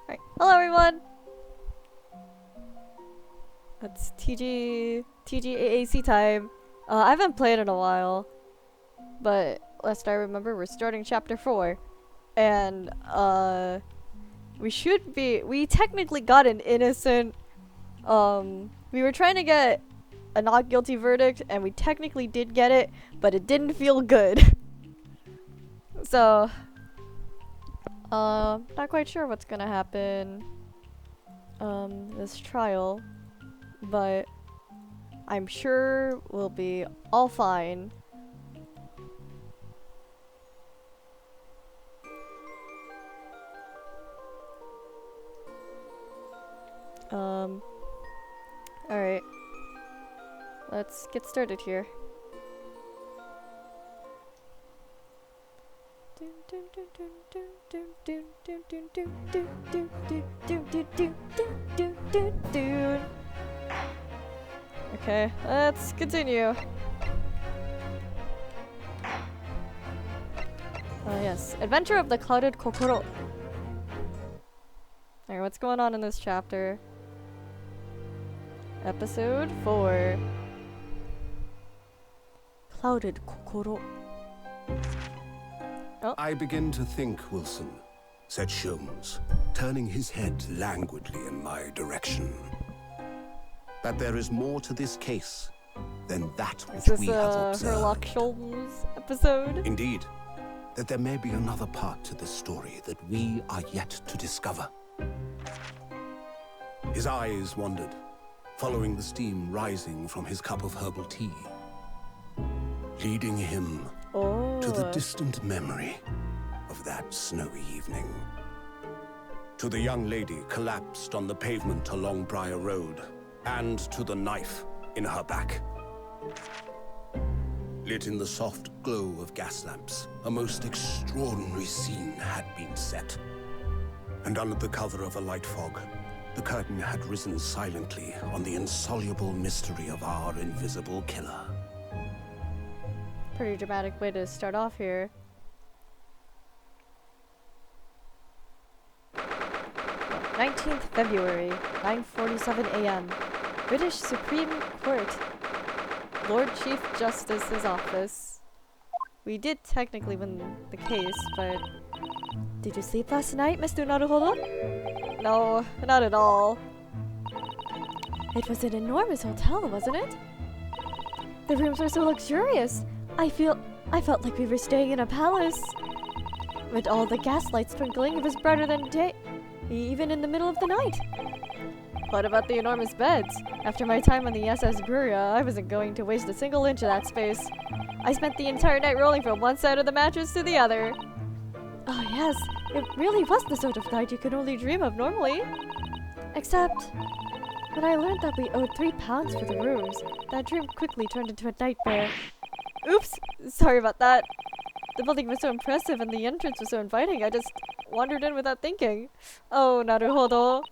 Alright, hello everyone! It's TGAAC time. I haven't played in a while, but last I remember we're starting chapter 4. And, we technically got an innocent, we were trying to get a not guilty verdict, and we technically did get it, but it didn't feel good. So, not quite sure what's gonna happen, this trial, but I'm sure we'll be all fine. Alright. Let's get started here. Okay, let's continue. Yes. Adventure of the Clouded Kokoro. Alright, what's going on in this chapter? Episode 4. Clouded Kokoro. Oh. I begin to think, Wilson, said Sholmes, turning his head languidly in my direction, that there is more to this case than that which we have observed. Is this a Sherlock Sholmes episode? Indeed, that there may be another part to this story that we are yet to discover. His eyes wandered, following the steam rising from his cup of herbal tea, leading him to the distant memory of that snowy evening. To the young lady collapsed on the pavement along Briar Road, and to the knife in her back. Lit in the soft glow of gas lamps, a most extraordinary scene had been set. And under the cover of a light fog, the curtain had risen silently on the insoluble mystery of our invisible killer. Pretty dramatic way to start off here. 19th February, 9:47 a.m. British Supreme Court. Lord Chief Justice's office. We did technically win the case, but... Did you sleep last night, Mr. Naruhodo? No, not at all. It was an enormous hotel, wasn't it? The rooms were so luxurious. I felt like we were staying in a palace. With all the gaslight sprinkling, it was brighter than day, even in the middle of the night. What about the enormous beds? After my time on the SS Buria, I wasn't going to waste a single inch of that space. I spent the entire night rolling from one side of the mattress to the other. Oh yes, it really was the sort of night you could only dream of normally. Except, when I learned that we owed £3 for the rooms, that dream quickly turned into a nightmare. Oops! Sorry about that. The building was so impressive and the entrance was so inviting, I just wandered in without thinking. Oh, naruhodo.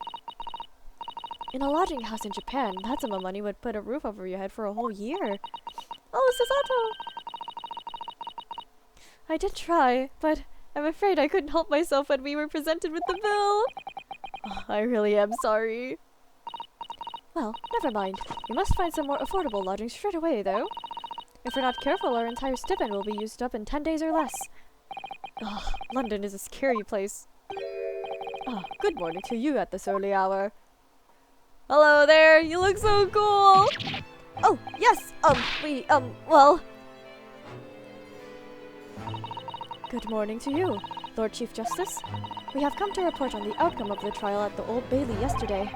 In a lodging house in Japan, that sum of money would put a roof over your head for a whole year. Oh, Susato! I did try, but I'm afraid I couldn't help myself when we were presented with the bill. Oh, I really am sorry. Well, never mind. We must find some more affordable lodging straight away, though. If we're not careful, our entire stipend will be used up in 10 days or less. Ugh, London is a scary place. Oh, good morning to you at this early hour. Hello there, you look so cool! Oh, yes, well... Good morning to you, Lord Chief Justice. We have come to report on the outcome of the trial at the Old Bailey yesterday.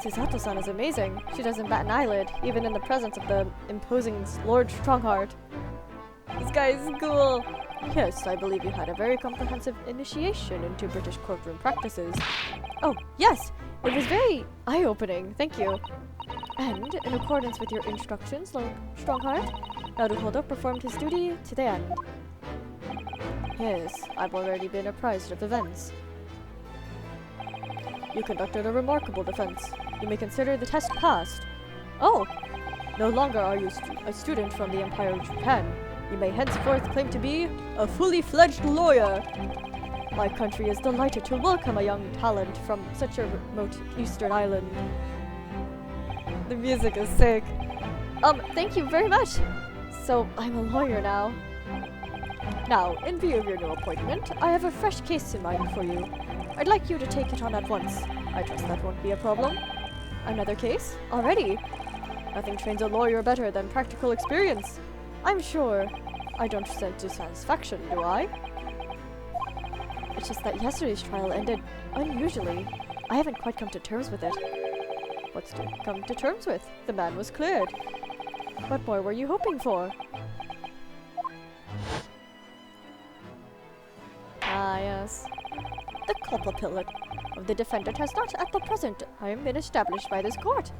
Susato-san is amazing. She doesn't bat an eyelid, even in the presence of the imposing Lord Strongheart. This guy is cool. Yes, I believe you had a very comprehensive initiation into British courtroom practices. Oh, yes! It was very eye-opening, thank you. And, in accordance with your instructions, Lord Strongheart, Naruhodo performed his duty to the end. Yes, I've already been apprised of events. You conducted a remarkable defense. You may consider the test passed. Oh! No longer are you a student from the Empire of Japan. You may henceforth claim to be a fully fledged lawyer. My country is delighted to welcome a young talent from such a remote eastern island. The music is sick. Thank you very much. So, I'm a lawyer now. Now, in view of your new appointment, I have a fresh case in mind for you. I'd like you to take it on at once. I trust that won't be a problem. Another case? Already? Nothing trains a lawyer better than practical experience. I'm sure. I don't sense dissatisfaction, do I? It's just that yesterday's trial ended unusually. I haven't quite come to terms with it. What's to come to terms with? The man was cleared. What more were you hoping for? Ah, yes. The culpability of the defendant has not at the present time been established by this court.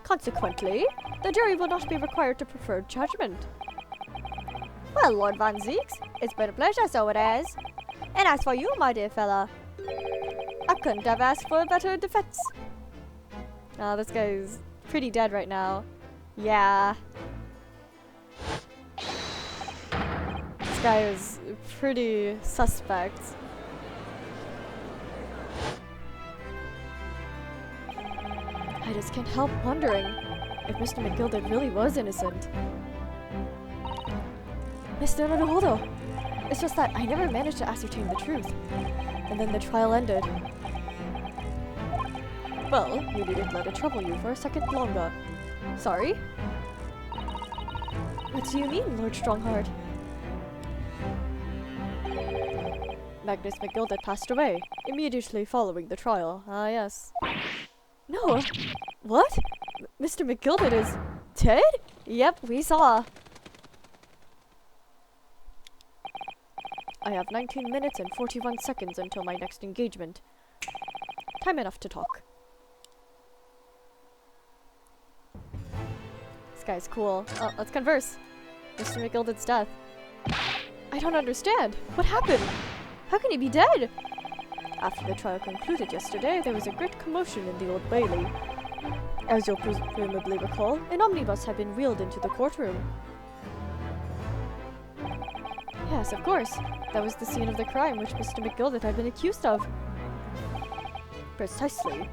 Consequently, the jury will not be required to prefer judgment. Well, Lord Van Zeeks, it's been a pleasure, so it is. And as for you, my dear fella, I couldn't have asked for a better defense. Oh, this guy's pretty dead right now. Yeah. This guy is pretty suspect. I just can't help wondering if Mr. McGilded really was innocent. Mr. Naruhodo! It's just that I never managed to ascertain the truth. And then the trial ended. Well, you needn't let it trouble you for a second longer. Sorry? What do you mean, Lord Strongheart? Magnus McGilded passed away, immediately following the trial. Ah, yes. No! What? Mr. McGilded is dead? Yep, we saw. I have 19 minutes and 41 seconds until my next engagement. Time enough to talk. This guy's cool. Oh, let's converse. Mr. McGilded's death. I don't understand. What happened? How can he be dead? After the trial concluded yesterday, there was a great commotion in the Old Bailey. As you'll presumably recall, an omnibus had been wheeled into the courtroom. Yes, of course. That was the scene of the crime which Mr. McGilded had been accused of. Precisely.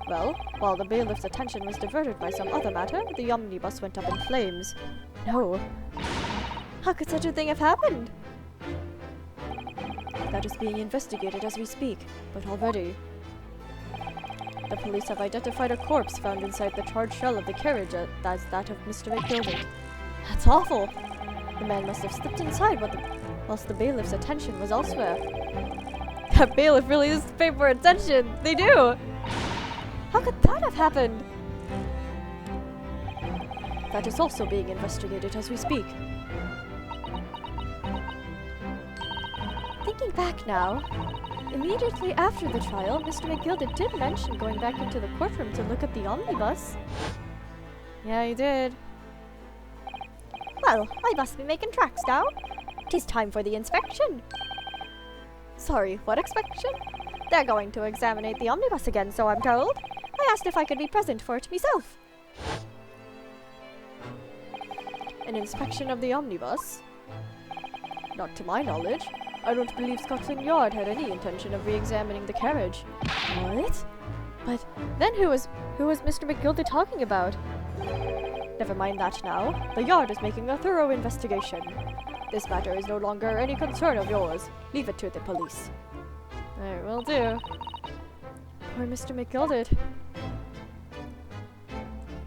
Well, while the bailiff's attention was diverted by some other matter, the omnibus went up in flames. No. How could such a thing have happened? That is being investigated as we speak, but already. The police have identified a corpse found inside the charred shell of the carriage as that of Mr. McGilded. That's awful! The man must have slipped inside whilst the bailiff's attention was elsewhere. That bailiff really does pay for attention! They do! How could that have happened? That is also being investigated as we speak. Thinking back now, immediately after the trial, Mr. McGilded did mention going back into the courtroom to look at the omnibus. Yeah, he did. Well, I must be making tracks now. 'Tis time for the inspection. Sorry, what inspection? They're going to examine the omnibus again, so I'm told. I asked if I could be present for it myself. An inspection of the omnibus? Not to my knowledge. I don't believe Scotland Yard had any intention of re-examining the carriage. What? But then who was Mr. McGilded talking about? Never mind that now. The Yard is making a thorough investigation. This matter is no longer any concern of yours. Leave it to the police. Alright, will do. Poor Mr. McGilded.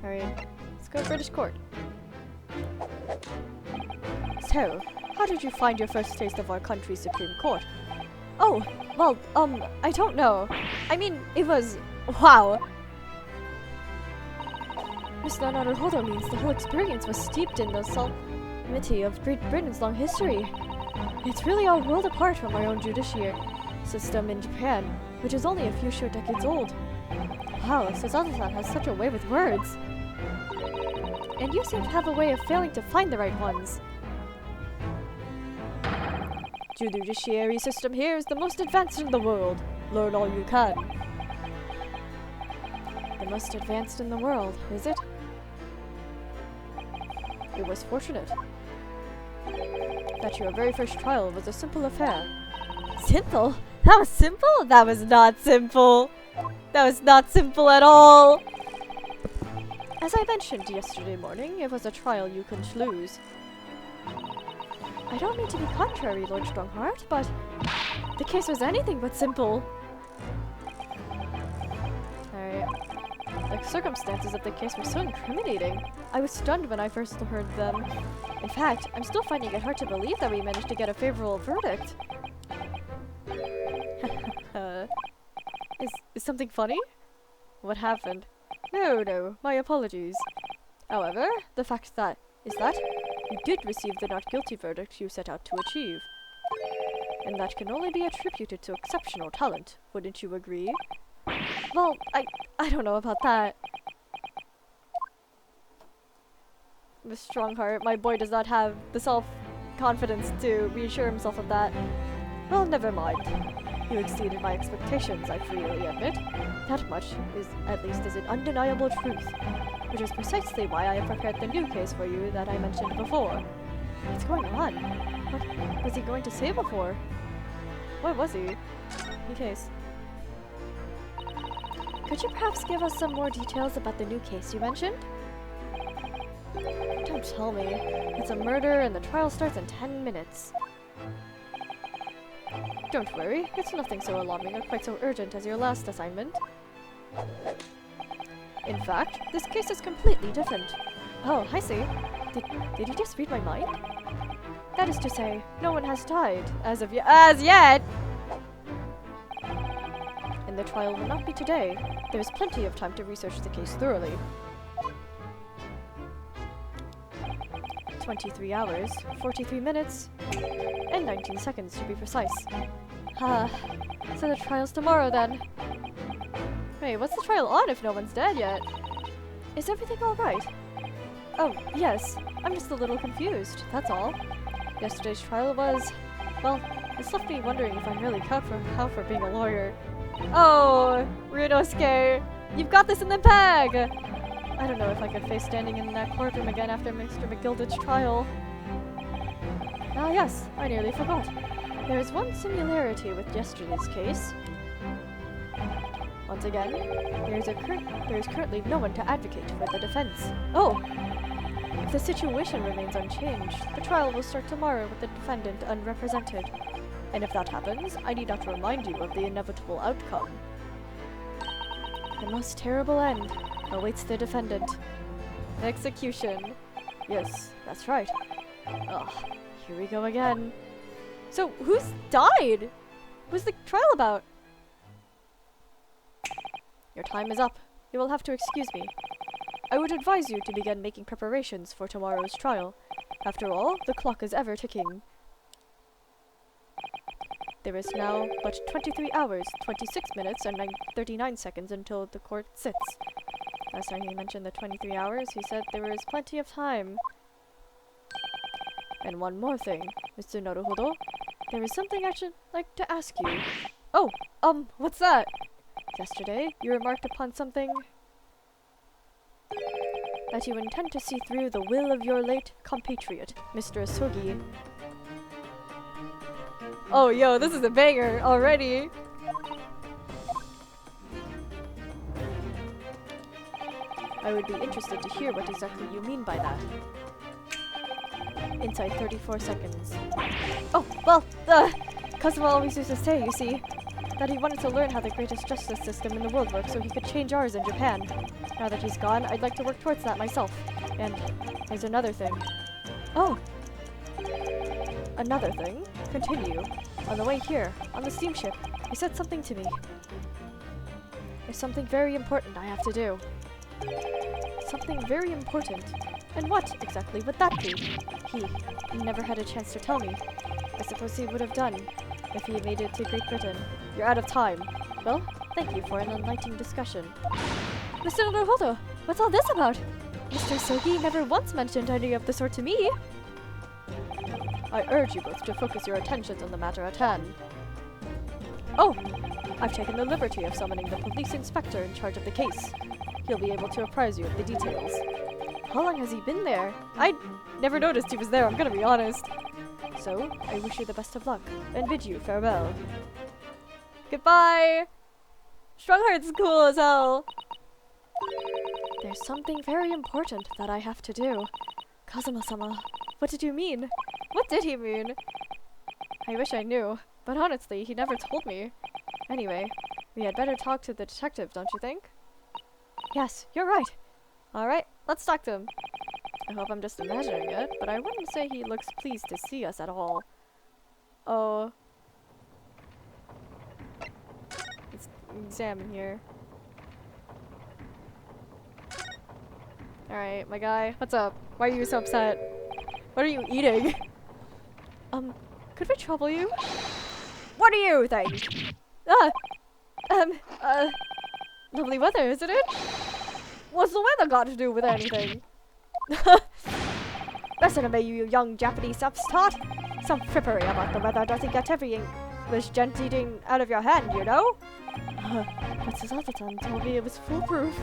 Alright, let's go to British court. So, how did you find your first taste of our country's Supreme Court? Oh, well, I don't know. I mean, it was... wow! Mr. Naruhodo means the whole experience was steeped in the solemnity of Great Britain's long history. It's really a world apart from our own judiciary system in Japan, which is only a few short decades old. Wow, Suzato-san has such a way with words. And you seem to have a way of failing to find the right ones. The judiciary system here is the most advanced in the world. Learn all you can. The most advanced in the world, is it? It was fortunate that your very first trial was a simple affair. Simple? That was simple? That was not simple. That was not simple at all. As I mentioned yesterday morning, it was a trial you couldn't lose. I don't mean to be contrary, Lord Strongheart, but the case was anything but simple. The circumstances of the case were so incriminating. I was stunned when I first heard them. In fact, I'm still finding it hard to believe that we managed to get a favorable verdict. Is something funny? What happened? No, my apologies. However, the fact is that you did receive the not guilty verdict you set out to achieve. And that can only be attributed to exceptional talent, wouldn't you agree? Well, I don't know about that. Miss Strongheart, my boy does not have the self-confidence to reassure himself of that. Well, never mind. You exceeded my expectations, I freely admit. That much is, at least, is an undeniable truth, which is precisely why I have prepared the new case for you that I mentioned before. What's going on? What was he going to say before? What was he? New case. Could you perhaps give us some more details about the new case you mentioned? Don't tell me. It's a murder and the trial starts in 10 minutes. Don't worry, it's nothing so alarming or quite so urgent as your last assignment. In fact, this case is completely different. Oh, I see. Did you just read my mind? That is to say, no one has died as yet! And the trial will not be today. There is plenty of time to research the case thoroughly. 23 hours, 43 minutes, and 19 seconds to be precise. So the trial's tomorrow then. Wait, what's the trial on if no one's dead yet? Is everything alright? Oh, yes. I'm just a little confused, that's all. Yesterday's trial was... well, it's left me wondering if I'm really cut for being a lawyer. Oh, Ryunosuke! You've got this in the bag! I don't know if I could face standing in that courtroom again after Mr. McGilded's trial. Ah yes, I nearly forgot. There is one similarity with yesterday's case. Once again, there is currently no one to advocate for the defense. Oh! If the situation remains unchanged, the trial will start tomorrow with the defendant unrepresented. And if that happens, I need not remind you of the inevitable outcome. The most terrible end awaits the defendant. Execution. Yes, that's right. Ugh, here we go again. So, who's died? What's the trial about? Your time is up. You will have to excuse me. I would advise you to begin making preparations for tomorrow's trial. After all, the clock is ever ticking. There is now but 23 hours, 26 minutes, and 39 seconds until the court sits. Last time he mentioned the 23 hours, he said there was plenty of time. And one more thing, Mr. Naruhodo. There is something I should like to ask you. Oh, what's that? Yesterday, you remarked upon something that you intend to see through the will of your late compatriot, Mr. Asugi. Oh, yo, this is a banger already! I would be interested to hear what exactly you mean by that. Inside 34 seconds. Oh, well, Kazuma always used to say, you see, that he wanted to learn how the greatest justice system in the world works so he could change ours in Japan. Now that he's gone, I'd like to work towards that myself. And there's another thing. Oh! Another thing? Continue. On the way here, on the steamship, he said something to me. There's something very important I have to do. Something very important. And what exactly would that be? He never had a chance to tell me. I suppose he would have done if he made it to Great Britain. You're out of time. Well, thank you for an enlightening discussion. Mr. Naruhodo, what's all this about? Mr. Sogi never once mentioned any of the sort to me. I urge you both to focus your attentions on the matter at hand. Oh! I've taken the liberty of summoning the police inspector in charge of the case. He'll be able to apprise you of the details. How long has he been there? I never noticed he was there, I'm gonna be honest. So, I wish you the best of luck, and bid you farewell. Goodbye! Strongheart's cool as hell! There's something very important that I have to do. Kazuma-sama, what did you mean? What did he mean? I wish I knew, but honestly, he never told me. Anyway, we had better talk to the detective, don't you think? Yes, you're right. Alright, let's talk to him. I hope I'm just imagining it, but I wouldn't say he looks pleased to see us at all. Oh. Let's examine here. Alright, my guy, what's up? Why are you so upset? What are you eating? Could we trouble you? What do you think? Lovely weather, isn't it? What's the weather got to do with anything? Listen to me, you young Japanese upstart. Some frippery about the weather doesn't get every English gent eating out of your hand, you know? But Suzato-san told me it was foolproof.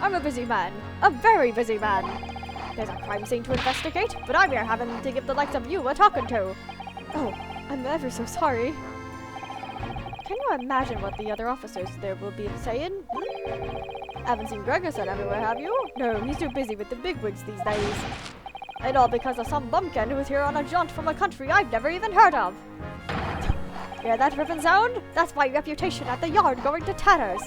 I'm a busy man. A very busy man. There's a crime scene to investigate, but I'm here having to give the likes of you a talking to. Oh, I'm ever so sorry. Can you imagine what the other officers there will be saying? Haven't seen Gregerson everywhere, have you? No, he's too busy with the bigwigs these days. And all because of some bumpkin who was here on a jaunt from a country I've never even heard of. Hear that ripping sound? That's my reputation at the yard going to tatters.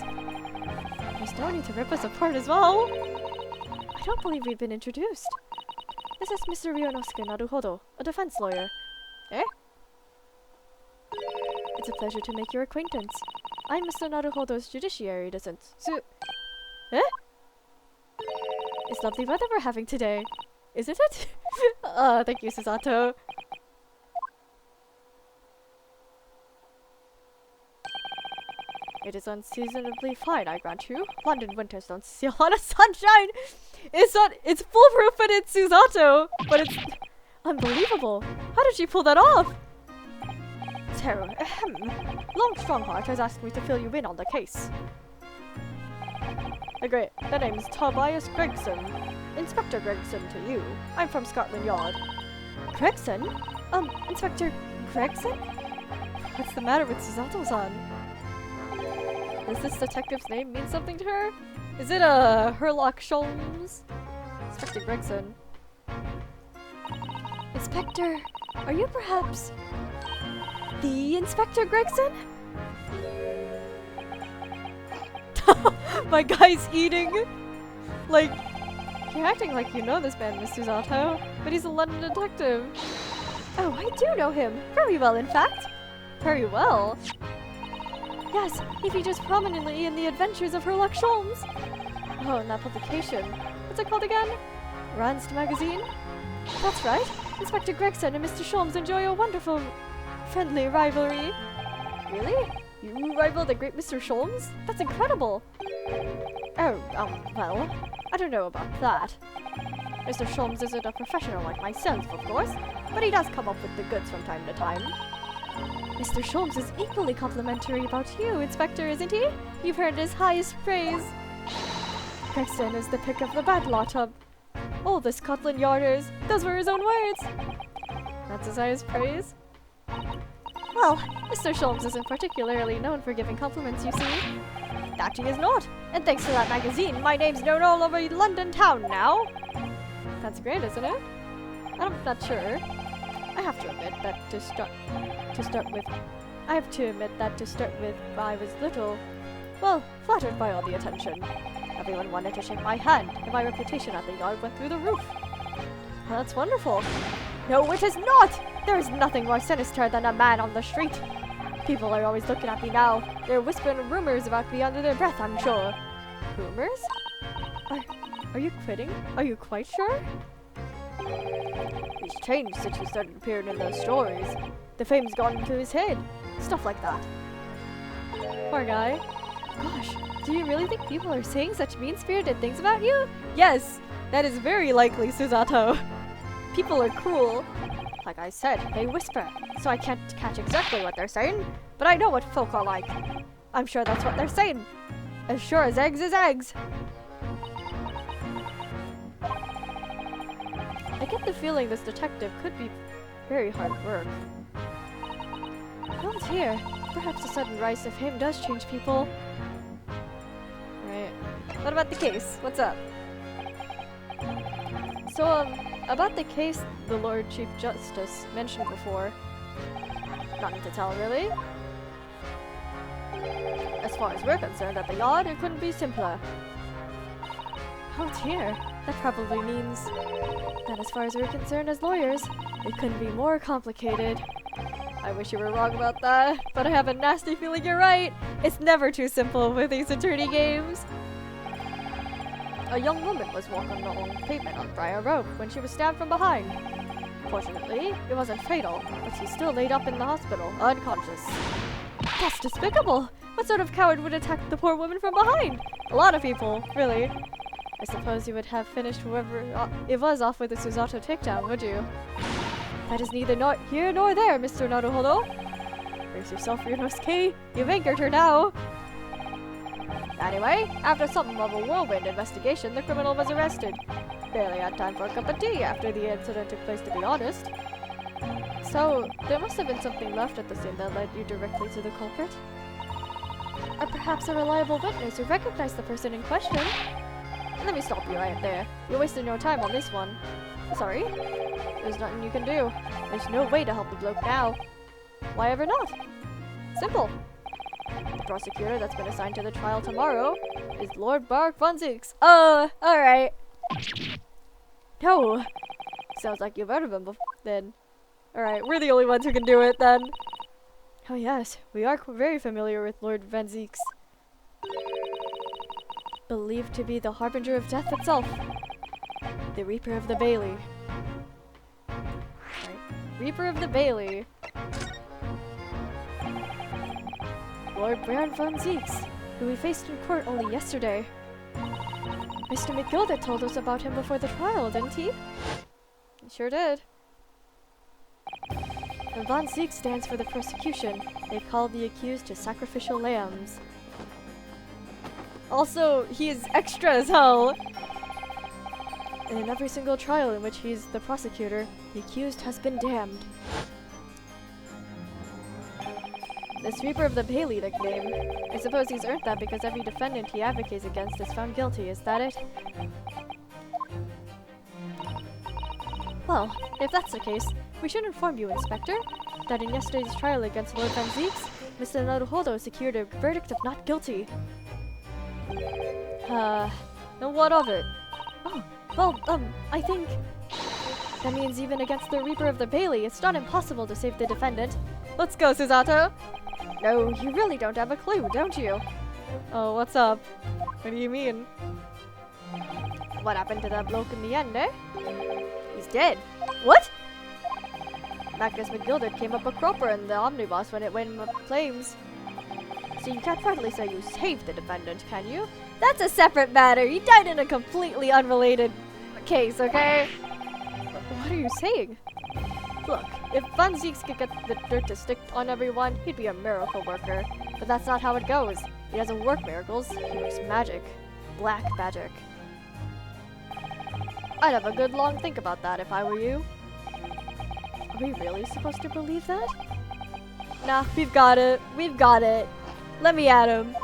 There's no need to rip us apart as well. I don't believe we've been introduced. This is Mr. Ryonosuke Naruhodo, a defense lawyer. Eh? It's a pleasure to make your acquaintance. I'm Mr. Naruhodo's judiciary assistant. Eh? It's lovely weather we're having today, isn't it? Thank you, Suzato. It is unseasonably fine, I grant you. London winters don't see a lot of sunshine. It's foolproof and it's Suzato, but it's unbelievable. How did she pull that off? Teru, Long Strongheart has asked me to fill you in on the case. Great. The name's Tobias Gregson. Inspector Gregson to you. I'm from Scotland Yard. Gregson? Inspector Gregson? What's the matter with Suzato-san? Does this detective's name mean something to her? Is it Herlock Sholmes? Inspector Gregson. Inspector, are you perhaps the Inspector Gregson? My guy's eating. Like, you're acting like you know this man, Miss Suzato, but he's a London detective. Oh, I do know him. Very well, in fact. Very well? Yes, he features prominently in the adventures of Herlock Sholmes. Oh, and that publication. What's it called again? Randst magazine? That's right. Inspector Gregson and Mr. Sholmes enjoy a wonderful, friendly rivalry. Really? You rival the great Mr. Sholmes? That's incredible! Oh, well, I don't know about that. Mr. Sholmes isn't a professional like myself, of course, but he does come up with the goods from time to time. Mr. Sholmes is equally complimentary about you, Inspector, isn't he? You've heard his highest praise. Gregson is the pick of the bad lot of all the Scotland Yarders. Those were his own words. That's his highest praise? Well, Mr. Sholmes isn't particularly known for giving compliments, you see. That he is not. And thanks to that magazine, my name's known all over London town now. That's great, isn't it? I'm not sure. I have to admit that to start with, I was little, well, flattered by all the attention. Everyone wanted to shake my hand, and my reputation at the yard went through the roof. Well, that's wonderful. No, it is not! There is nothing more sinister than a man on the street. People are always looking at me now. They're whispering rumors about me under their breath, I'm sure. Rumors? Are you kidding? Are you quite sure? He's changed since he started appearing in those stories. The fame's gone into his head. Stuff like that. Poor guy. Gosh, do you really think people are saying such mean-spirited things about you? Yes, that is very likely, Suzato. People are cruel. Like I said, they whisper, so I can't catch exactly what they're saying, but I know what folk are like. I'm sure that's what they're saying. As sure as eggs is eggs. I get the feeling this detective could be very hard work. Oh dear. Perhaps the sudden rise of fame does change people. Right. What about the case? What's up? So, about the case the Lord Chief Justice mentioned before. Nothing to tell, really. As far as we're concerned at the Yard, it couldn't be simpler. Oh dear. That probably means that as far as we're concerned as lawyers, it couldn't be more complicated. I wish you were wrong about that, but I have a nasty feeling you're right. It's never too simple with these attorney games. A young woman was walking along the pavement on Briar Road when she was stabbed from behind. Fortunately, it wasn't fatal, but she's still laid up in the hospital, unconscious. That's despicable! What sort of coward would attack the poor woman from behind? A lot of people, really. I suppose you would have finished whoever it was off with a Susato takedown, would you? That is neither here nor there, Mr. Naruhodo. Brace yourself for your nose, Kay. You've anchored her now. Anyway, after something of a whirlwind investigation, the criminal was arrested. Barely had time for a cup of tea after the incident took place, to be honest. So, there must have been something left at the scene that led you directly to the culprit? Or perhaps a reliable witness who recognized the person in question? Let me stop you right there. You're wasting your time on this one. Sorry? There's nothing you can do. There's no way to help the bloke now. Why ever not? Simple. The prosecutor that's been assigned to the trial tomorrow is Lord Bark von Zeeks. Oh, alright. No. Sounds like you've heard of him then. Alright, we're the only ones who can do it then. Oh yes, we are very familiar with Lord Van Zeeks. Believed to be the harbinger of death itself. The Reaper of the Bailey. Right. Reaper of the Bailey. Lord Baron von Zeeks, who we faced in court only yesterday. Mr. McGilda told us about him before the trial, didn't he? He sure did. When von Zeeks stands for the persecution, they call the accused to sacrificial lambs. Also, he is extra as hell. And in every single trial in which he's the prosecutor, the accused has been damned. The Sweeper of the Bailey nickname. I suppose he's earned that because every defendant he advocates against is found guilty, is that it? Well, if that's the case, we should inform you, Inspector, that in yesterday's trial against Lord Van Zeeks, Mr. Naruhodo secured a verdict of not guilty. And what of it? Oh, well, I think that means even against the Reaper of the Bailey, it's not impossible to save the defendant. Let's go, Susato! No, you really don't have a clue, don't you? Oh, what's up? What do you mean? What happened to that bloke in the end, eh? He's dead. What? Magnus McGilded came up a cropper in the omnibus when it went in flames. So you can't rightly say you saved the defendant, can you? That's a separate matter. He died in a completely unrelated case, okay? What are you saying? Look, if Van Zeeks could get the dirt to stick on everyone, he'd be a miracle worker. But that's not how it goes. He doesn't work miracles, he works magic. Black magic. I'd have a good long think about that if I were you. Are we really supposed to believe that? Nah, we've got it. We've got it. Let me at him.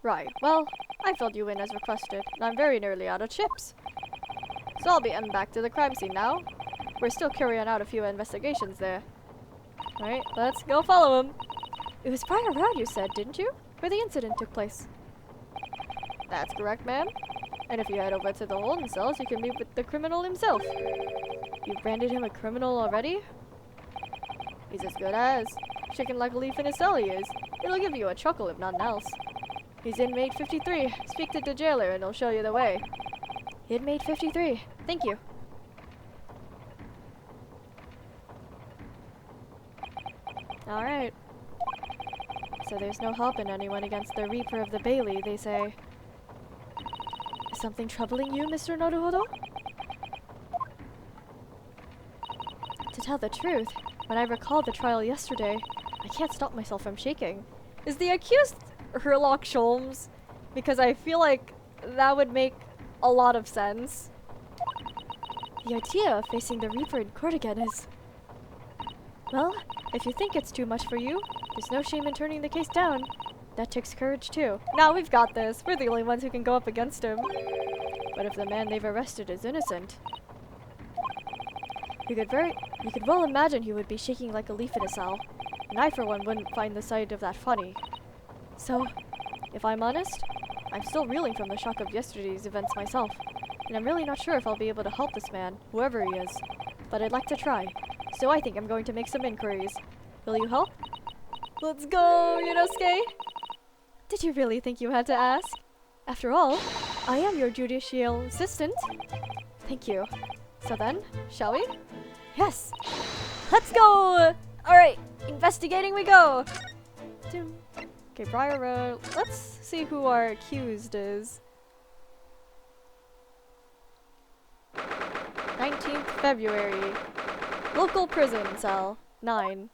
Right, well, I filled you in as requested, and I'm very nearly out of chips. So I'll be heading back to the crime scene now. We're still carrying out a few investigations there. Alright, let's go follow him. It was Briar Road, you said, didn't you? Where the incident took place. That's correct, ma'am. And if you head over to the holding cells, you can meet with the criminal himself. You branded him a criminal already? He's as good as. Shaking like a leaf in his cell he is. It'll give you a chuckle if nothing else. He's inmate 53. Speak to the jailer and he'll show you the way. Inmate 53. Thank you. Alright. So there's no helping anyone against the Reaper of the Bailey, they say. Is something troubling you, Mr. Naruhodo? To tell the truth, when I recall the trial yesterday, I can't stop myself from shaking. Is the accused Herlock Sholmes? Because I feel like that would make a lot of sense. The idea of facing the Reaper in court again is... Well, if you think it's too much for you, there's no shame in turning the case down. That takes courage too. Now we've got this. We're the only ones who can go up against him. But if the man they've arrested is innocent... You could well imagine he would be shaking like a leaf in a cell. And I, for one, wouldn't find the sight of that funny. So, if I'm honest, I'm still reeling from the shock of yesterday's events myself. And I'm really not sure if I'll be able to help this man, whoever he is. But I'd like to try. So I think I'm going to make some inquiries. Will you help? Let's go, Yunosuke! Did you really think you had to ask? After all, I am your judicial assistant. Thank you. So then, shall we? Yes! Let's go! Alright, investigating we go! Okay, Briar Road. Let's see who our accused is. 19th February. Local prison cell. 9.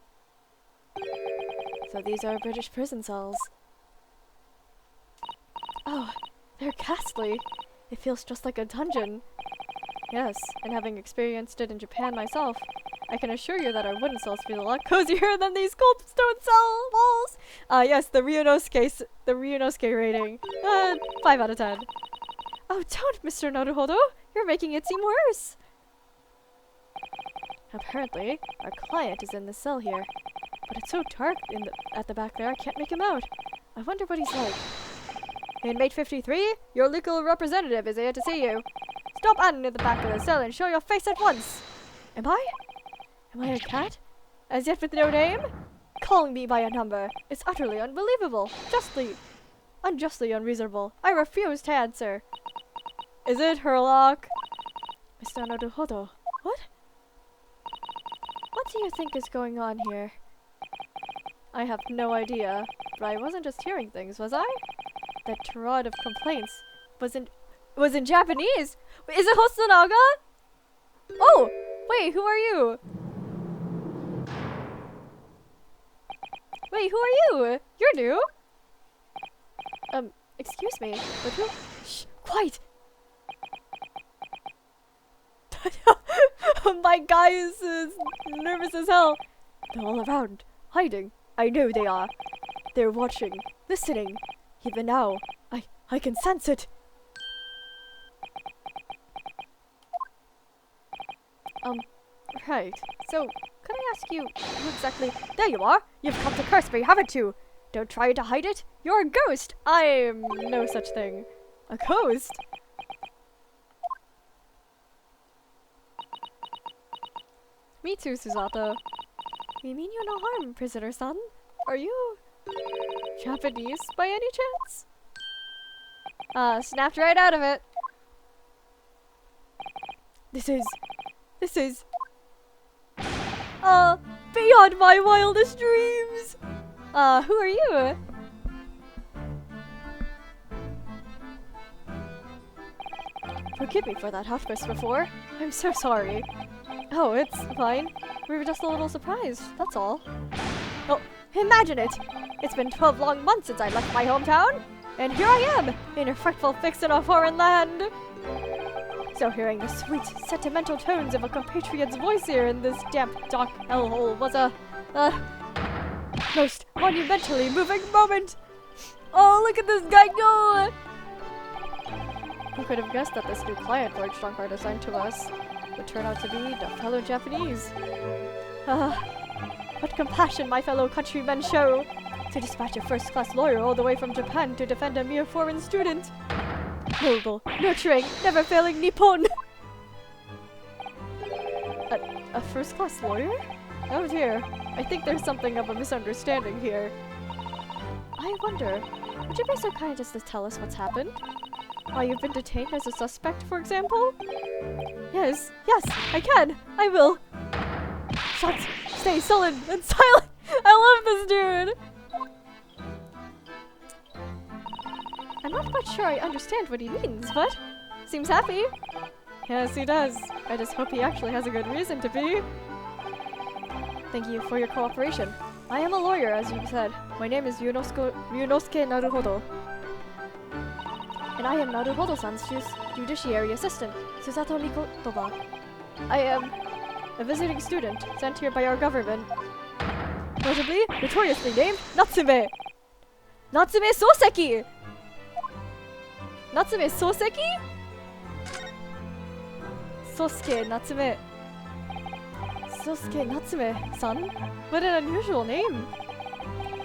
So these are British prison cells. Oh, they're ghastly. It feels just like a dungeon. Yes, and having experienced it in Japan myself, I can assure you that our wooden cells feel a lot cozier than these cold stone cell walls. Yes, the Ryunosuke rating. 5 out of 10. Oh, don't, Mr. Naruhodo. You're making it seem worse. Apparently, our client is in the cell here. But it's so dark at the back there, I can't make him out. I wonder what he's like. Inmate 53, your legal representative is here to see you. Stop on near the back of the cell and show your face at once. Am I a cat? As yet with no name? Calling me by a number is utterly unbelievable. Unjustly unreasonable. I refuse to answer. Is it Herlock? Mr. Naruhodo. What? What do you think is going on here? I have no idea, but I wasn't just hearing things, was I? That tirade of complaints was in Japanese. Wait, is it Hosonaga? Oh, wait, who are you? Wait, who are you? You're new. Excuse me, but who? Shh, quiet. My guy is nervous as hell. They're all around, hiding. I know they are. They're watching, listening. Even now, I can sense it. Right. So, could I ask you who exactly... There you are! You've come to curse me, haven't you? Don't try to hide it. You're a ghost! I'm no such thing. A ghost? Me too, Susato. We mean you no harm, prisoner-san. Are you... Japanese, by any chance? Snapped right out of it. This is... beyond my wildest dreams! Who are you? Forgive me for that outburst before. I'm so sorry. Oh, it's fine. We were just a little surprised, that's all. Oh, imagine it! It's been 12 long months since I left my hometown, and here I am, in a frightful fix in a foreign land! So hearing the sweet, sentimental tones of a compatriot's voice here in this damp, dark hellhole was a most monumentally moving moment! Oh, look at this guy go! Who could have guessed that this new client Lord Strongheart assigned to us would turn out to be a fellow Japanese? What compassion my fellow countrymen show to dispatch a first-class lawyer all the way from Japan to defend a mere foreign student. Noble, nurturing, never-failing Nippon! A first-class lawyer? Oh dear, I think there's something of a misunderstanding here. I wonder, would you be so kind as to tell us what's happened? Why you've been detained as a suspect, for example? Yes, I can! I will! Shut! Stay sullen and silent! I love this dude! I'm not quite sure I understand what he means, but seems happy. Yes, he does. I just hope he actually has a good reason to be. Thank you for your cooperation. I am a lawyer, as you said. My name is Ryunosuke Naruhodo. And and I am Naruhodo-san's judiciary assistant, Susato Mikotoba. I am a visiting student sent here by our government. Notably, notoriously named Natsume! Natsume Soseki! Natsume Soseki? Sosuke Natsume. Sosuke Natsume-san? What an unusual name!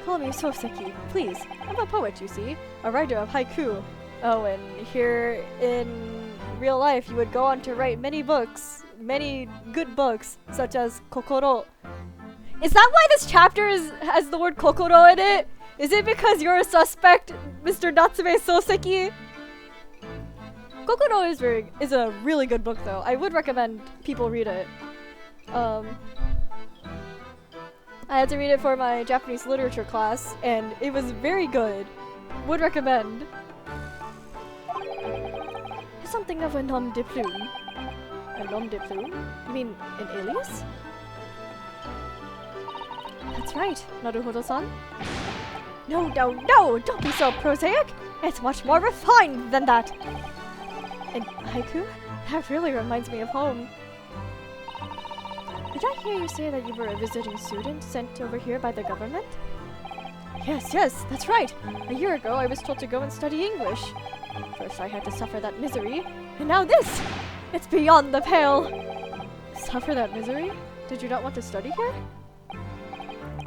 Call me Soseki, please. I'm a poet, you see. A writer of haiku. Oh, and here in real life you would go on to write many books. Many good books, such as Kokoro. Is that why this chapter has the word Kokoro in it? Is it because you're a suspect, Mr. Natsume Soseki? Kokoro is a really good book though. I would recommend people read it. I had to read it for my Japanese literature class, and it was very good. Would recommend. Something of a nom de plume. A nom de plume? You mean an alias? That's right, Naruhodo-san. No, don't be so prosaic! It's much more refined than that! And haiku? That really reminds me of home. Did I hear you say that you were a visiting student sent over here by the government? Yes, that's right! A year ago I was told to go and study English. First I had to suffer that misery, and now this! It's beyond the pale! Suffer that misery? Did you not want to study here?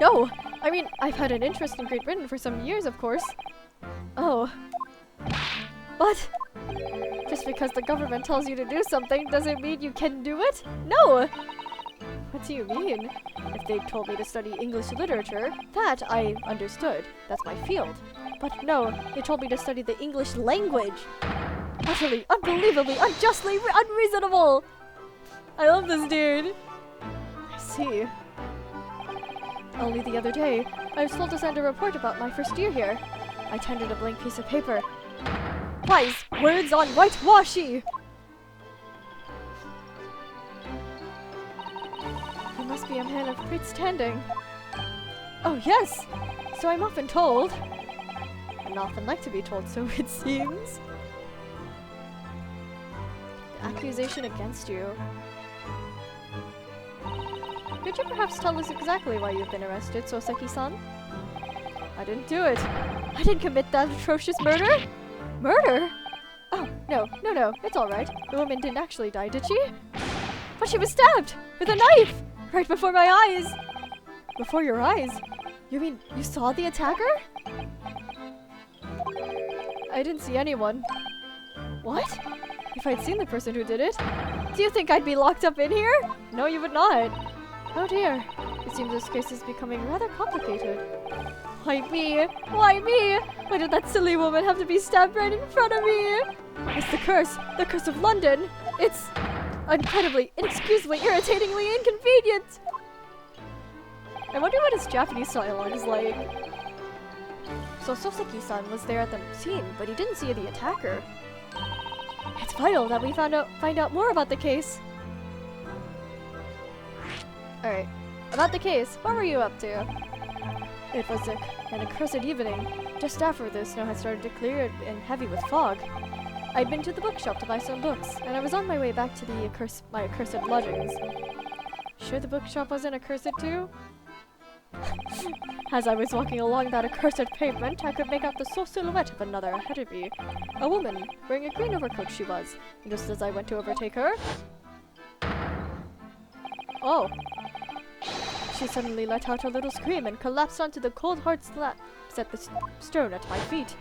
No! I mean, I've had an interest in Great Britain for some years, of course. Oh. What? Just because the government tells you to do something doesn't mean you can do it? No! What do you mean? If they told me to study English literature, that I understood. That's my field. But no, they told me to study the English language. Utterly, unbelievably, unjustly, unreasonable! I love this dude. I see. Only the other day, I was told to send a report about my first year here. I tendered a blank piece of paper. Wise words on whitewashy! You must be a man of great standing. Oh yes! So I'm often told. And often like to be told, so it seems. The accusation against you. Could you perhaps tell us exactly why you've been arrested, Soseki-san? I didn't do it. I didn't commit that atrocious murder. Murder? Oh, no, it's alright. The woman didn't actually die, did she? But she was stabbed! With a knife! Right before my eyes! Before your eyes? You mean you saw the attacker? I didn't see anyone. What? If I'd seen the person who did it, do you think I'd be locked up in here? No, you would not. Oh dear. It seems this case is becoming rather complicated. Why me? Why me? Why did that silly woman have to be stabbed right in front of me? It's the curse of London. It's incredibly, inexcusably, irritatingly inconvenient. I wonder what his Japanese dialogue is like. So Soseki-san was there at the scene, but he didn't see the attacker. It's vital that we find out more about the case. Alright, about the case, what were you up to? It was an accursed evening. Just after the snow had started to clear and heavy with fog. I'd been to the bookshop to buy some books, and I was on my way back to my accursed lodgings. Sure the bookshop wasn't accursed too? As I was walking along that accursed pavement, I could make out the sole silhouette of another ahead of me. A woman, wearing a green overcoat she was, and just as I went to overtake her... Oh. She suddenly let out a little scream and collapsed onto the cold hard slabs at the stone at my feet.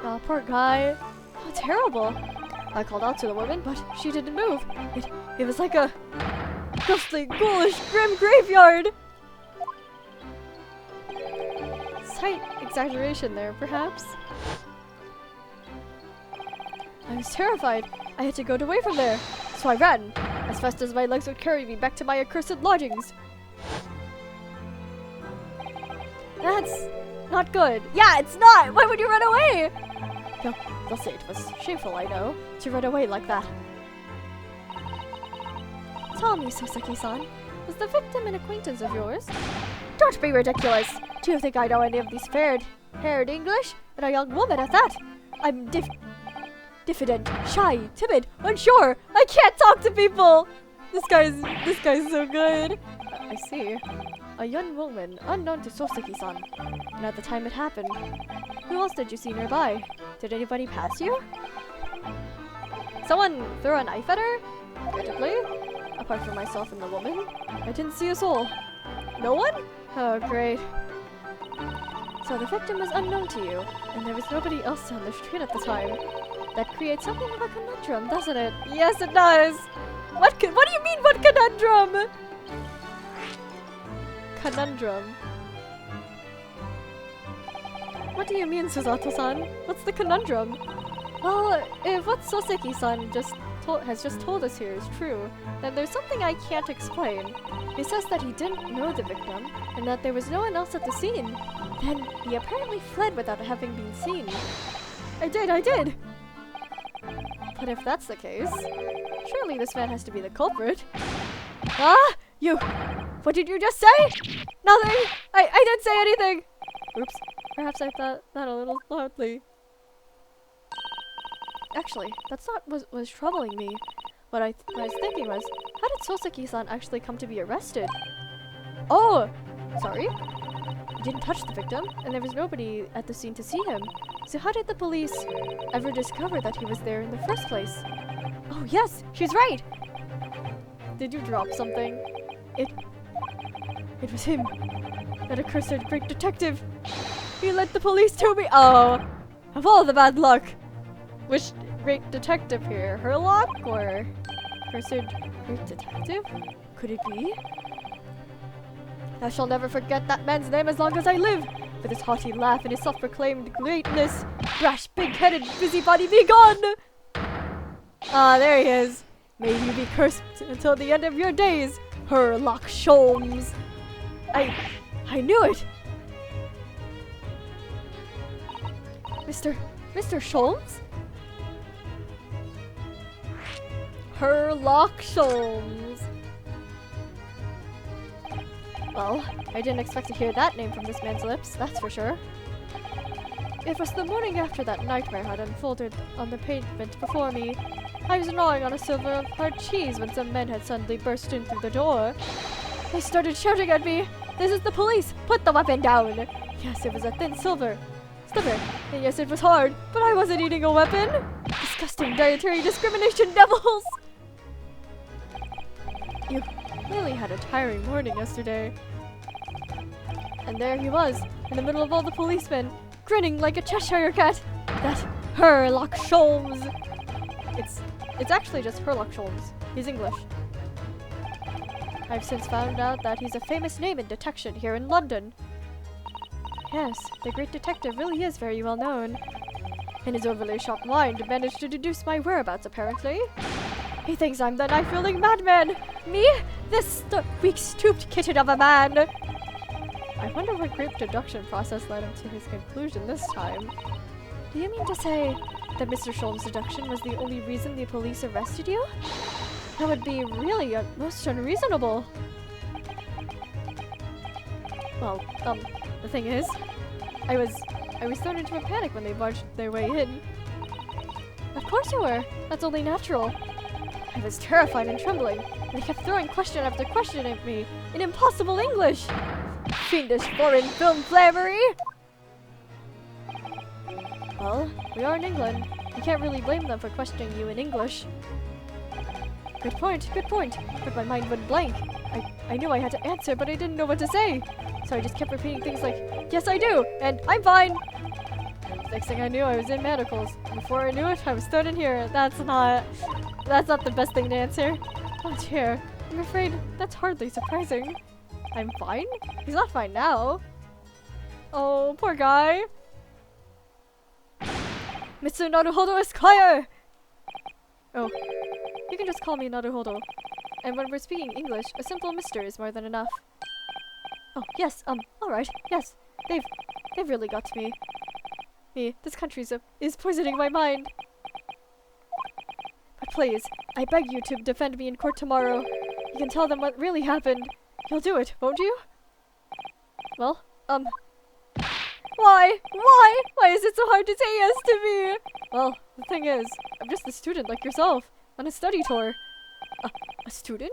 Oh, poor guy. How terrible. I called out to the woman, but she didn't move. It was like a ghostly, ghoulish, grim graveyard. Slight exaggeration there, perhaps. I was terrified. I had to go away from there, so I ran, as fast as my legs would carry me back to my accursed lodgings. That's not good. Yeah, it's not! Why would you run away? They'll say it was shameful, I know, to run away like that. Tell me, Soseki-san, was the victim an acquaintance of yours? Don't be ridiculous! Do you think I know any of these fair-haired English? And a young woman at that? I'm diffident, shy, timid, unsure. I can't talk to people. This guy's so good. I see. A young woman unknown to Soseki-san. And at the time it happened, who else did you see nearby? Did anybody pass you? Someone threw a knife at her? Regrettably. Apart from myself and the woman, I didn't see a soul. No one? Oh, great. So the victim was unknown to you, and there was nobody else on the street at the time. That creates something of a conundrum, doesn't it? Yes, it does! What do you mean, what conundrum? Conundrum. What do you mean, Susato-san? What's the conundrum? Well, if what Soseki-san has just told us here is true, then there's something I can't explain. He says that he didn't know the victim, and that there was no one else at the scene. Then he apparently fled without having been seen. I did! But if that's the case, surely this man has to be the culprit. Ah! You! What did you just say? Nothing! I didn't say anything! Oops. Perhaps I thought that a little loudly. Actually, that's not what was troubling me. What I was thinking was, how did Soseki-san actually come to be arrested? Oh! Sorry? He didn't touch the victim, and there was nobody at the scene to see him. So how did the police ever discover that he was there in the first place? Oh yes! She's right! Did you drop something? It was him. That accursed great detective. He led the police to me. Oh! Of all the bad luck! Which great detective here? Herlock or accursed great detective? Could it be? I shall never forget that man's name as long as I live. With his haughty laugh and his self-proclaimed greatness. Brash, big-headed, busybody, be gone! Ah, there he is. May you be cursed until the end of your days, Herlock Sholmes. I knew it! Mr. Sholmes? Herlock Sholmes. Well, I didn't expect to hear that name from this man's lips, that's for sure. It was the morning after that nightmare had unfolded on the pavement before me. I was gnawing on a silver of hard cheese when some men had suddenly burst in through the door. They started shouting at me, "This is the police! Put the weapon down!" Yes, it was a thin sliver. And yes, it was hard, but I wasn't eating a weapon! Disgusting dietary discrimination devils! You really had a tiring morning yesterday. And there he was, in the middle of all the policemen, grinning like a Cheshire cat! That Herlock Sholmes! It's actually just Herlock Sholmes. He's English. I've since found out that he's a famous name in detection here in London. Yes, the great detective really is very well known. And his overly sharp mind managed to deduce my whereabouts, apparently. He thinks I'm the knife-wielding madman! Me? This weak, stooped kitten of a man! I wonder what great deduction process led him to his conclusion this time. Do you mean to say that Mr. Sholmes' deduction was the only reason the police arrested you? That would be really most unreasonable. Well, the thing is, I was thrown into a panic when they barged their way in. Of course you were. That's only natural. I was terrified and trembling, and they kept throwing question after question at me in impossible English. Fiendish foreign film flamery! Well, we are in England. You can't really blame them for questioning you in English. Good point, but my mind went blank. I knew I had to answer, but I didn't know what to say. So I just kept repeating things like, "Yes, I do," and "I'm fine." Next thing I knew, I was in manacles. Before I knew it, I was thrown in here. That's not the best thing to answer. Oh dear, I'm afraid that's hardly surprising. I'm fine? He's not fine now. Oh, poor guy. Mr. Naruhodo Esquire! Oh, you can just call me Naruhodo. And when we're speaking English, a simple Mr. is more than enough. Oh, yes, alright, yes. They've really got to me. This country is poisoning my mind. But please, I beg you to defend me in court tomorrow. You can tell them what really happened. You'll do it, won't you? Well, Why? Why? Why is it so hard to say yes to me? Well, the thing is, I'm just a student like yourself, on a study tour. A student?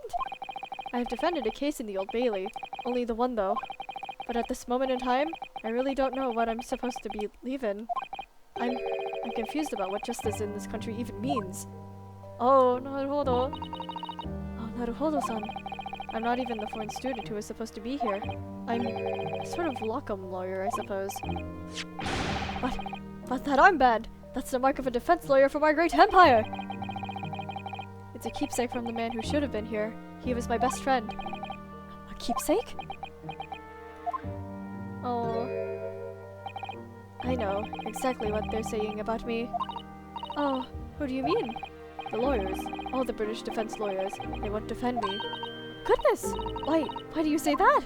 I have defended a case in the Old Bailey. Only the one, though. But at this moment in time, I really don't know what I'm supposed to believe in. I'm confused about what justice in this country even means. Oh, Naruhodo. Oh, Naruhodo-san. I'm not even the foreign student who is supposed to be here. I'm a sort of locum lawyer, I suppose. But that I'm bad. That's the mark of a defense lawyer from our great empire. It's a keepsake from the man who should have been here. He was my best friend. A keepsake? Oh. I know exactly what they're saying about me. Oh, who do you mean? The lawyers. All the British defense lawyers. They won't defend me. Goodness! Why do you say that?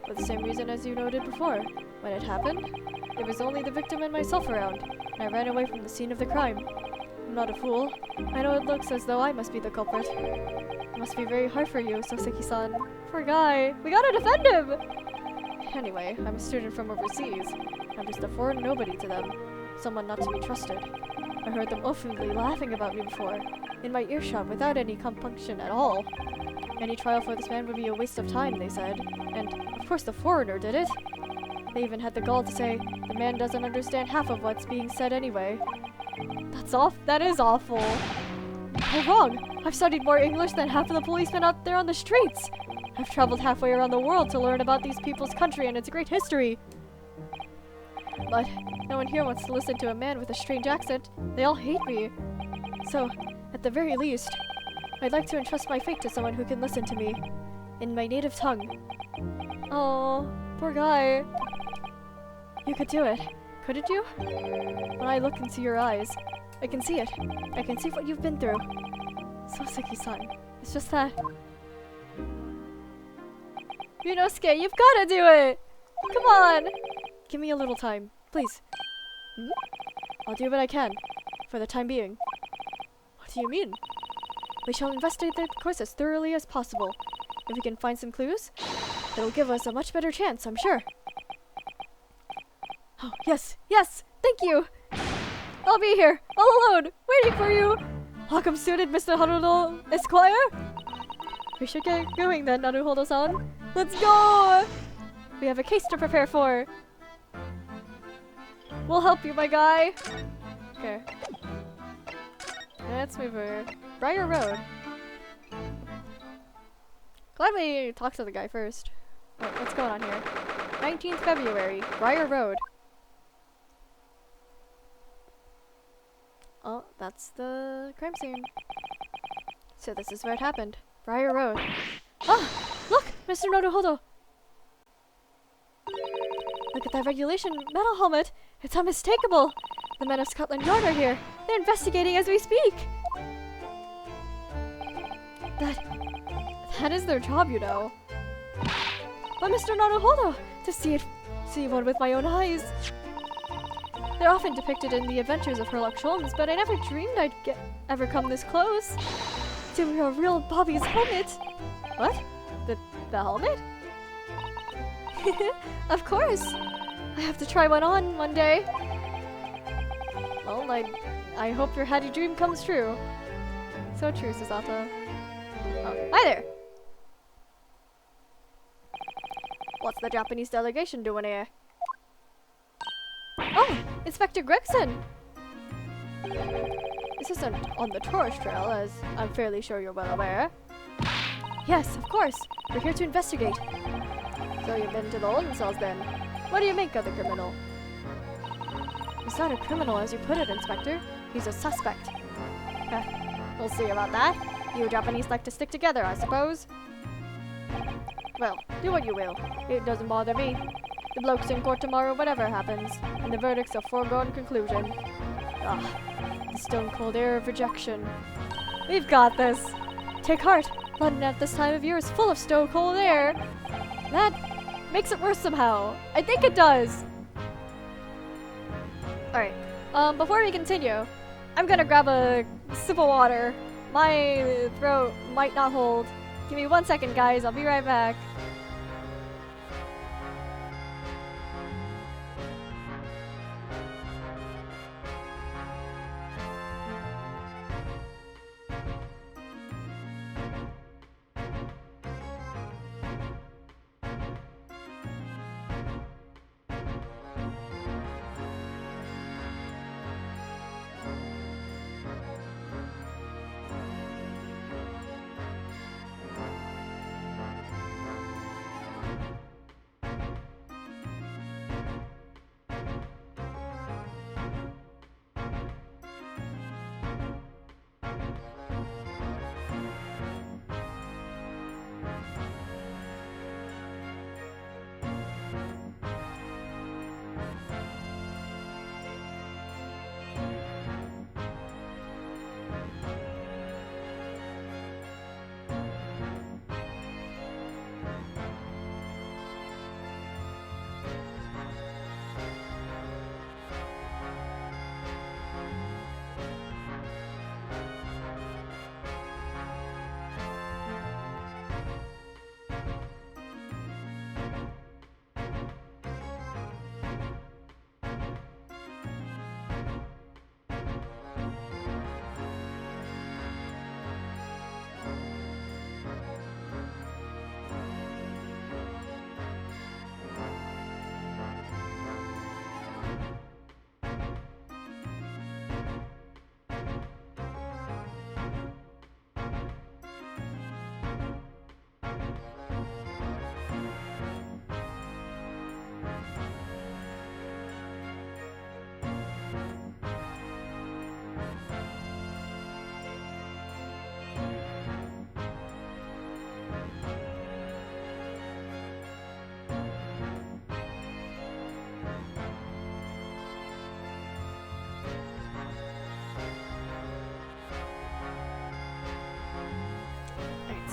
For the same reason as you noted before. When it happened, there was only the victim and myself around, and I ran away from the scene of the crime. I'm not a fool. I know it looks as though I must be the culprit. It must be very hard for you, Soseki-san. Poor guy. We gotta defend him! Anyway, I'm a student from overseas. I'm just a foreign nobody to them. Someone not to be trusted. I heard them openly laughing about me before, in my earshot without any compunction at all. Any trial for this man would be a waste of time, they said. And, of course, the foreigner did it. They even had the gall to say, the man doesn't understand half of what's being said anyway. That is awful. I'm wrong. I've studied more English than half of the policemen out there on the streets. I've traveled halfway around the world to learn about these people's country and its great history. But no one here wants to listen to a man with a strange accent. They all hate me. So, at the very least, I'd like to entrust my fate to someone who can listen to me. In my native tongue. Oh, poor guy. You could do it, couldn't you? When I look into your eyes, I can see it. I can see what you've been through. Soseki-san, it's just that... Yunosuke, you've gotta do it! Come on! Give me a little time, please. I'll do what I can, for the time being. What do you mean? We shall investigate the course as thoroughly as possible. If we can find some clues, it'll give us a much better chance, I'm sure. Oh, yes, thank you! I'll be here, all alone, waiting for you! Welcome student, Mr. Haruno Esquire? We should get going then, Naruhodo-san. Let's go! We have a case to prepare for. We'll help you, my guy. Okay. Let's move over. Briar Road. Glad we talked to the guy first. Oh, what's going on here? 19th February, Briar Road. Oh, that's the crime scene. So this is where it happened. Briar Road. Ah! Look! Mr. Naruhodo! Look at that regulation metal helmet! It's unmistakable! The men of Scotland Yard are here! They're investigating as we speak! That is their job, you know. But Mr. Naruhodo! To see one with my own eyes! They're often depicted in the adventures of Sherlock Holmes, but I never dreamed I'd ever come this close to a real Bobby's helmet! What? The helmet? Of course! I have to try one on one day. Well, I hope your Hattie dream comes true. So true, Susato. Oh, hi there! What's the Japanese delegation doing here? Oh! Inspector Gregson! This isn't on the tourist trail, as I'm fairly sure you're well aware. Yes, of course. We're here to investigate. So you've been to the holding cells then. What do you make of the criminal? He's not a criminal as you put it, Inspector. He's a suspect. We'll see about that. You Japanese like to stick together, I suppose. Well, do what you will. It doesn't bother me. The bloke's in court tomorrow whatever happens, and the verdict's a foregone conclusion. Ah, the stone-cold air of rejection. We've got this. Take heart. London at this time of year is full of stone-cold air. That makes it worse somehow. I think it does. Alright, before we continue, I'm gonna grab a sip of water. My throat might not hold. Give me 1 second, guys. I'll be right back.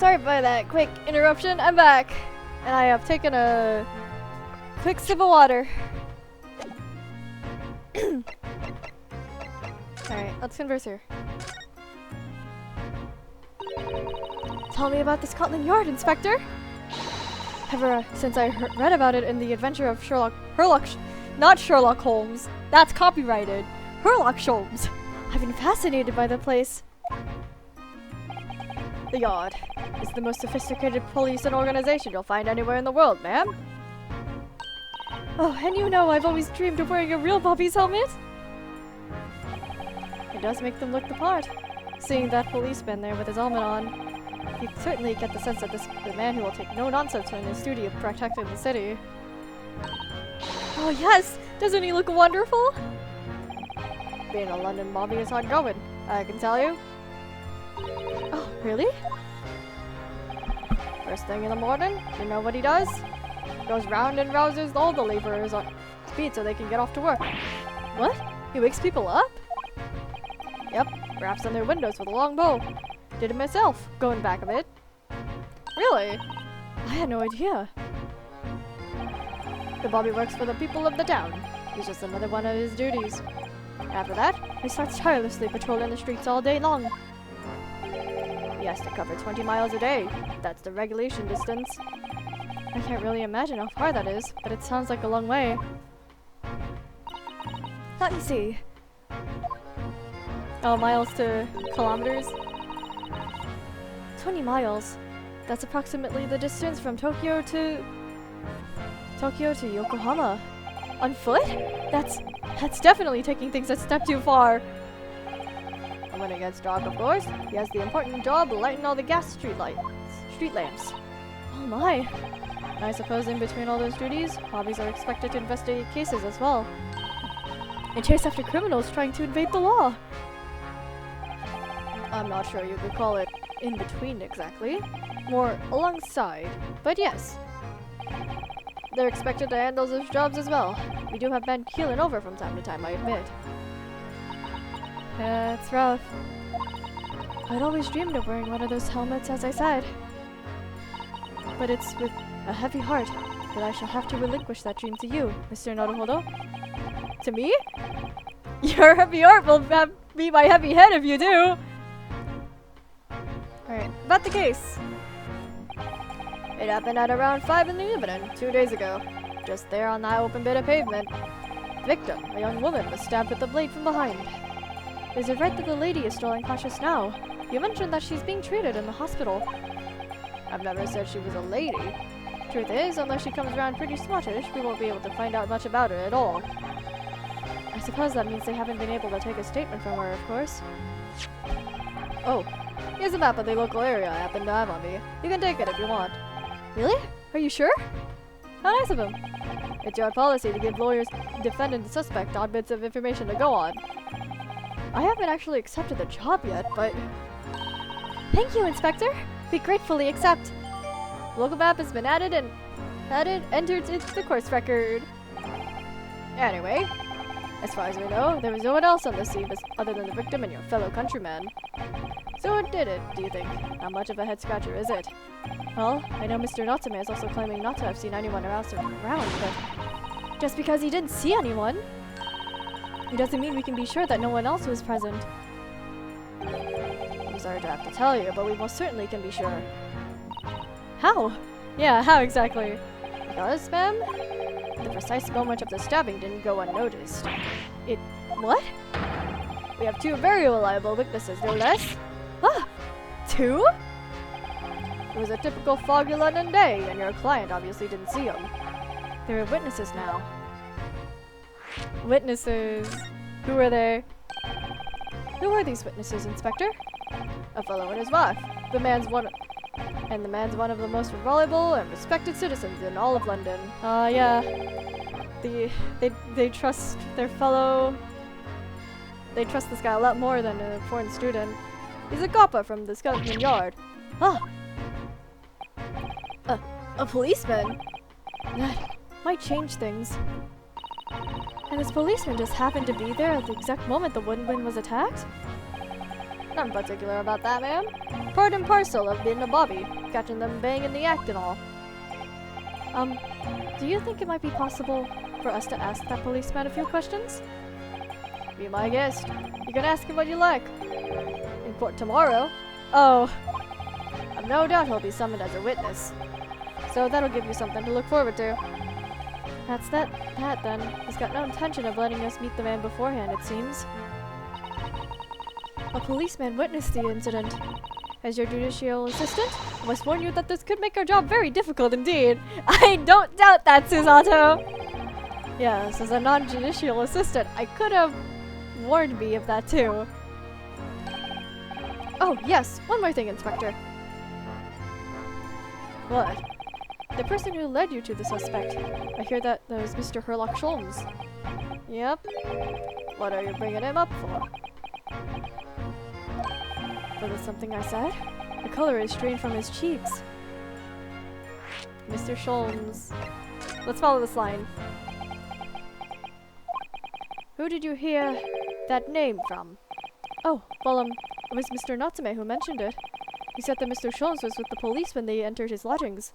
sorry for that quick interruption. I'm back. And I have taken a quick sip of water. Alright, let's converse here. Tell me about the Scotland Yard, Inspector. Ever since I read about it in The Adventure of not Sherlock Holmes. That's copyrighted. Sherlock Holmes. I've been fascinated by the place. The Yard is the most sophisticated police and organization you'll find anywhere in the world, ma'am. Oh, and you know I've always dreamed of wearing a real Bobby's helmet. It does make them look the part. Seeing that policeman there with his helmet on, you certainly get the sense that this is the man who will take no nonsense in his duty of protecting the city. Oh yes! Doesn't he look wonderful? Being a London Bobby is hard going, I can tell you. Oh, really? First thing in the morning, you know what he does? Goes round and rouses all the laborers on speed so they can get off to work. What? He wakes people up? Yep, raps on their windows with a long bow. Did it myself, going back a bit. Really? I had no idea. The Bobby works for the people of the town. It's just another one of his duties. After that, he starts tirelessly patrolling the streets all day long. He has to cover 20 miles a day. That's the regulation distance. I can't really imagine how far that is, but it sounds like a long way. Let me see. Oh, miles to kilometers? 20 miles. That's approximately the distance from Tokyo to Yokohama. On foot? That's definitely taking things a step too far. And when it gets dark, of course, he has the important job of lighting all the street lamps. Oh my. And I suppose in between all those duties, hobbies are expected to investigate cases as well. And chase after criminals trying to evade the law. I'm not sure you could call it in between exactly. More alongside. But yes. They're expected to handle those jobs as well. We do have men keeling over from time to time, I admit. It's rough. I'd always dreamed of wearing one of those helmets, as I said. But it's with a heavy heart that I shall have to relinquish that dream to you, Mr. Naruhodo. To me? Your heavy heart will be my heavy head if you do! Alright, about the case. It happened at around 5 in the evening, 2 days ago. Just there on that open bit of pavement. Victim, a young woman, was stabbed with a blade from behind. Is it right that the lady is still unconscious now? You mentioned that she's being treated in the hospital. I've never said she was a lady. Truth is, unless she comes around pretty smartish, we won't be able to find out much about her at all. I suppose that means they haven't been able to take a statement from her, of course. Oh, here's a map of the local area I happen to have on me. You can take it if you want. Really? Are you sure? How nice of him. It's your policy to give lawyers defending the suspect odd bits of information to go on. I haven't actually accepted the job yet, but... Thank you, Inspector! We gratefully accept. The local map has been entered into the course record. Anyway, as far as we know, there was no one else on the scene other than the victim and your fellow countryman. So what did it, do you think? How much of a head-scratcher is it? Well, I know Mr. Natsume is also claiming not to have seen anyone else around, but... Just because he didn't see anyone, it doesn't mean we can be sure that no one else was present. I'm sorry to have to tell you, but we most certainly can be sure. How? Yeah, how exactly? Because, ma'am, the precise moment of the stabbing didn't go unnoticed. What? We have 2 very reliable witnesses, no less. Ah! 2? It was a typical foggy London day, and your client obviously didn't see him. There are witnesses now. Witnesses? Who are they? Who are these witnesses, Inspector? A fellow and his wife. The man's one of the most reliable and respected citizens in all of London. Yeah. They trust their fellow... They trust this guy a lot more than a foreign student. He's a copper from the Scotland Yard. Ah! A policeman? That might change things. And this policeman just happened to be there at the exact moment the woodman was attacked? Nothing particular about that, ma'am. Part and parcel of being a bobby, catching them banging the act and all. Do you think it might be possible for us to ask that policeman a few questions? Be my guest. You can ask him what you like. In court tomorrow? Oh, I've no doubt he'll be summoned as a witness. So that'll give you something to look forward to. That's that then. He's got no intention of letting us meet the man beforehand, it seems. A policeman witnessed the incident. As your judicial assistant, I must warn you that this could make our job very difficult indeed. I don't doubt that, Susato! Yes, as a non-judicial assistant, I could have warned me of that too. Oh, yes, one more thing, Inspector. What? The person who led you to the suspect. I hear that was Mr. Herlock Sholmes. Yep. What are you bringing him up for? Was it something I said? The color is strained from his cheeks. Mr. Sholmes. Let's follow this line. Who did you hear that name from? Oh, well, it was Mr. Natsume who mentioned it. He said that Mr. Sholmes was with the police when they entered his lodgings.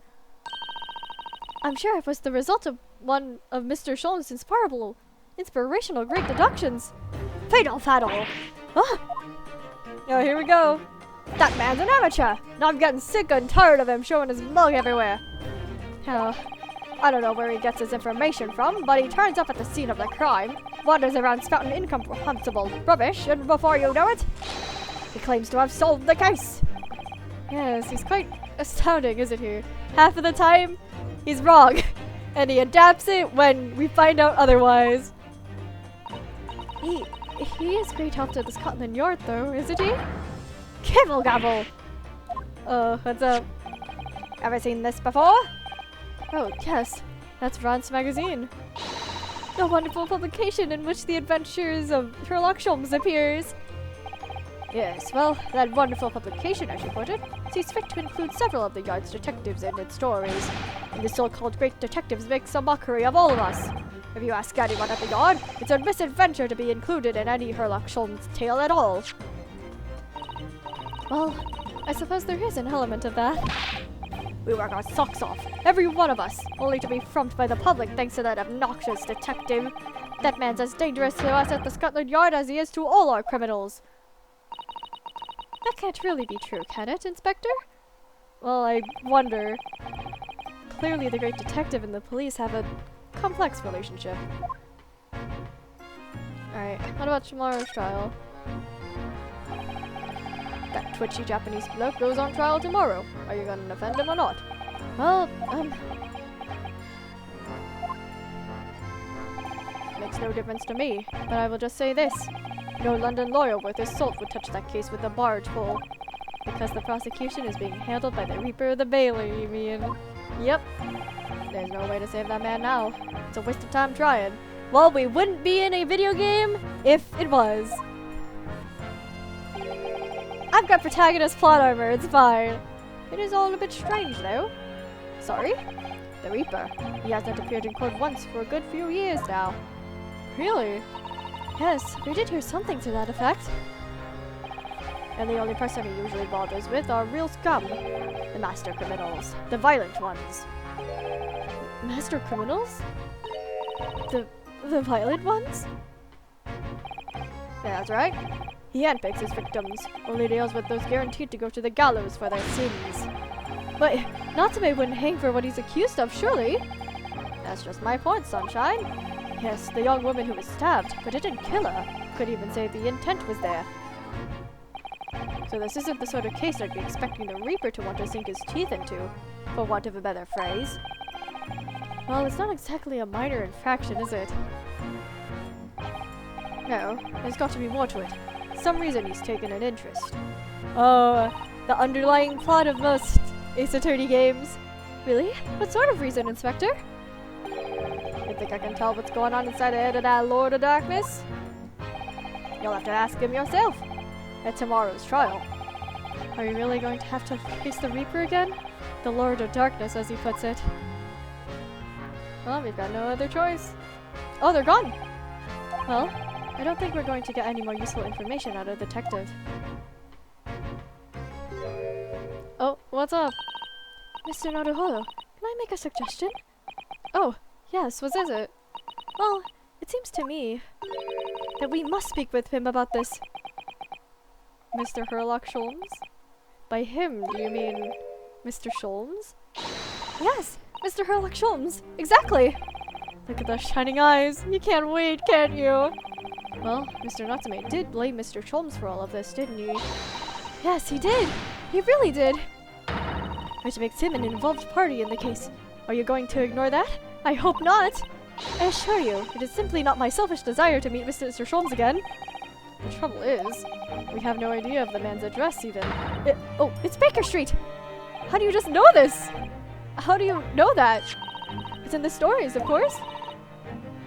I'm sure it was the result of one of Mr. Sholmes' inspirational great deductions. Fatal fatal! Ah! Oh, here we go. That man's an amateur! Now I'm getting sick and tired of him showing his mug everywhere. Oh, I don't know where he gets his information from, but he turns up at the scene of the crime, wanders around spouting incomprehensible rubbish, and before you know it, he claims to have solved the case. Yes, he's quite astounding, isn't he? Half of the time, he's wrong, and he adapts it when we find out otherwise. He is great help to the Scotland Yard, though, isn't he? Kibble gabble! Oh, what's up? Ever seen this before? Oh, yes. That's Ron's magazine. The wonderful publication in which the adventures of Sherlock Holmes appears. Yes, well, that wonderful publication, as you put it, sees fit to include several of the Yard's detectives in its stories. And the so-called great detectives make some mockery of all of us. If you ask anyone at the Yard, it's a misadventure to be included in any Sherlock Holmes tale at all. Well, I suppose there is an element of that. We work our socks off, every one of us, only to be frumped by the public thanks to that obnoxious detective. That man's as dangerous to us at the Scotland Yard as he is to all our criminals. That can't really be true, can it, Inspector? Well, I wonder. Clearly the great detective and the police have a complex relationship. Alright, what about tomorrow's trial? That twitchy Japanese bloke goes on trial tomorrow. Are you gonna defend him or not? Well, makes no difference to me, but I will just say this. No London lawyer worth his salt would touch that case with a barge pole. Because the prosecution is being handled by the Reaper of the Bailey, you mean? Yep. There's no way to save that man now. It's a waste of time trying. Well, we wouldn't be in a video game if it was. I've got protagonist plot armor, it's fine. It is all a bit strange, though. Sorry? The Reaper. He hasn't appeared in court once for a good few years now. Really? Yes, we did hear something to that effect. And the only person he usually bothers with are real scum. The master criminals. The violent ones. Master criminals? The violent ones? That's right. He handpicks his victims, only deals with those guaranteed to go to the gallows for their sins. But Natsume wouldn't hang for what he's accused of, surely? That's just my point, sunshine. Yes, the young woman who was stabbed, but it didn't kill her. Could even say the intent was there. So this isn't the sort of case I'd be expecting the Reaper to want to sink his teeth into, for want of a better phrase. Well, it's not exactly a minor infraction, is it? No, there's got to be more to it. Some reason he's taken an interest. Oh, the underlying plot of most Ace Attorney games. Really? What sort of reason, Inspector? You think I can tell what's going on inside the head of that Lord of Darkness? You'll have to ask him yourself at tomorrow's trial. Are you really going to have to face the Reaper again? The Lord of Darkness, as he puts it. Well, we've got no other choice. Oh, they're gone! Well, I don't think we're going to get any more useful information out of the detective. What's up? Mr. Naruhodo, can I make a suggestion? Oh, yes, what is it? Well, it seems to me that we must speak with him about this. Mr. Herlock Sholmes? By him, do you mean Mr. Sholmes? Yes, Mr. Herlock Sholmes, exactly! Look at those shining eyes. You can't wait, can't you? Well, Mr. Natsume did blame Mr. Sholmes for all of this, didn't he? Yes, he did! He really did! Which makes him an involved party in the case. Are you going to ignore that? I hope not! I assure you, it is simply not my selfish desire to meet Mr. Sholmes again. The trouble is, we have no idea of the man's address even. Oh, it's Baker Street! How do you just know this? How do you know that? It's in the stories, of course.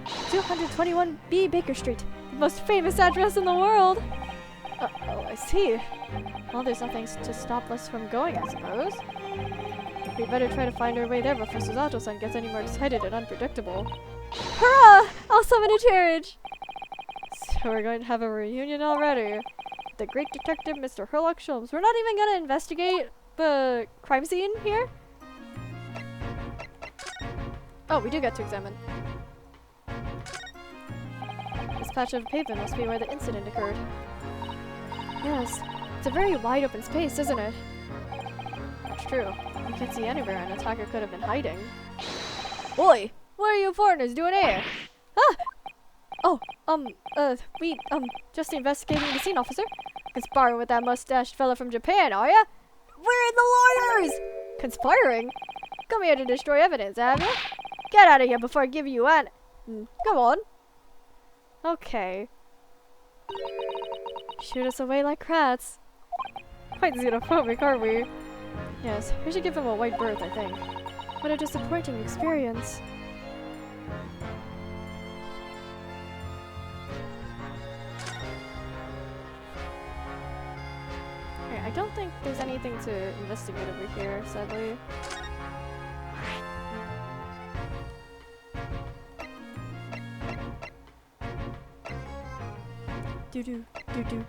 221B Baker Street, the most famous address in the world. Oh, I see. Well, there's nothing to stop us from going, I suppose. We'd better try to find our way there before Susato-san gets any more excited and unpredictable. Hurrah! I'll summon a carriage! So we're going to have a reunion already. The great detective, Mr. Herlock Sholmes. We're not even going to investigate the crime scene here? Oh, we do get to examine. This patch of pavement must be where the incident occurred. Yes, it's a very wide open space, isn't it? That's true. You can't see anywhere an attacker could have been hiding. Oi! What are you foreigners doing here? Ah! Oh, we, just investigating the scene, officer. Conspiring with that mustached fella from Japan, are ya? Where are the lawyers? Conspiring? Come here to destroy evidence, have you? Get out of here before I give you an... Go on. Okay. Shoot us away like rats. Quite xenophobic, aren't we? Yes, we should give him a white berth, I think. What a disappointing experience. Okay, I don't think there's anything to investigate over here, sadly. Doo-doo, doo-doo,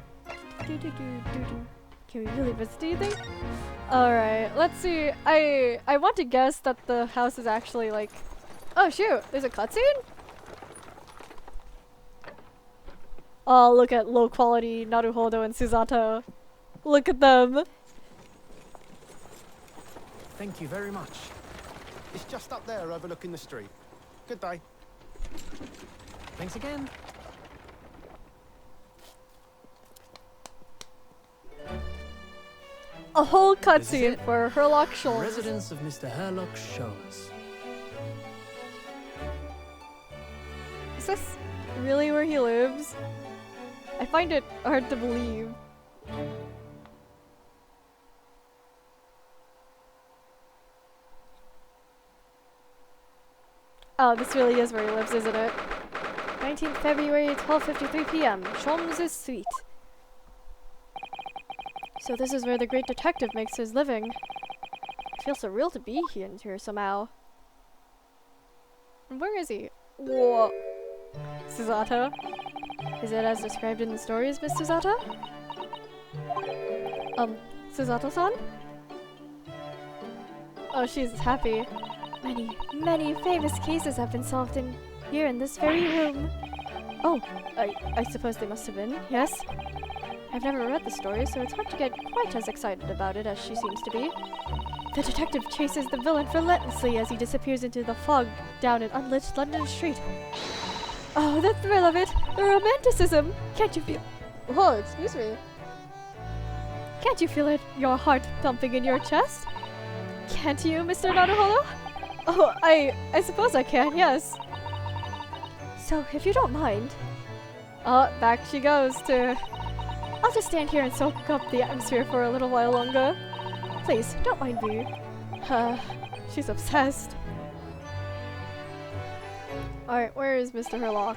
doo-doo-doo-doo-doo. Can we really visit anything? Alright, let's see. I want to guess that the house is actually like... Oh shoot, there's a cutscene? Oh, look at low quality Naruhodo and Susato. Look at them. Thank you very much. It's just up there overlooking the street. Good day. Thanks again. A whole cutscene for Herlock Sholmes. Residence of Mr. Herlock Sholmes. Is this really where he lives? I find it hard to believe. Oh, this really is where he lives, isn't it? 19th February, 12:53 p.m. Sholmes' suite. So this is where the great detective makes his living. It feels surreal to be here somehow. And where is he? Whoa. Susato? Is it as described in the stories, Miss Susato? Susato-san? Oh, she's happy. Many famous cases have been solved here in this very room. Oh, I suppose they must have been, yes? I've never read the story, so it's hard to get quite as excited about it as she seems to be. The detective chases the villain relentlessly as he disappears into the fog down an unlit London street. Oh, the thrill of it! The romanticism! Can't you feel... Whoa, excuse me. Can't you feel it? Your heart thumping in your chest? Can't you, Mr. Naruhodo? Oh, I suppose I can, yes. So, if you don't mind... Oh, back she goes to... I'll just stand here and soak up the atmosphere for a little while longer. Please, don't mind me. She's obsessed. Alright, where is Mr. Herlock?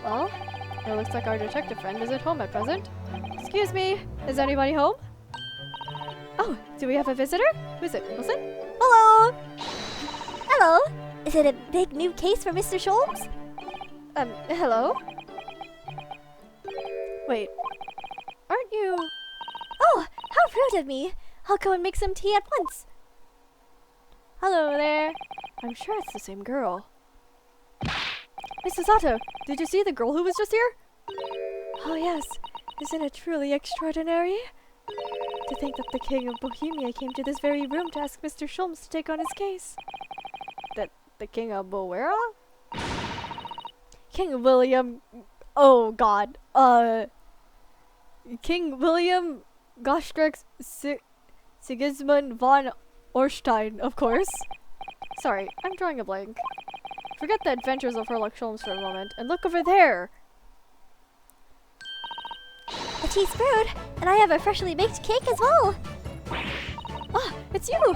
Well, it looks like our detective friend is at home at present. Excuse me, is anybody home? Oh, do we have a visitor? Who is it, Wilson? Hello! Hello! Is it a big new case for Mr. Sholmes? Hello? Wait. Aren't you... Oh, how rude of me! I'll go and make some tea at once. Hello there. I'm sure it's the same girl. Mrs. Sato, did you see the girl who was just here? Oh yes, isn't it truly extraordinary? To think that the King of Bohemia came to this very room to ask Mr. Sholmes to take on his case. The King of Boera? King William... Oh god. King William Gostrix Sigismund von Orstein, of course. Sorry, I'm drawing a blank. Forget the adventures of Herlock Sholmes for a moment, and look over there! The tea's brewed, and I have a freshly baked cake as well. Ah, it's you!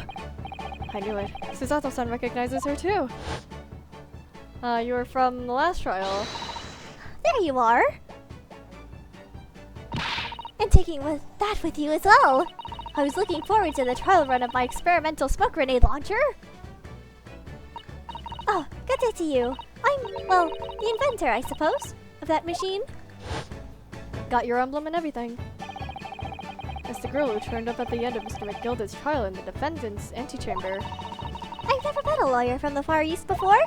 I knew it. Susato-san recognizes her too. You were from the last trial. There you are. And taking that with you as well. I was looking forward to the trial run of my experimental smoke grenade launcher. Oh, good day to you. I'm, well, the inventor, I suppose, of that machine. Got your emblem and everything. As the girl who turned up at the end of Mr. McGilda's trial in the defendant's antechamber. I've never met a lawyer from the Far East before.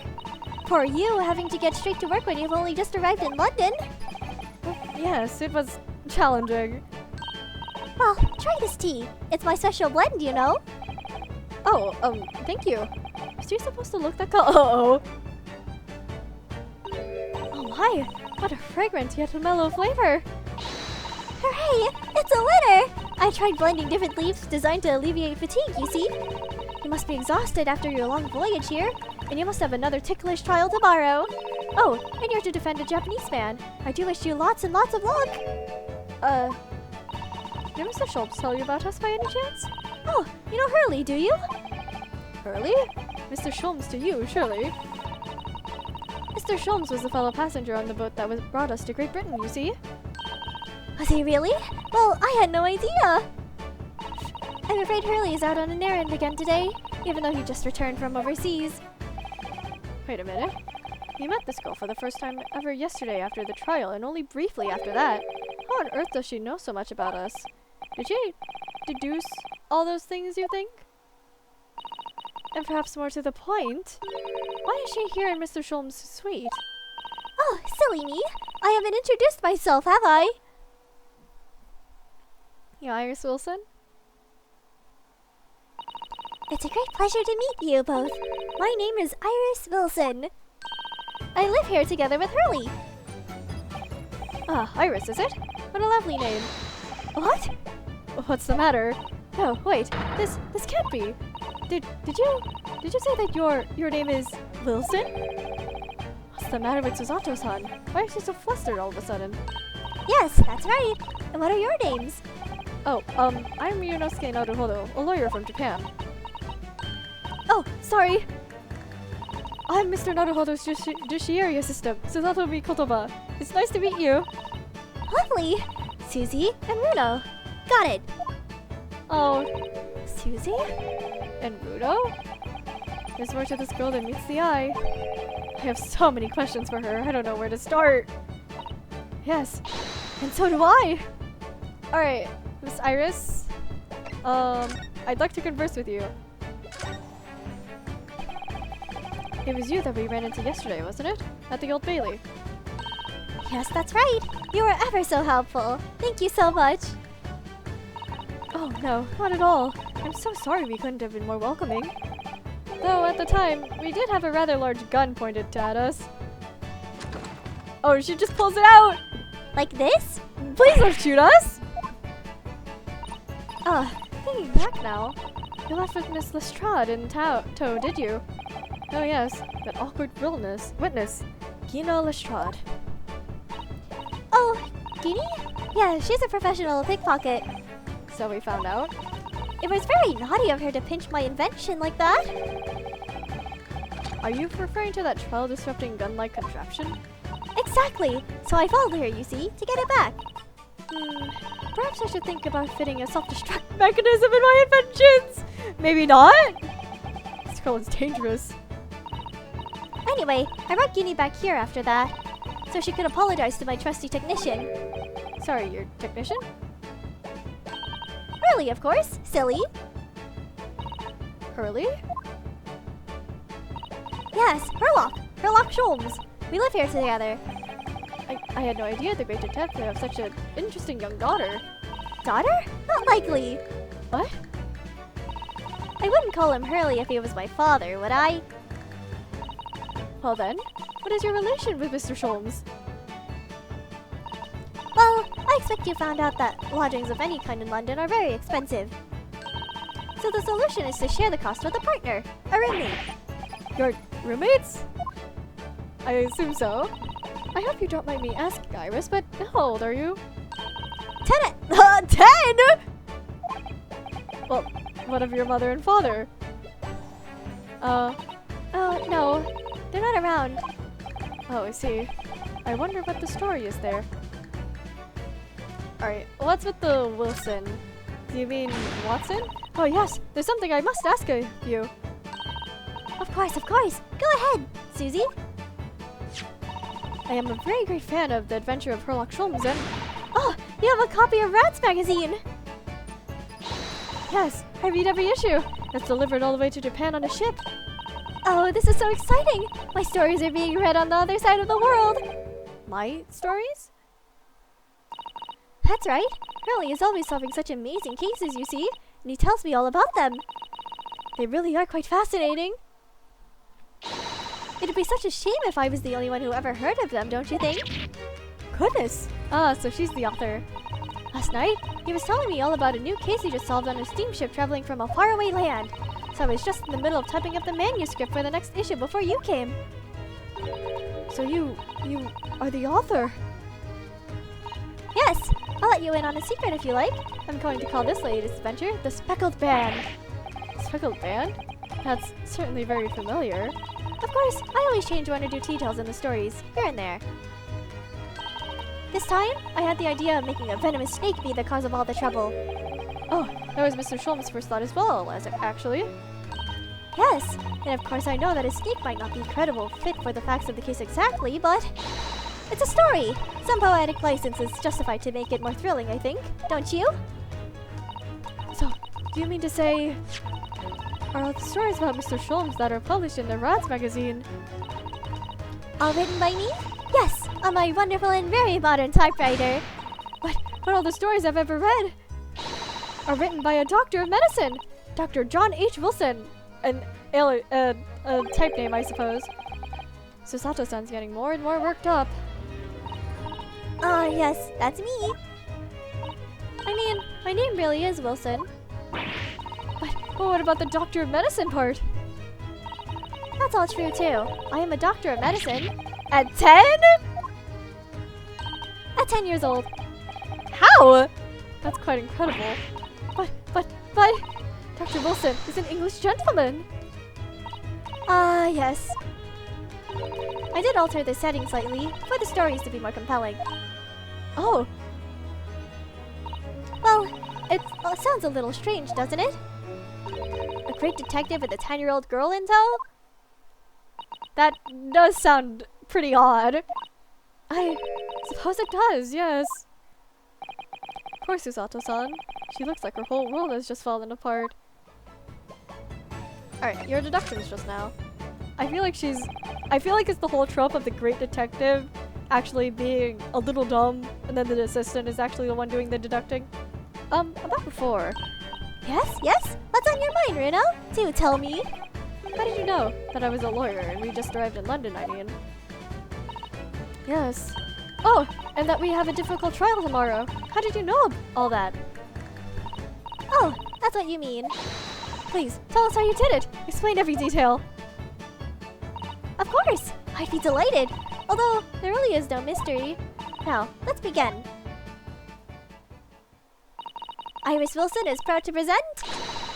Poor you, having to get straight to work when you've only just arrived in London. Yes, it was challenging. Well, try this tea. It's my special blend, you know. Oh, thank you. Is she supposed to look that Uh-oh. Oh my, what a fragrant yet mellow flavor. Hooray! It's a winner! I tried blending different leaves designed to alleviate fatigue, you see. You must be exhausted after your long voyage here, and you must have another ticklish trial tomorrow. Oh, and you're to defend a Japanese man. I do wish you lots and lots of luck. Did Mr. Schultz tell you about us by any chance? Oh, you know Hurley, do you? Hurley? Mr. Sholmes to you, surely. Mr. Sholmes was the fellow passenger on the boat that brought us to Great Britain, you see. Was he really? Well, I had no idea. I'm afraid Hurley is out on an errand again today, even though he just returned from overseas. Wait a minute. You met this girl for the first time ever yesterday after the trial, and only briefly after that. How on earth does she know so much about us? Did she deduce all those things, you think? And perhaps more to the point, why is she here in Mr. Sholmes' suite? Oh, silly me. I haven't introduced myself, have I? You Iris Wilson? It's a great pleasure to meet you both. My name is Iris Wilson. I live here together with Hurley. Ah, Iris, is it? What a lovely name. What? What's the matter? No, wait. This can't be. Did you say that your name is Wilson? What's the matter with Susato-san? Why is she so flustered all of a sudden? Yes, that's right. And what are your names? Oh, I'm Ryunosuke Naruhodo, a lawyer from Japan. Oh, sorry. I'm Mr. Naruhodo's judiciary assistant, Susato Mikotoba. It's nice to meet you. Lovely. Susie and Runo. Got it. Oh, Susie? and Rudo? There's more to this girl than meets the eye. I have so many questions for her, I don't know where to start. Yes, and so do I. Alright, Miss Iris. I'd like to converse with you. It was you that we ran into yesterday, wasn't it? At the Old Bailey. Yes, that's right. You were ever so helpful. Thank you so much. Oh no, not at all. I'm so sorry we couldn't have been more welcoming. Though at the time, we did have a rather large gun pointed at us. Oh, she just pulls it out! Like this? Please don't shoot us! Thinking back now, you left with Miss Lestrade in tow, did you? Oh yes, that awkward witness, Gina Lestrade. Oh, Guinea? Yeah, she's a professional pickpocket. So we found out. It was very naughty of her to pinch my invention like that. Are you referring to that trial-disrupting gun-like contraption? Exactly. So I followed her, you see, to get it back. Perhaps I should think about fitting a self-destruct mechanism in my inventions! Maybe not? This girl is dangerous. Anyway, I brought Guinea back here after that, so she could apologize to my trusty technician. Sorry, your technician? Hurley, of course. Silly. Hurley? Yes, Herlock. Herlock Sholmes. We live here together. I had no idea the great detective have such an interesting young daughter. Daughter? Not likely. What? I wouldn't call him Hurley if he was my father, would I? Well then, what is your relation with Mr. Sholmes? Well, I expect you found out that lodgings of any kind in London are very expensive. So the solution is to share the cost with a partner, a roommate. Your roommates? I assume so. I hope you don't mind me asking, Iris, but how old are you? 10! Well, what of your mother and father? Oh, no. They're not around. Oh, I see. I wonder what the story is there. Alright, what's with the Wilson? Do you mean Watson? Oh yes, there's something I must ask of you. Of course. Go ahead, Susie. I am a very great fan of the adventure of Herlock Sholmes and... Oh, you have a copy of Rats magazine. Yes, I read every issue. It's delivered all the way to Japan on a ship. Oh, this is so exciting. My stories are being read on the other side of the world. My stories? That's right. Hurley is always solving such amazing cases, you see, and he tells me all about them. They really are quite fascinating. It'd be such a shame if I was the only one who ever heard of them, don't you think? Goodness. Ah, so she's the author. Last night, he was telling me all about a new case he just solved on a steamship traveling from a faraway land. So I was just in the middle of typing up the manuscript for the next issue before you came. So you are the author? Yes, I'll let you in on a secret if you like. I'm going to call this latest adventure the Speckled Band. Speckled Band? That's certainly very familiar. Of course, I always change one or two details in the stories, here and there. This time, I had the idea of making a venomous snake be the cause of all the trouble. Oh, that was Mr. Sholmes' first thought as well, actually. Yes, and of course I know that a snake might not be a credible fit for the facts of the case exactly, but it's a story. Some poetic license is justified to make it more thrilling, I think. Don't you? So, do you mean to say... are the stories about Mr. Sholmes that are published in the Rats magazine? All written by me? Yes, on my wonderful and very modern typewriter. But all the stories I've ever read are written by a doctor of medicine, Dr. John H. Wilson. A type name, I suppose. Susato-san's getting more and more worked up. Yes, that's me. I mean, my name really is Wilson. But what about the doctor of medicine part? That's all true too. I am a doctor of medicine. At 10? At 10 years old. How? That's quite incredible. But, Dr. Wilson is an English gentleman. Yes. I did alter the setting slightly for the stories to be more compelling. Oh. Well, it sounds a little strange, doesn't it? A great detective with a 10-year-old girl in tow? That does sound pretty odd. I suppose it does, yes. Poor Susato-san. She looks like her whole world has just fallen apart. Alright, your deductions just now. I feel like it's the whole trope of the great detective actually being a little dumb, and then the assistant is actually the one doing the deducting. About before. Yes? What's on your mind, Runo? Do tell me. How did you know that I was a lawyer and we just arrived in London, I mean? Yes. Oh, and that we have a difficult trial tomorrow. How did you know all that? Oh, that's what you mean. Please, tell us how you did it. Explain every detail. Of course, I'd be delighted. Although, there really is no mystery. Now, let's begin. Iris Wilson is proud to present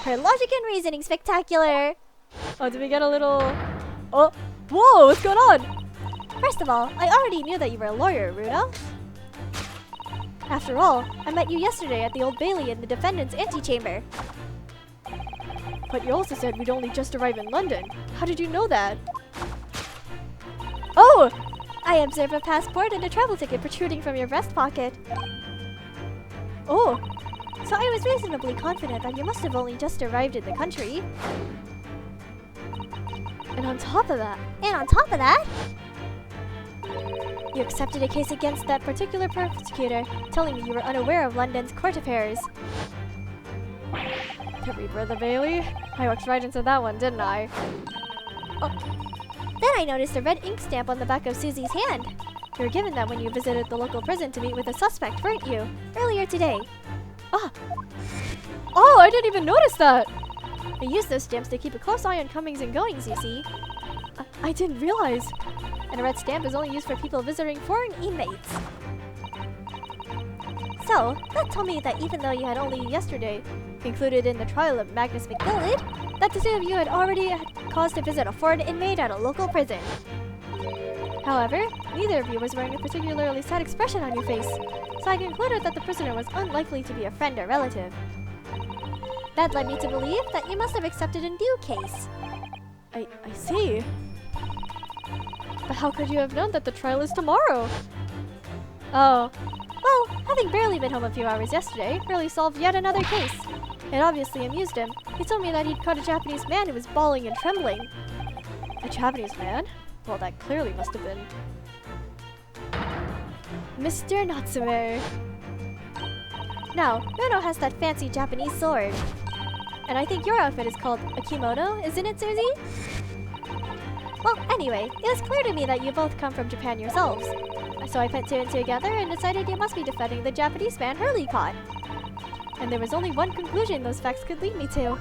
her Logic and Reasoning Spectacular. Oh, did we get a little... Oh, whoa, what's going on? First of all, I already knew that you were a lawyer, Runo. After all, I met you yesterday at the Old Bailey in the defendant's antechamber. But you also said we'd only just arrived in London. How did you know that? Oh! I observed a passport and a travel ticket protruding from your vest pocket. Oh! so I was reasonably confident that you must have only just arrived in the country. And on top of that, You accepted a case against that particular prosecutor, telling me you were unaware of London's court affairs. every brother Bailey. I walked right into that one, didn't I? Then I noticed a red ink stamp on the back of Susie's hand. You were given that when you visited the local prison to meet with a suspect, weren't you? Earlier today. Oh, I didn't even notice that! I used those stamps to keep a close eye on comings and goings, you see. I didn't realize. And a red stamp is only used for people visiting foreign inmates. So, that told me that even though you had only yesterday included in the trial of Magnus McMillan, that the two of you had already had cause to visit a foreign inmate at a local prison. However, neither of you was wearing a particularly sad expression on your face, so I concluded that the prisoner was unlikely to be a friend or relative. That led me to believe that you must have accepted a new case. I see. But how could you have known that the trial is tomorrow? Oh. Well, having barely been home a few hours yesterday, Hurley solved yet another case. It obviously amused him. He told me that he'd caught a Japanese man who was bawling and trembling. A Japanese man? Well, that clearly must have been Mr. Natsume. Now, Nono has that fancy Japanese sword. And I think your outfit is called a kimono, isn't it, Susie? Well, anyway, it was clear to me that you both come from Japan yourselves. So I put two and two together and decided you must be defending the Japanese man Hurley caught. And there was only one conclusion those facts could lead me to.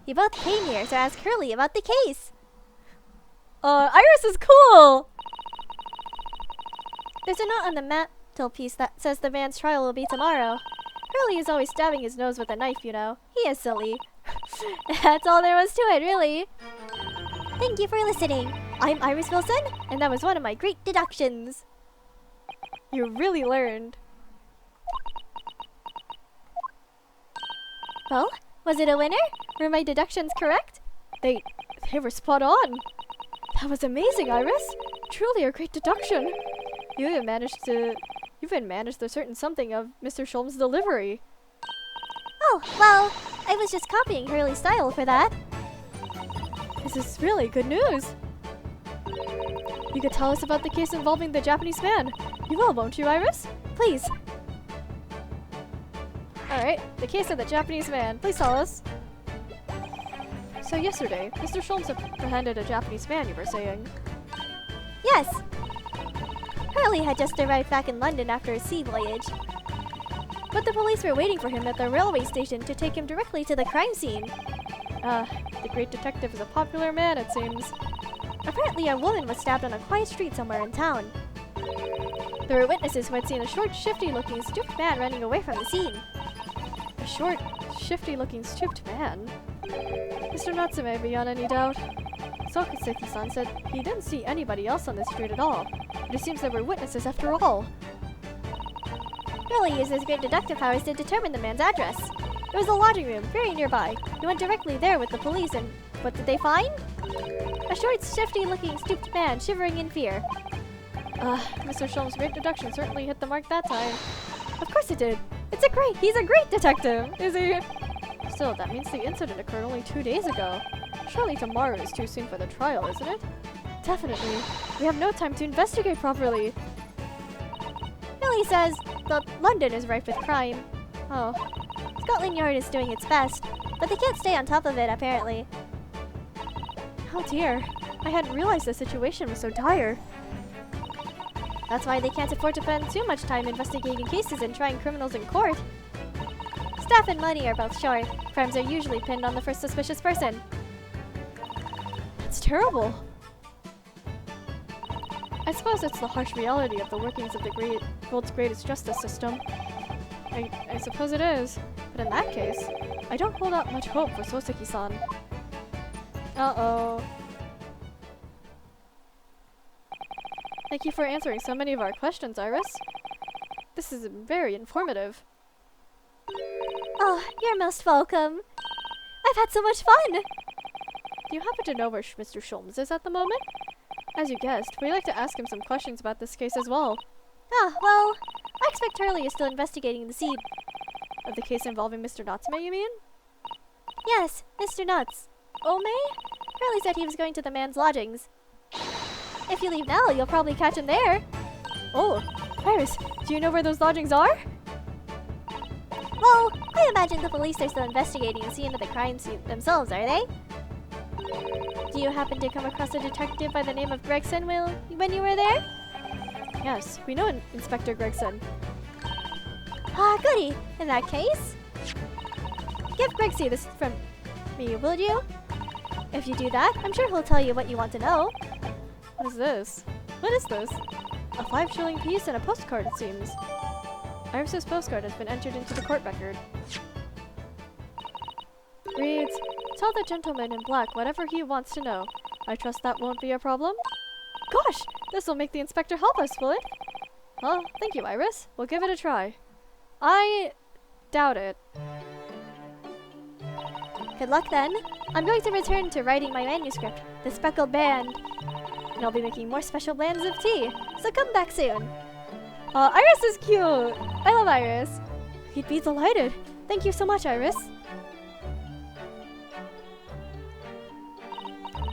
You both came here to ask Hurley about the case. Iris is cool! There's a note on the mantelpiece that says the man's trial will be tomorrow. Hurley is always stabbing his nose with a knife, you know. He is silly. That's all there was to it, really. Thank you for listening. I'm Iris Wilson, and that was one of my great deductions. You really learned. Well, was it a winner? Were my deductions correct? They were spot on. That was amazing, Iris. Truly a great deduction. You even managed the certain something of Mr. Sholm's delivery. Oh, well, I was just copying Hurley's style for that. This is really good news. You could tell us about the case involving the Japanese man. You will, won't you, Iris? Please. Alright, the case of the Japanese man. Please tell us. So yesterday, Mr. Sholmes apprehended a Japanese man, you were saying? Yes. Hurley had just arrived back in London after a sea voyage. But the police were waiting for him at the railway station to take him directly to the crime scene. The great detective is a popular man, it seems. Apparently a woman was stabbed on a quiet street somewhere in town. There were witnesses who had seen a short, shifty-looking, stooped man running away from the scene. A short, shifty-looking, stooped man? Mr. Natsume, beyond any doubt. Sokiseki-san said he didn't see anybody else on the street at all. But it seems there were witnesses after all. Hurley used his great deductive powers to determine the man's address. There was a lodging room very nearby. He went directly there with the police and what did they find? A short, shifty-looking, stooped man shivering in fear. Mr. Sholmes' great deduction certainly hit the mark that time. Of course it did. He's a great detective, is he? Still, that means the incident occurred only 2 days ago. Surely tomorrow is too soon for the trial, isn't it? Definitely. We have no time to investigate properly. Hurley says that London is rife with crime. Oh. Scotland Yard is doing its best, but they can't stay on top of it, apparently. Oh dear. I hadn't realized the situation was so dire. That's why they can't afford to spend too much time investigating cases and trying criminals in court. Staff and money are both short. Crimes are usually pinned on the first suspicious person. That's terrible. I suppose it's the harsh reality of the workings of the world's greatest justice system. I suppose it is. But in that case, I don't hold out much hope for Soseki-san. Uh-oh. Thank you for answering so many of our questions, Iris. This is very informative. Oh, you're most welcome. I've had so much fun! Do you happen to know where Mr. Sholmes is at the moment? As you guessed, we'd like to ask him some questions about this case as well. Ah, well, I expect Hurley is still investigating the scene. Of the case involving Mr. Natsume, you mean? Yes, Mr. Nuts. Ome? Hurley said he was going to the man's lodgings. If you leave now, you'll probably catch him there. Oh, Iris, do you know where those lodgings are? Well, I imagine the police are still investigating the scene of the crime scene themselves, are they? Do you happen to come across a detective by the name of Gregson when you were there? Yes, we know Inspector Gregson. Ah, goody. In that case, give Gregsy this from me, will you? If you do that, I'm sure he'll tell you what you want to know. What is this? What is this? A 5-shilling piece and a postcard, it seems. Iris's postcard has been entered into the court record. Reads, tell the gentleman in black whatever he wants to know. I trust that won't be a problem? Gosh, this will make the inspector help us, will it? Well, thank you, Iris. We'll give it a try. I doubt it. Good luck then. I'm going to return to writing my manuscript, The Speckled Band. And I'll be making more special blends of tea, so come back soon. Iris is cute! I love Iris. He'd be delighted. Thank you so much, Iris.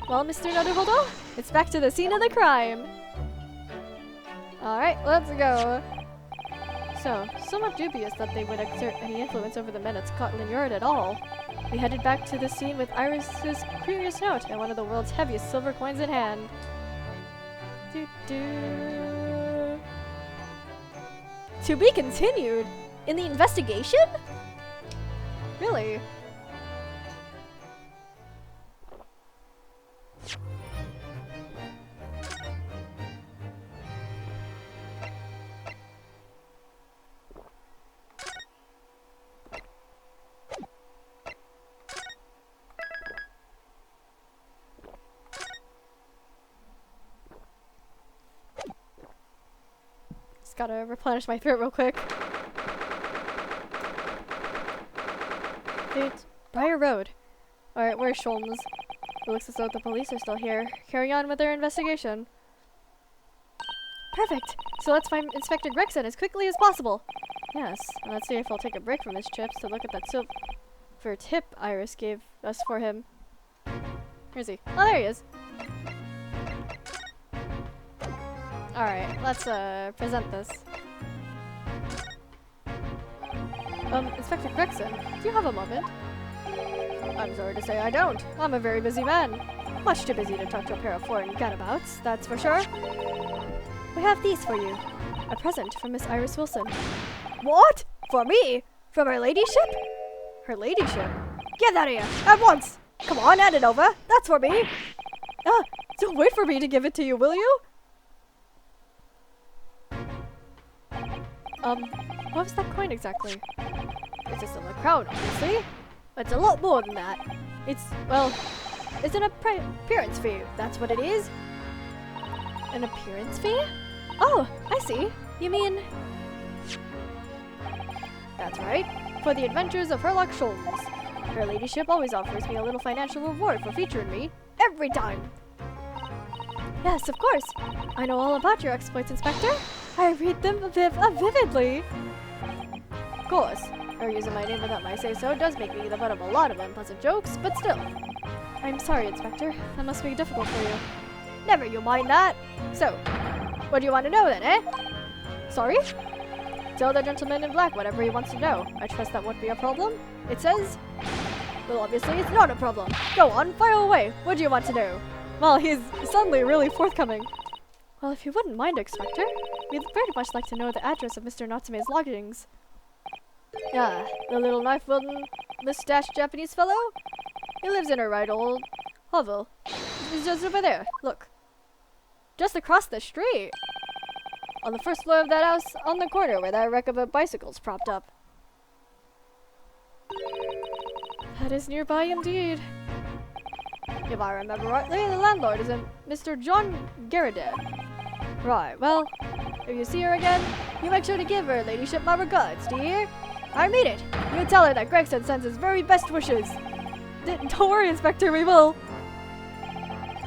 Well, Mr. Naruhodo, it's back to the scene of the crime. Alright, let's go. So, somewhat dubious that they would exert any influence over the men at Scotland Yard at all. We headed back to the scene with Iris's curious note and one of the world's heaviest silver coins in hand. To be continued? In the investigation? Really? Just gotta replenish my throat real quick. Dude, Briar Road. Alright, where's Sholmes? It looks as though the police are still here, carrying on with their investigation. Perfect! So let's find Inspector Gregson as quickly as possible! Yes, and let's see if he'll take a break from his trips to look at that silver tip Iris gave us for him. Where is he? Oh, there he is! Alright, let's present this. Inspector Gregson, do you have a moment? I'm sorry to say I don't. I'm a very busy man. Much too busy to talk to a pair of foreign gadabouts, that's for sure. We have these for you. A present from Miss Iris Wilson. What? For me? From her ladyship? Her ladyship? Get that here, at once! Come on, hand it over. That's for me. Don't wait for me to give it to you, will you? What was that coin exactly? It's a silver crown, obviously. It's a lot more than that. It's an appearance fee, that's what it is. An appearance fee? Oh, I see. You mean... That's right. For the adventures of Herlock Sholmes. Her ladyship always offers me a little financial reward for featuring me. Every time! Yes, of course. I know all about your exploits, Inspector. I read them vividly. Of course, her using my name without my say-so does make me the butt of a lot of unpleasant jokes, but still. I'm sorry, Inspector. That must be difficult for you. Never you mind that. So, what do you want to know then, eh? Sorry? Tell the gentleman in black whatever he wants to know. I trust that won't be a problem. It says... Well, obviously it's not a problem. Go on, fire away. What do you want to know? Well, he's suddenly really forthcoming. Well, if you wouldn't mind, Inspector, we'd very much like to know the address of Mr. Natsume's lodgings. Ah, the little knife-wielding, mustached Japanese fellow? He lives in a right old hovel. He's just over there, look. Just across the street. On the first floor of that house, on the corner where that wreck of a bicycle's propped up. That is nearby indeed. If I remember rightly, the landlord is a Mr. John Garridan. Right, well, if you see her again, you make sure to give her ladyship my regards, do you hear? I mean it. You tell her that Gregson sends his very best wishes. Don't worry, Inspector, we will.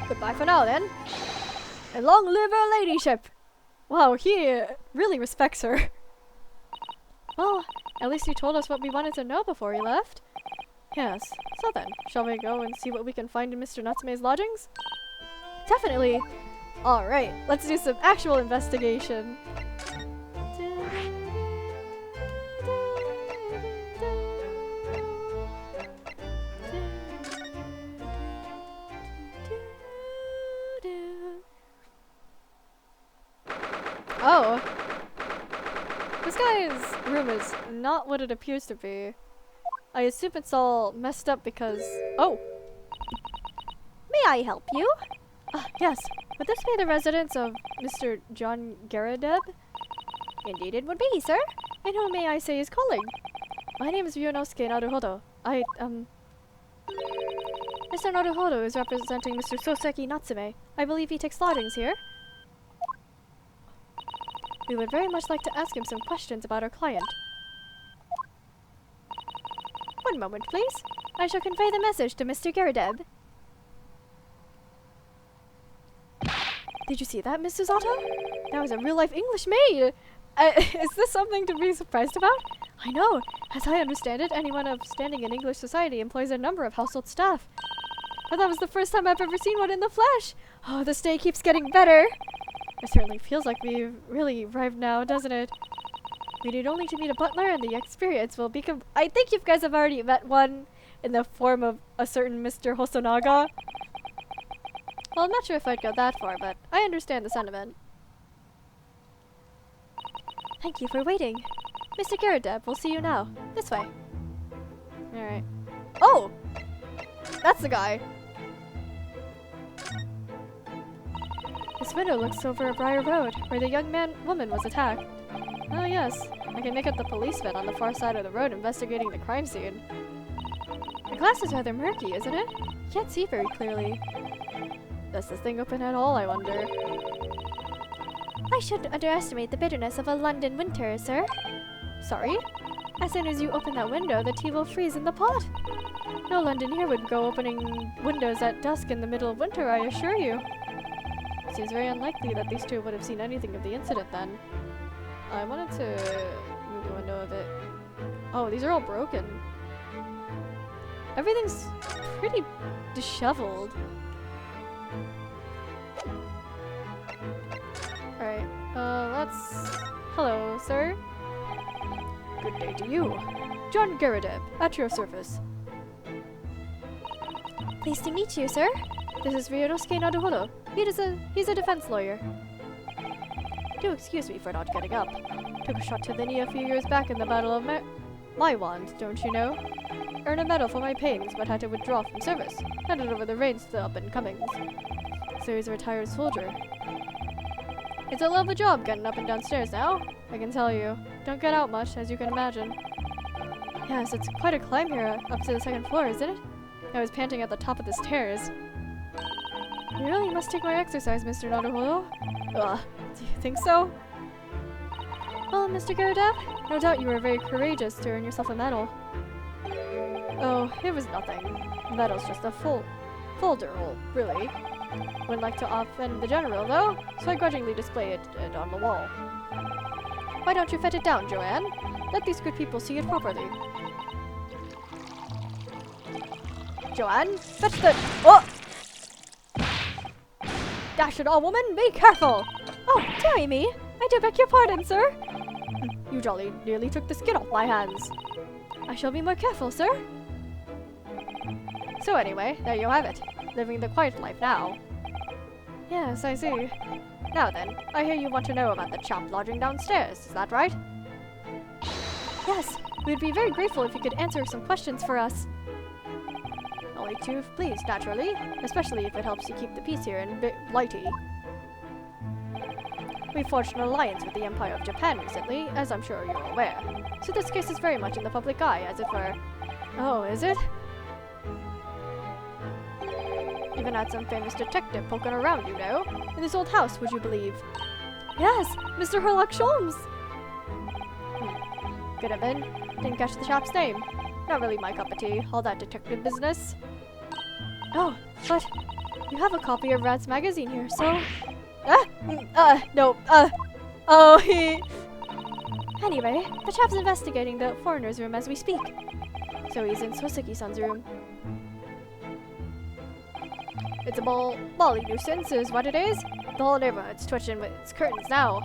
Goodbye for now, then. And long live her ladyship. Wow, he really respects her. Well, at least he told us what we wanted to know before he left. Yes, so then, shall we go and see what we can find in Mr. Natsume's lodgings? Definitely! Alright, let's do some actual investigation. Oh! This guy's room is not what it appears to be. I assume it's all messed up because... Oh! May I help you? Yes. Would this be the residence of Mr. John Garadeb? Indeed it would be, sir. And who may I say is calling? My name is Ryunosuke Naruhodo. Mr. Naruhodo is representing Mr. Soseki Natsume. I believe he takes lodgings here. We would very much like to ask him some questions about our client. One moment, please. I shall convey the message to Mr. Garadeb. Did you see that, Mrs. Otto? That was a real-life English maid! Is this something to be surprised about? I know. As I understand it, anyone of standing in English society employs a number of household staff. But that was the first time I've ever seen one in the flesh! Oh, this day keeps getting better! It certainly feels like we've really arrived now, doesn't it? We need only to meet a butler and the experience will be I think you guys have already met one in the form of a certain Mr. Hosonaga. Well, I'm not sure if I'd go that far, but I understand the sentiment. Thank you for waiting. Mr. Garadeb, we'll see you now. This way. Alright. Oh! That's the guy! This window looks over a briar road, where the young woman was attacked. Oh yes, I can make out the policeman on the far side of the road investigating the crime scene. The glass is rather murky, isn't it? Can't see very clearly. Does this thing open at all, I wonder? I shouldn't underestimate the bitterness of a London winter, sir. Sorry? As soon as you open that window, the tea will freeze in the pot. No Londoner would go opening windows at dusk in the middle of winter, I assure you. Seems very unlikely that these two would have seen anything of the incident then. I wanted to move the window a bit. Oh, these are all broken. Everything's pretty disheveled. Alright, let's... Hello, sir. Good day to you. John Garadeb, at your service. Pleased to meet you, sir. This is Ryunosuke Naruhodo. He's a defense lawyer. Do excuse me for not getting up. Took a shot to the knee a few years back in the Battle of Maiwand, don't you know? Earned a medal for my pains, but had to withdraw from service. Handed over the reins to the up-and-comings. So he's a retired soldier. It's a love of a job getting up and downstairs now, I can tell you. Don't get out much, as you can imagine. Yes, it's quite a climb here up to the second floor, isn't it? I was panting at the top of the stairs. You really must take my exercise, Mr. Naruhodo. Do you think so? Well, Mr. Garadeb, no doubt you were very courageous to earn yourself a medal. Oh, it was nothing. The medal's just a folder roll, really. Wouldn't like to offend the general, though, so I grudgingly display it on the wall. Why don't you fet it down, Joanne? Let these good people see it properly. Joanne, fetch the... Oh! Dash it all, woman! Be careful! Oh, dearie me! I do beg your pardon, sir. You jolly nearly took the skin off my hands. I shall be more careful, sir. So anyway, there you have it. Living the quiet life now. Yes, I see. Now then, I hear you want to know about the chap lodging downstairs, is that right? Yes, we'd be very grateful if you could answer some questions for us. Only two, please, naturally. Especially if it helps you keep the peace here in Blighty. We forged an alliance with the Empire of Japan recently, as I'm sure you're aware. So this case is very much in the public eye, as it were. Oh, is it? Even had some famous detective poking around, you know. In this old house, would you believe? Yes, Mr. Herlock Sholmes! Could have been. Didn't catch the chap's name. Not really my cup of tea, all that detective business. Oh, but you have a copy of Rat's magazine here, so... No, Oh, he... Anyway, the chap's investigating the foreigner's room as we speak. So he's in Sosuke-san's room. It's a bally nuisance is what it is. The whole neighborhood's twitching with its curtains now.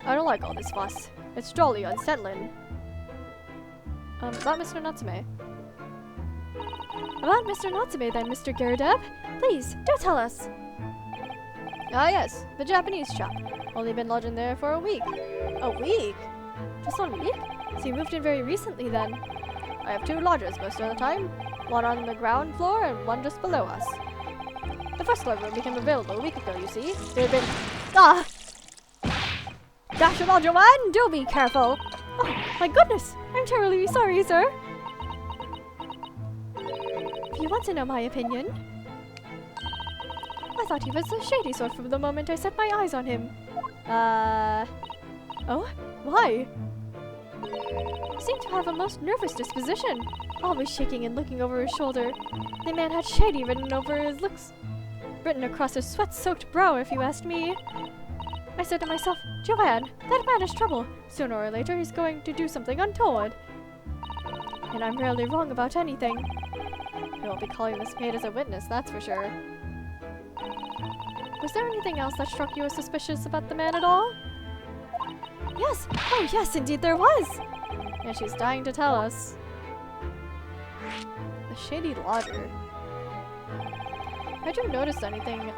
I don't like all this fuss. It's jolly unsettling. About Mr. Natsume. About Mr. Natsume then, Mr. Garudeb? Please, do tell us. Ah yes, the Japanese chap. Only been lodging there for a week. A week? Just 1 week? So he moved in very recently then. I have 2 lodgers most of the time. One on the ground floor and one just below us. The first floor room became available a week ago, you see. There had been... Ah! Dash it all, Joanne! Do be careful! Oh, my goodness! I'm terribly sorry, sir. If you want to know my opinion, I thought he was a shady sort from the moment I set my eyes on him. Oh? Why? He seemed to have a most nervous disposition, always shaking and looking over his shoulder. The man had shady written over his looks, written across his sweat-soaked brow, if you asked me. I said to myself, Joanne, that man is trouble. Sooner or later he's going to do something untoward. And I'm rarely wrong about anything. You won't be calling this maid as a witness, that's for sure. Was there anything else that struck you as suspicious about the man at all? Yes! Oh yes, indeed there was! And she's dying to tell us. The shady lodger. Had you noticed anything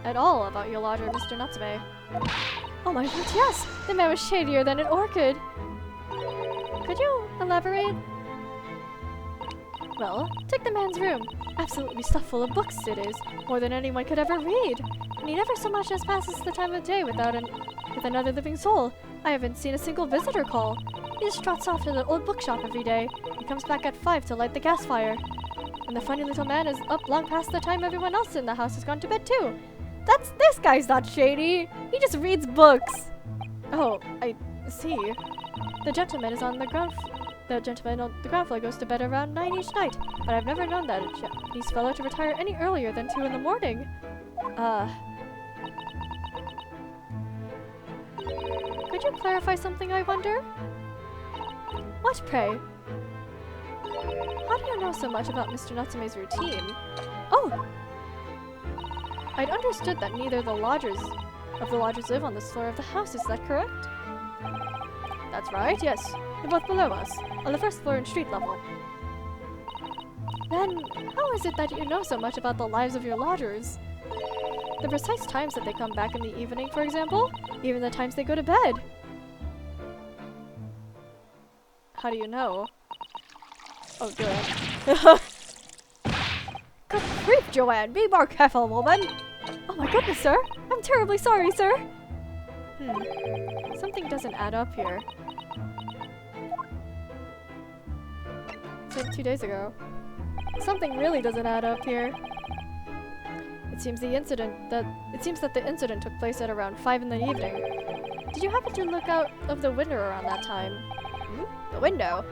at all about your lodger, Mr. Natsume? Oh my god, yes! The man was shadier than an orchid! Could you elaborate? Well, take the man's room. Absolutely stuffed full of books it is, more than anyone could ever read. And he never so much as passes the time of day with another living soul. I haven't seen a single visitor call. He just trots off to the old bookshop every day. He comes back at 5 to light the gas fire. And the funny little man is up long past the time everyone else in the house has gone to bed too. This guy's not shady. He just reads books. Oh, I see. The gentleman on the ground floor goes to bed around 9 each night, but I've never known that a Japanese fellow to retire any earlier than 2 in the morning. Could you clarify something, I wonder? What, pray? How do you know so much about Mr. Natsume's routine? Oh! I'd understood that neither of the lodgers live on this floor of the house, is that correct? That's right, yes. They're both below us, on the first floor and street level. Then, how is it that you know so much about the lives of your lodgers? The precise times that they come back in the evening, for example, even the times they go to bed. How do you know? Oh, Joanne. Good grief, Joanne! Be more careful, woman! Oh my goodness, sir! I'm terribly sorry, sir! Something doesn't add up here. It's been 2 days ago. Something really doesn't add up here. It seems that the incident took place at around 5 in the evening. Did you happen to look out of the window around that time? The window?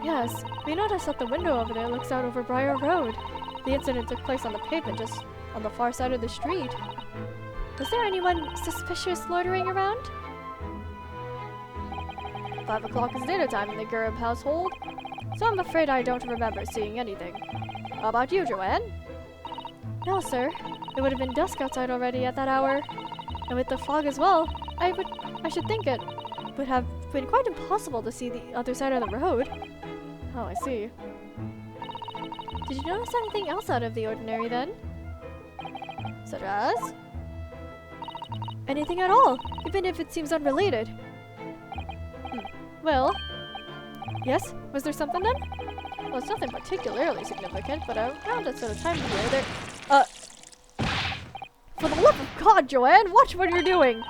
Yes, we noticed that the window over there looks out over Briar Road. The incident took place on the pavement just on the far side of the street. Was there anyone suspicious loitering around? 5 o'clock is dinner time in the Gurub household, so I'm afraid I don't remember seeing anything. How about you, Joanne? No, sir. It would have been dusk outside already at that hour. And with the fog as well, I should think it would have been quite impossible to see the other side of the road. Oh, I see. Did you notice anything else out of the ordinary then? Such as? Anything at all, even if it seems unrelated. Well, yes? Was there something then? well, it's nothing particularly significant, but around that sort of time of year, for the love of God, Joanne, watch what you're doing!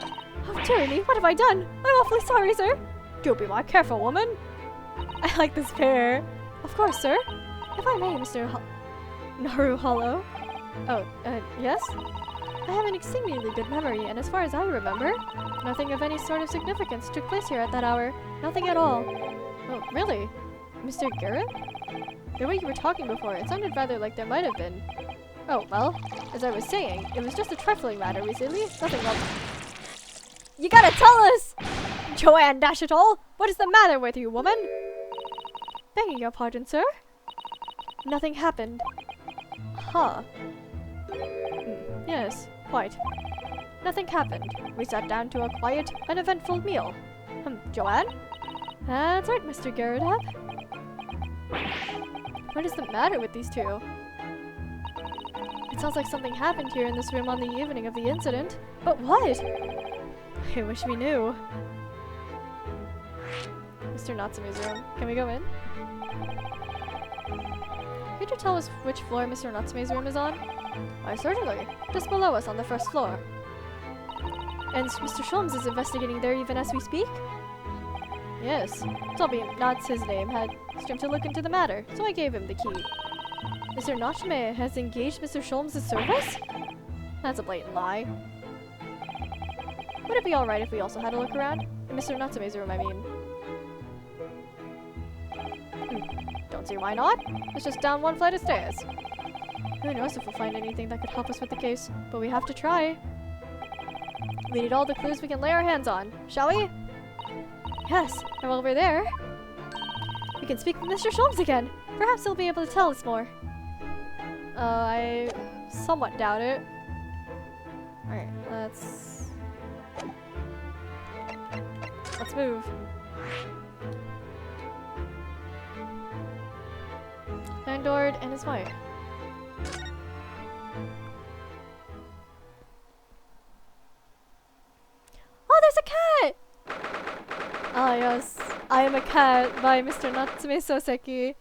Oh, dearie me, what have I done? I'm awfully sorry, sir. Do be more careful, woman. I like this pair. Of course, sir. If I may, Mr. Naru Hollow. Oh, yes? I have an exceedingly good memory, and as far as I remember, Nothing of any sort of significance took place here at that hour. nothing at all. Oh, really? Mr. Garrett? The way you were talking before, it sounded rather like there might have been. Oh, well, as I was saying, it was just a trifling matter recently. Nothing else. You gotta tell us! Joanne Dash it all! What is the matter with you, woman? Begging your pardon, sir? Nothing happened. Huh. Yes, quite. Nothing happened. We sat down to a quiet, uneventful meal. Joanne? That's right, Mr. Garridab. What is the matter with these two? It sounds like something happened here in this room on the evening of the incident. But what? I wish we knew. Mr. Natsume's room. Can we go in? Could you tell us which floor Mr. Natsume's room is on? Why, certainly. Just below us on the first floor. And Mr. Sholmes is investigating there even as we speak? Yes. Toby, that's his name, had streamed to look into the matter, so I gave him the key. Mr. Natsume has engaged Mr. Sholmes' service? That's a blatant lie. Would it be alright if we also had a look around? In Mr. Natsume's room, I mean. Don't see why not. It's just down one flight of stairs. Who knows if we'll find anything that could help us with the case, but we have to try. We need all the clues we can lay our hands on, shall we? Yes, and while we're there, we can speak with Mr. Sholmes again. Perhaps he'll be able to tell us more. I somewhat doubt it. Alright, let's move. Landlord and his wife. Oh, there's a cat! Ah, yes. I Am a Cat by Mr. Natsume Soseki.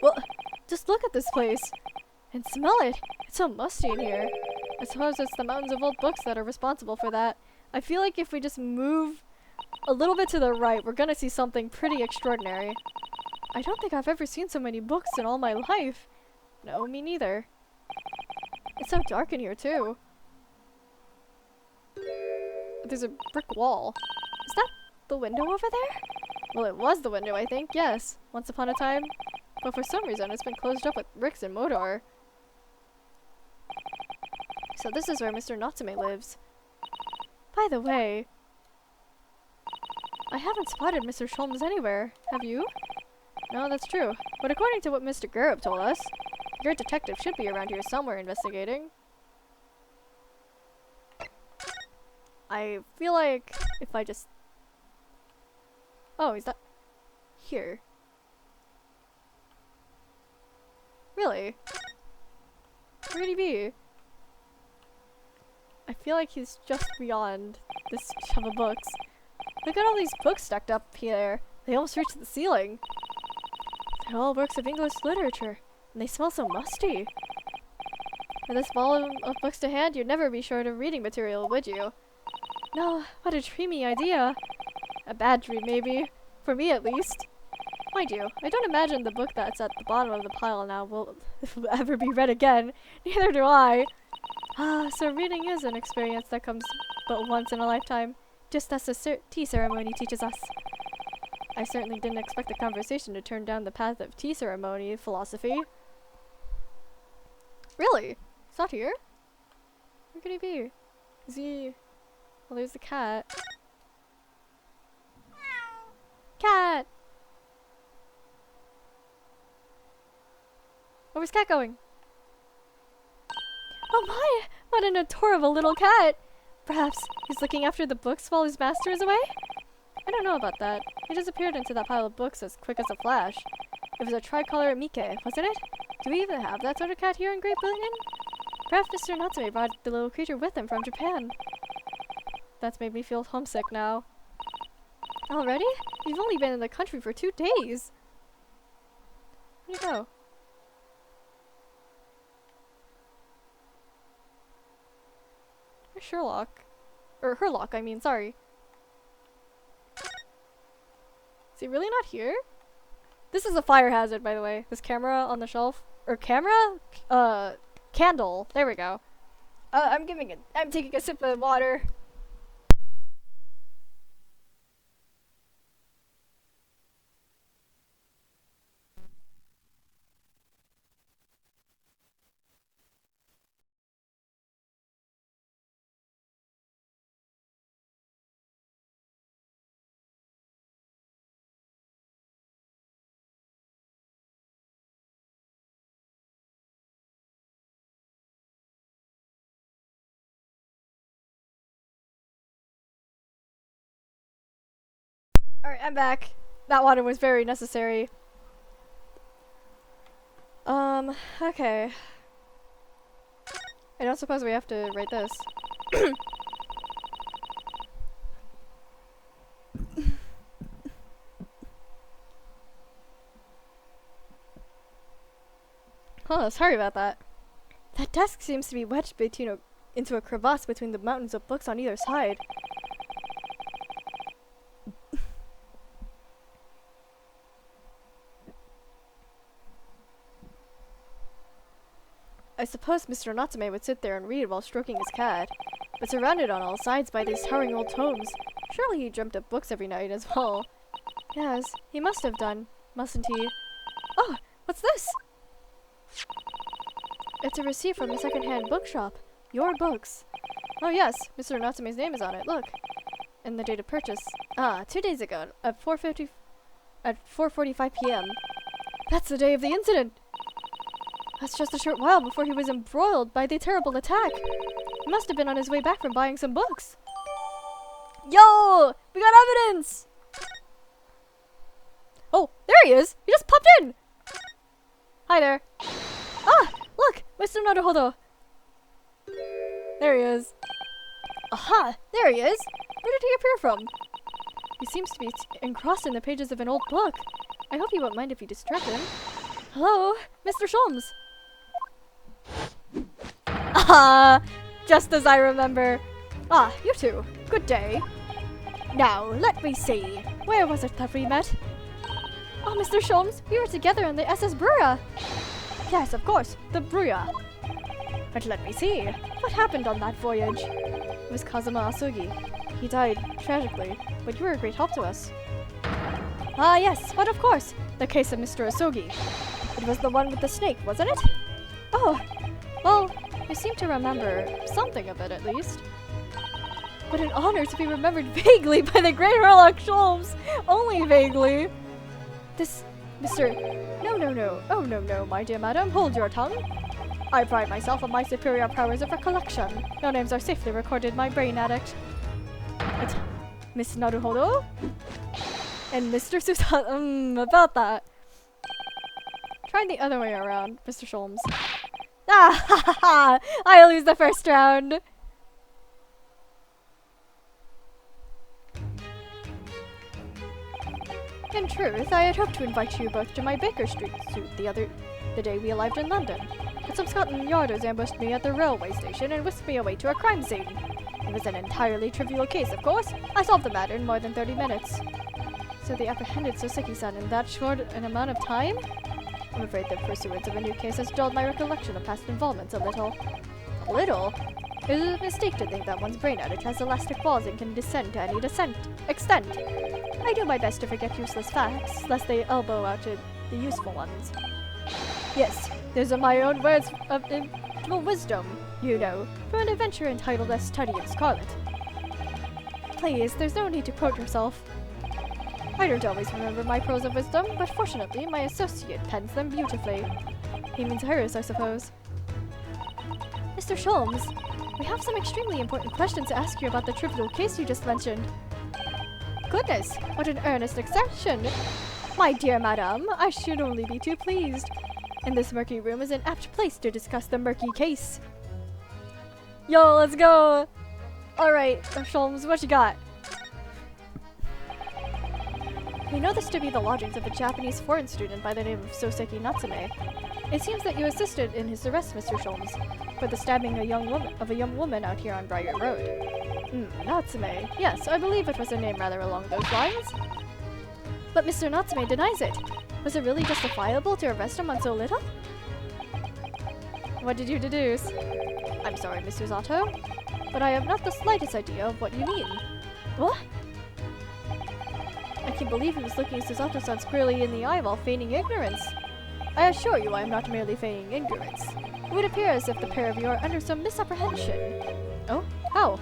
Well, just look at this place. And smell it. It's so musty in here. I suppose it's the mountains of old books that are responsible for that. I feel like if we just move a little bit to the right, we're gonna see something pretty extraordinary. I don't think I've ever seen so many books in all my life. No, me neither. It's so dark in here, too. There's a brick wall. Is that the window over there? Well, it was the window, I think, yes. Once upon a time. But for some reason, it's been closed up with bricks and mortar. So this is where Mr. Natsume lives. By the way, I haven't spotted Mr. Sholmes anywhere. Have you? No, that's true. But according to what Mr. Garib told us, your detective should be around here somewhere investigating. I feel like if I just... Oh, he's not here. Really? Where'd he be? I feel like he's just beyond this shelf of books. Look at all these books stacked up here. They almost reach the ceiling. They're all works of English literature, and they smell so musty. With this volume of books to hand, you'd never be short of reading material, would you? No, what a dreamy idea. A bad dream, maybe. For me, at least. Mind you, I don't imagine the book that's at the bottom of the pile now will ever be read again. Neither do I. Ah, so reading is an experience that comes but once in a lifetime, just as the tea ceremony teaches us. I certainly didn't expect the conversation to turn down the path of tea ceremony philosophy. Really? It's not here? Where could he be? Is he... Well, there's the cat. Cat! Where's Cat going? Oh my! What an adorable little cat! Perhaps he's looking after the books while his master is away? I don't know about that. He disappeared into that pile of books as quick as a flash. It was a tricolor Mike, wasn't it? Do we even have that sort of cat here in Great Britain? Perhaps Mr. Natsume brought the little creature with him from Japan. That's made me feel homesick now. Already? You've only been in the country for 2 days! Where'd you go? Where's Sherlock? Or Herlock, I mean, sorry. Is he really not here? This is a fire hazard, by the way. This camera on the shelf. Or camera? Candle. There we go. I'm taking a sip of water. Alright, I'm back. That water was very necessary. Okay. I don't suppose we have to write this. Oh, sorry about that. That desk seems to be wedged into a crevasse between the mountains of books on either side. I suppose Mr. Natsume would sit there and read while stroking his cat, but surrounded on all sides by these towering old tomes, surely he dreamt of books every night as well. Yes, he must have done, mustn't he? Oh, what's this? It's a receipt from a second-hand bookshop. Your books. Oh yes, Mr. Natsume's name is on it, look. And the date of purchase. Ah, 2 days ago, at 4:45 p.m. That's the day of the incident! That's just a short while before he was embroiled by the terrible attack. He must have been on his way back from buying some books. Yo! We got evidence! Oh, there he is! He just popped in! Hi there. Ah! Look! Mr. Naruhodo! There he is. Aha! There he is! Where did he appear from? He seems to be engrossed in the pages of an old book. I hope you won't mind if you disturb him. Hello? Mr. Sholmes! Ah! Just as I remember. Ah, you two. Good day. Now, let me see. Where was it that we met? Oh, Mr. Sholmes, we were together on the SS Bruya. Yes, of course, the Bruya. But let me see. What happened on that voyage? It was Kazuma Asugi. He died, tragically, but you were a great help to us. Ah, yes, but of course, the case of Mr. Asugi. It was the one with the snake, wasn't it? Oh, well, you seem to remember something of it, at least. What an honor to be remembered vaguely by the great Herlock Sholmes! Only vaguely! This... Mr... No, oh no, my dear madam, hold your tongue. I pride myself on my superior powers of recollection. Your names are safely recorded, my brain addict. But Miss Naruhodo? And Mr. Susan, about that. Try the other way around, Mr. Sholmes. Ah, ha ha ha! I lose the first round! In truth, I had hoped to invite you both to my Baker Street suite the day we arrived in London. But some Scotland Yarders ambushed me at the railway station and whisked me away to a crime scene. It was an entirely trivial case, of course. I solved the matter in more than 30 minutes. So they apprehended Soseki-san in that short an amount of time? I'm afraid the pursuance of a new case has dulled my recollection of past involvements a little. A little? It is a mistake to think that one's brain addict has elastic balls and can descend to any extent. I do my best to forget useless facts, lest they elbow out to the useful ones. Yes, those are my own words of wisdom, you know, for an adventure entitled A Study of Scarlet. Please, there's no need to quote yourself. I don't always remember my pearls of wisdom, but fortunately my associate pens them beautifully. He means hers, I suppose. Mr. Sholmes, we have some extremely important questions to ask you about the trivial case you just mentioned. Goodness, what an earnest exception! My dear madame, I should only be too pleased. And this murky room is an apt place to discuss the murky case. Yo, let's go! Alright, Sholmes, what you got? We know this to be the lodgings of a Japanese foreign student by the name of Soseki Natsume. It seems that you assisted in his arrest, Mr. Sholmes, for the stabbing of a young woman out here on Briar Road. Natsume. Yes, I believe it was a name rather along those lines. But Mr. Natsume denies it. Was it really justifiable to arrest him on so little? What did you deduce? I'm sorry, Mr. Zato, but I have not the slightest idea of what you mean. What? I can't believe he was looking Susato-san squarely in the eye while feigning ignorance. I assure you I am not merely feigning ignorance. It would appear as if the pair of you are under some misapprehension. Oh? How?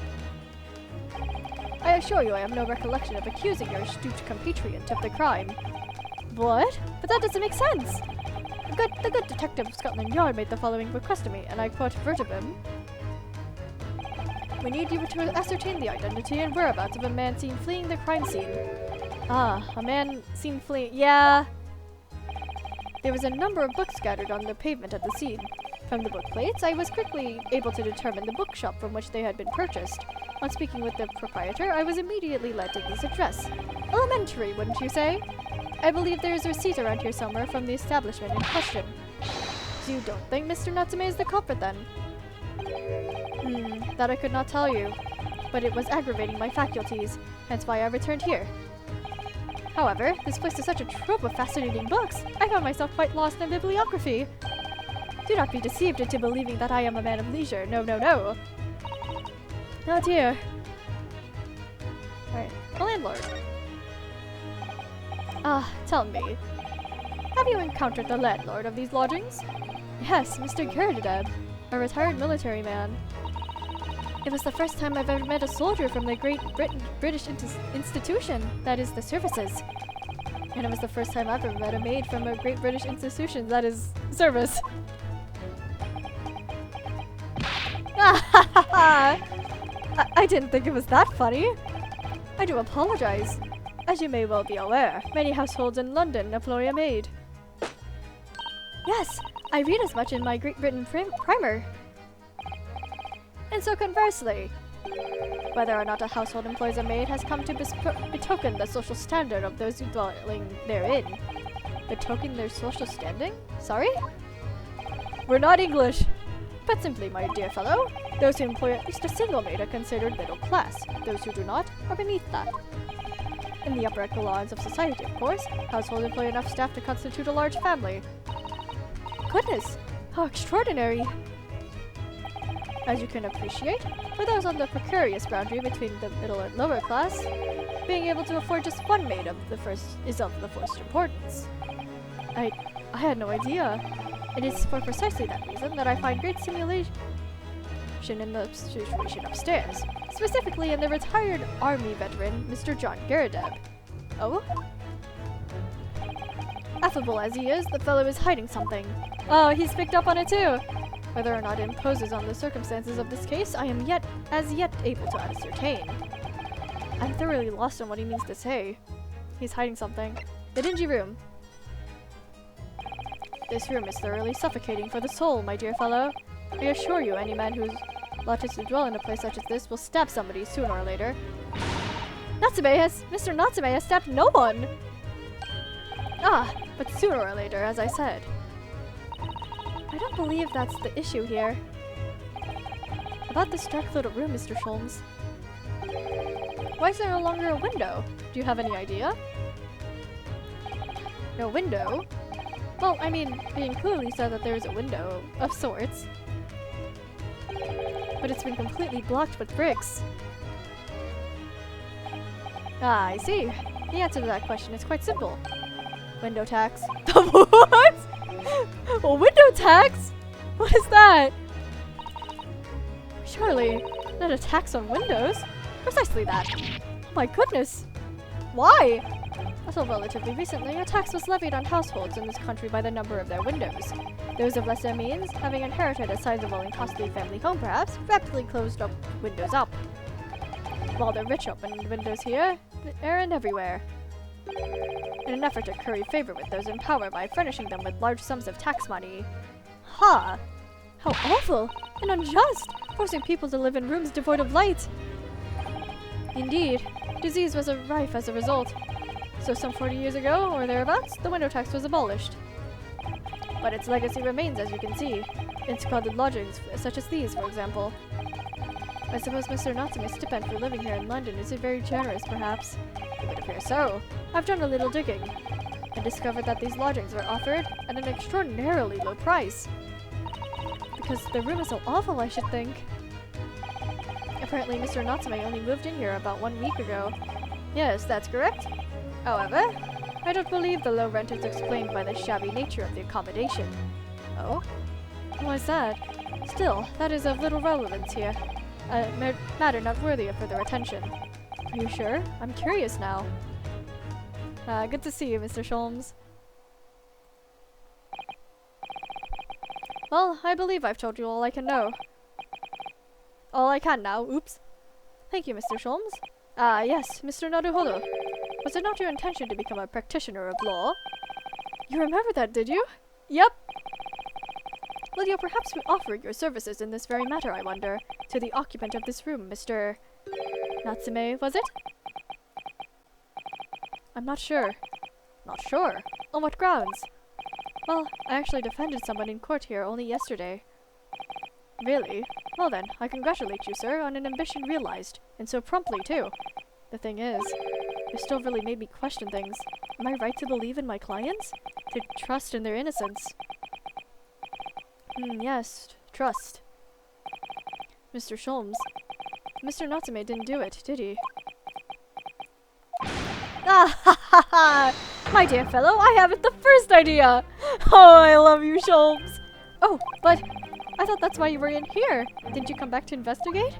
I assure you I have no recollection of accusing your astute compatriot of the crime. What? But that doesn't make sense! The good detective of Scotland Yard made the following request to me, and I quote verbatim. We need you to ascertain the identity and whereabouts of a man seen fleeing the crime scene. Ah, a man seen fleeing. Yeah. There was a number of books scattered on the pavement at the scene. From the book plates, I was quickly able to determine the bookshop from which they had been purchased. On speaking with the proprietor, I was immediately led to this address. Elementary, wouldn't you say? I believe there is a receipt around here somewhere from the establishment in question. So you don't think Mr. Natsume is the culprit then? That I could not tell you. But it was aggravating my faculties, hence why I returned here. However, this place is such a trove of fascinating books, I found myself quite lost in bibliography. Do not be deceived into believing that I am a man of leisure. No, no, no. Oh dear. Alright, the landlord. Tell me. Have you encountered the landlord of these lodgings? Yes, Mr. Girdadeb, a retired military man. It was the first time I've ever met a soldier from the Great British institution, that is, the services. And it was the first time I've ever met a maid from a Great British institution, that is, service. I didn't think it was that funny. I do apologize. As you may well be aware, many households in London employ a maid. Yes, I read as much in my Great Britain primer. And so conversely, whether or not a household employs a maid has come to betoken the social standard of those who dwelling therein. Betoken their social standing? Sorry? We're not English. Put simply, my dear fellow, those who employ at least a single maid are considered middle class. Those who do not are beneath that. In the upper echelons of society, of course, households employ enough staff to constitute a large family. Goodness, how extraordinary! As you can appreciate, for those on the precarious boundary between the middle and lower class, being able to afford just one maid is of the first importance. I had no idea. It is for precisely that reason that I find great stimulation in the situation upstairs, specifically in the retired army veteran, Mr. John Girdadeb. Oh? Affable as he is, the fellow is hiding something. Oh, he's picked up on it too! Whether or not it imposes on the circumstances of this case, I am as yet able to ascertain. I'm thoroughly lost on what he means to say. He's hiding something. The dingy room. This room is thoroughly suffocating for the soul, my dear fellow. I assure you, any man whose lot is to dwell in a place such as this will stab somebody sooner or later. Mr. Natsume has stabbed no one! Ah, but sooner or later, as I said. I don't believe that's the issue here. About this dark little room, Mr. Sholmes. Why is there no longer a window? Do you have any idea? No window? Well, I mean, being clearly said that there is a window of sorts. But it's been completely blocked with bricks. Ah, I see. The answer to that question is quite simple. Window tax. What? A window tax? What is that? Surely, not a tax on windows? Precisely that. Oh my goodness. Why? Until relatively recently, a tax was levied on households in this country by the number of their windows. Those of lesser means, having inherited a sizable and costly family home perhaps, rapidly closed up windows up. While the rich opened windows here, there and everywhere. In an effort to curry favor with those in power by furnishing them with large sums of tax money. Ha! How awful and unjust, forcing people to live in rooms devoid of light. Indeed, disease was rife as a result. So some 40 years ago, or thereabouts, the window tax was abolished. But its legacy remains, as you can see, in squalid lodgings such as these, for example. I suppose Mr. Natsume's stipend for living here in London is very generous, perhaps. It would appear so. I've done a little digging, and discovered that these lodgings are offered at an extraordinarily low price. Because the room is so awful, I should think. Apparently, Mr. Natsume only moved in here about 1 week ago. Yes, that's correct. However, I don't believe the low rent is explained by the shabby nature of the accommodation. Oh? Why is that? Still, that is of little relevance here. A matter not worthy of further attention. Are you sure? I'm curious now. Good to see you, Mr. Sholmes. Well, I believe I've told you all I can know. All I can now, oops. Thank you, Mr. Sholmes. Yes, Mr. Naruhodo. Was it not your intention to become a practitioner of law? You remember that, did you? Yep. Will you perhaps offer your services in this very matter, I wonder, to the occupant of this room, Mr. Natsume, was it? I'm not sure. Not sure? On what grounds? Well, I actually defended someone in court here only yesterday. Really? Well then, I congratulate you, sir, on an ambition realized, and so promptly, too. The thing is, you still really made me question things. Am I right to believe in my clients? To trust in their innocence? Yes, trust. Mr. Sholmes. Mr. Natsume didn't do it, did he? Ah ha ha ha! My dear fellow, I haven't the first idea! Oh, I love you, Sholmes! Oh, but I thought that's why you were in here. Didn't you come back to investigate?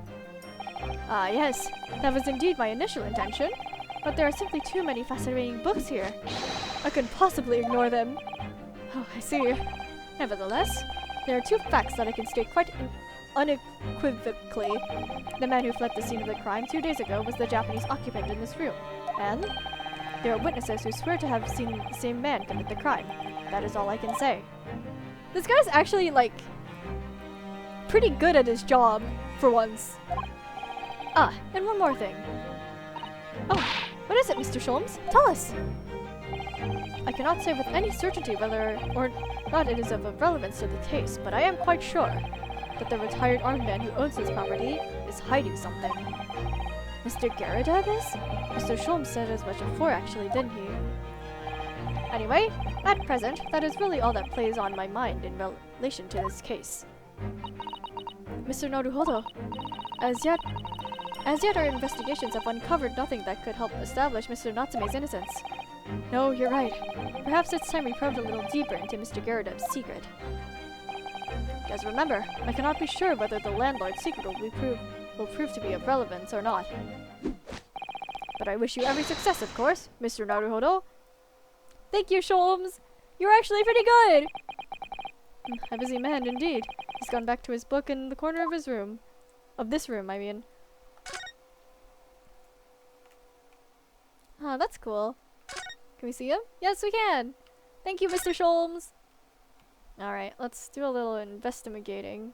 Ah, yes. That was indeed my initial intention. But there are simply too many fascinating books here. I couldn't possibly ignore them. Oh, I see. Nevertheless, there are two facts that I can state quite unequivocally. The man who fled the scene of the crime 2 days ago was the Japanese occupant in this room. And there are witnesses who swear to have seen the same man commit the crime. That is all I can say. This guy's actually, like, pretty good at his job, for once. Ah, and one more thing. Oh, what is it, Mr. Sholmes? Tell us! I cannot say with any certainty whether or not it is of relevance to the case, but I am quite sure that the retired armed man who owns this property is hiding something. Mr. Garrideb is? Mr. Sholmes said as much before, actually, didn't he? Anyway, at present, that is really all that plays on my mind in relation to this case. Mr. Naruhodo, as yet our investigations have uncovered nothing that could help establish Mr. Natsume's innocence. No, you're right. Perhaps it's time we probed a little deeper into Mr. Garrideb's secret. Just remember, I cannot be sure whether the landlord's secret will prove to be of relevance or not. But I wish you every success, of course, Mr. Naruhodo. Thank you, Sholmes! You're actually pretty good! A busy man, indeed. He's gone back to his book in the corner of his room. Of this room, I mean. Ah, that's cool. Can we see him? Yes, we can! Thank you, Mr. Sholmes! Alright, let's do a little investigating.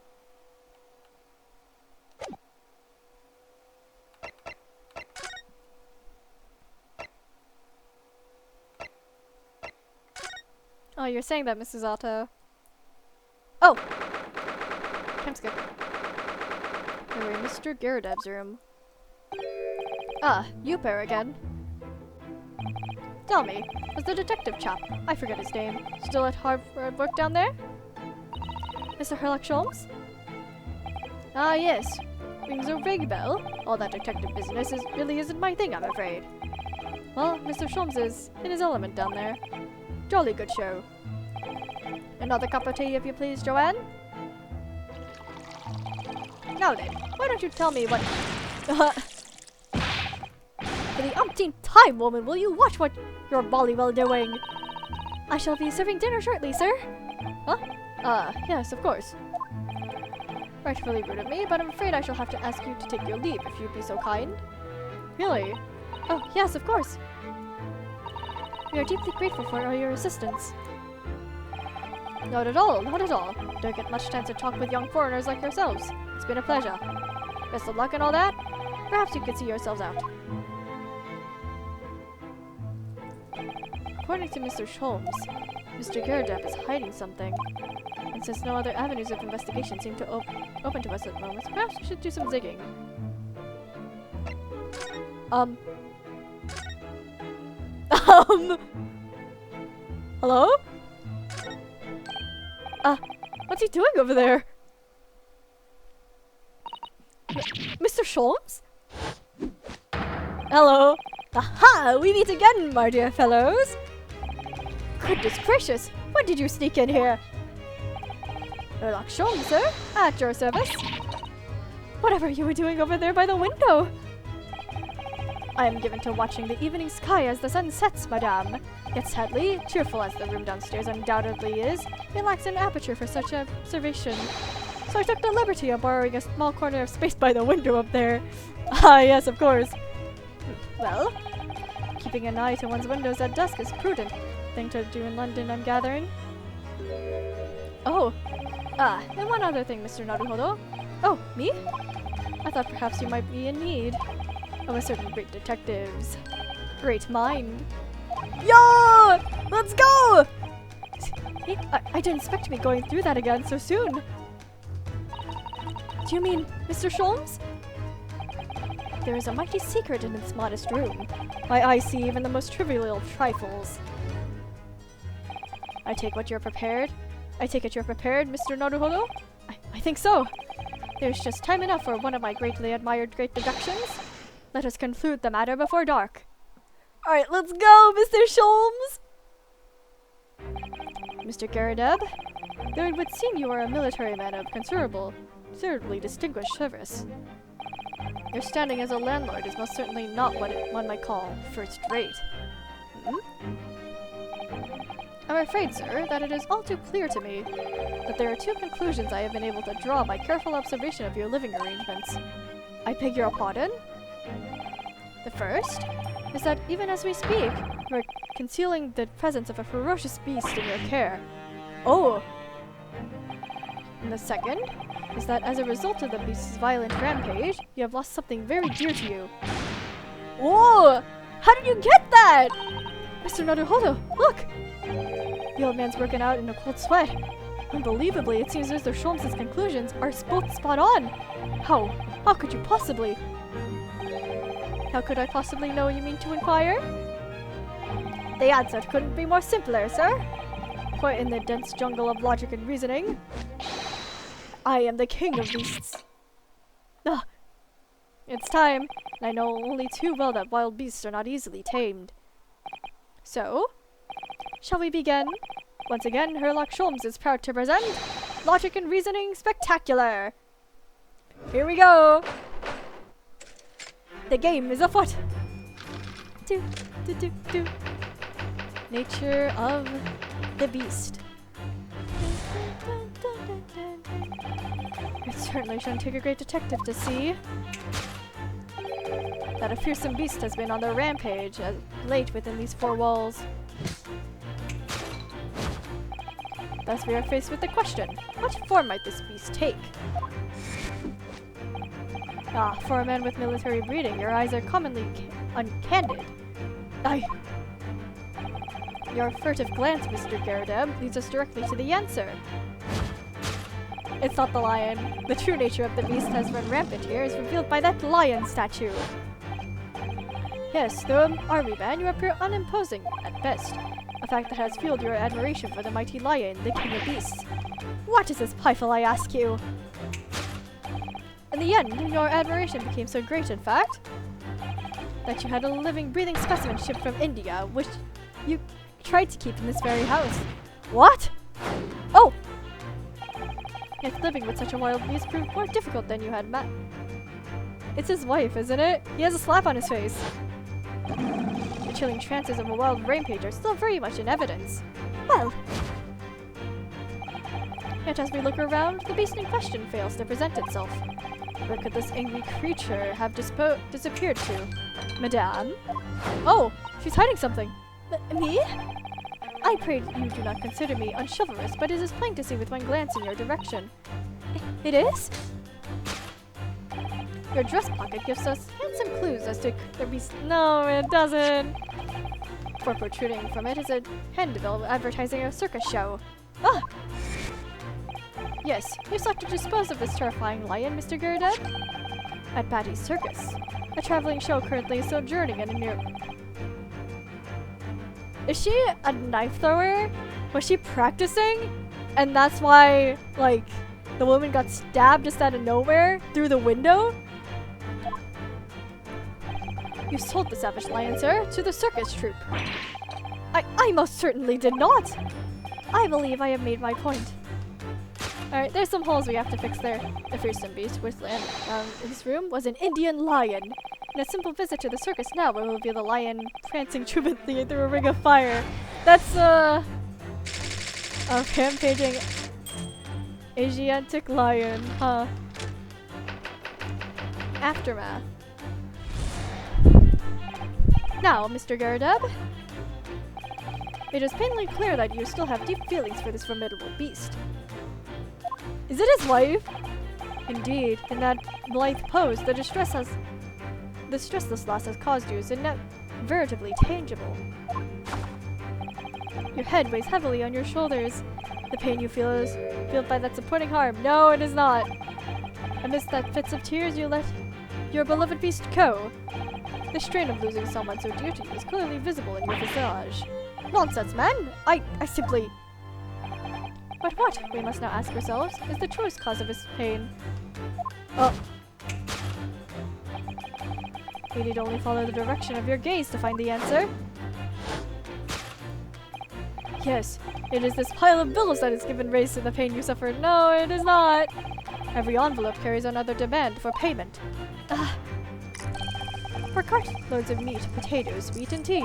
Oh, you're saying that, Mrs. Otto. Oh! Time skip. We're in Mr. Garrideb's room. Ah, you pair again. Tell me, was the detective chap, I forget his name, still at hard work down there? Mr. Herlock Sholmes? Ah, yes. Rings a vague bell. All that detective business really isn't my thing, I'm afraid. Well, Mr. Sholmes is in his element down there. Jolly good show. Another cup of tea, if you please, Joanne? Now then, why don't you tell me what... For the umpteenth time, woman, will you watch what you're bolly well doing? I shall be serving dinner shortly, sir. Huh? Yes, of course. Rightfully rude of me, but I'm afraid I shall have to ask you to take your leave, if you'd be so kind. Really? Oh, yes, of course. We are deeply grateful for all your assistance. Not at all, not at all. Don't get much chance to talk with young foreigners like yourselves. It's been a pleasure. Best of luck and all that. Perhaps you could see yourselves out. According to Mr. Sholmes, Mr. Garrideb is hiding something. And since no other avenues of investigation seem to open to us at the moment, perhaps we should do some digging. Hello? What's he doing over there? Mr. Sholmes? Hello. Aha! We meet again, my dear fellows! Goodness gracious! When did you sneak in here? Herlock Sholmes, sir? At your service. Whatever you were doing over there by the window? I am given to watching the evening sky as the sun sets, madame. Yet sadly, cheerful as the room downstairs undoubtedly is, it lacks an aperture for such observation. So I took the liberty of borrowing a small corner of space by the window up there. Ah, yes, of course. Well, keep keeping an eye to one's windows at dusk is prudent thing to do in London, I'm gathering. Oh, and one other thing, Mr. Naruhodo. Oh, me? I thought perhaps you might be in need of a certain great detective's great mind. Yo! Let's go! Hey, I didn't expect to be going through that again so soon. Do you mean Mr. Sholmes? There is a mighty secret in this modest room. My eyes see even the most trivial trifles. I take it you're prepared, Mr. Naruhodo? I think so. There's just time enough for one of my greatly admired great deductions. Let us conclude the matter before dark. Alright, let's go, Mr. Sholmes! Mr. Garadeb, though it would seem you are a military man of considerably distinguished service, your standing as a landlord is most certainly not what one might call first-rate. I'm afraid, sir, that it is all too clear to me that there are two conclusions I have been able to draw by careful observation of your living arrangements. I beg your pardon? The first is that even as we speak, you are concealing the presence of a ferocious beast in your care. Oh! And the second is that as a result of the beast's violent rampage, you have lost something very dear to you. Whoa! How did you get that? Mr. Naruhodo, look! The old man's working out in a cold sweat. Unbelievably, it seems Mr. Sholmes' conclusions are both spot on. How? How could you possibly? How could I possibly know, you mean to inquire? The answer couldn't be more simpler, sir. For in the dense jungle of logic and reasoning, I am the king of beasts. Ah, it's time, and I know only too well that wild beasts are not easily tamed. So, shall we begin? Once again, Herlock Sholmes is proud to present Logic and Reasoning Spectacular! Here we go! The game is afoot! Do, do, do, do. Nature of the beast. It certainly shouldn't take a great detective to see that a fearsome beast has been on the rampage late within these four walls. Thus we are faced with the question, what form might this beast take? Ah, for a man with military breeding, your eyes are commonly uncandid. Your furtive glance, Mr. Garadeb, leads us directly to the answer. It's not the lion. The true nature of the beast has run rampant here is revealed by that lion statue. Yes, though an army man, you appear unimposing at best. A fact that has fueled your admiration for the mighty lion, the king of beasts. What is this playful, I ask you? In the end, your admiration became so great, in fact, that you had a living, breathing specimen shipped from India, which you tried to keep in this very house. What? Oh! Yet living with such a wild beast proved more difficult than you had met. It's his wife, isn't it? He has a slap on his face. The chilling chances of a wild rampage are still very much in evidence. Well, yet as we look around, the beast in question fails to present itself. Where could this angry creature have disappeared to? Madame? Oh, she's hiding something. Me? I pray you do not consider me unchivalrous, but it is plain to see with one glance in your direction. It is? Your dress pocket gives us handsome clues as to the beast. No, it doesn't. For protruding from it is a handbill advertising a circus show. Ah! Yes, you sought to dispose of this terrifying lion, Mr. Garadeb? At Batty's Circus, a traveling show currently sojourning in a near... Is she a knife thrower? Was she practicing? And that's why, like, the woman got stabbed just out of nowhere through the window? You sold the savage lion, sir, to the circus troupe. I most certainly did not. I believe I have made my point. Alright, there's some holes we have to fix there. The fearsome beast which landed in this room was an Indian lion. And a simple visit to the circus now will reveal the lion prancing jubilantly through a ring of fire. That's a rampaging Asiatic lion, huh? Aftermath. Now, Mr. Garadeb, it is painfully clear that you still have deep feelings for this formidable beast. Is it his wife? Indeed, in that blithe pose, the distress this loss has caused you is veritably tangible. Your head weighs heavily on your shoulders. The pain you feel is felt by that supporting arm. No, it is not. Amidst that fits of tears, you let your beloved beast go. The strain of losing someone so dear to you is clearly visible in your visage. Nonsense, man! I simply... But what, we must now ask ourselves, is the truest cause of his pain? Oh. We need only follow the direction of your gaze to find the answer. Yes, it is this pile of bills that has given rise to the pain you suffered. No, it is not. Every envelope carries another demand for payment. For cartloads of meat, potatoes, wheat, and tea.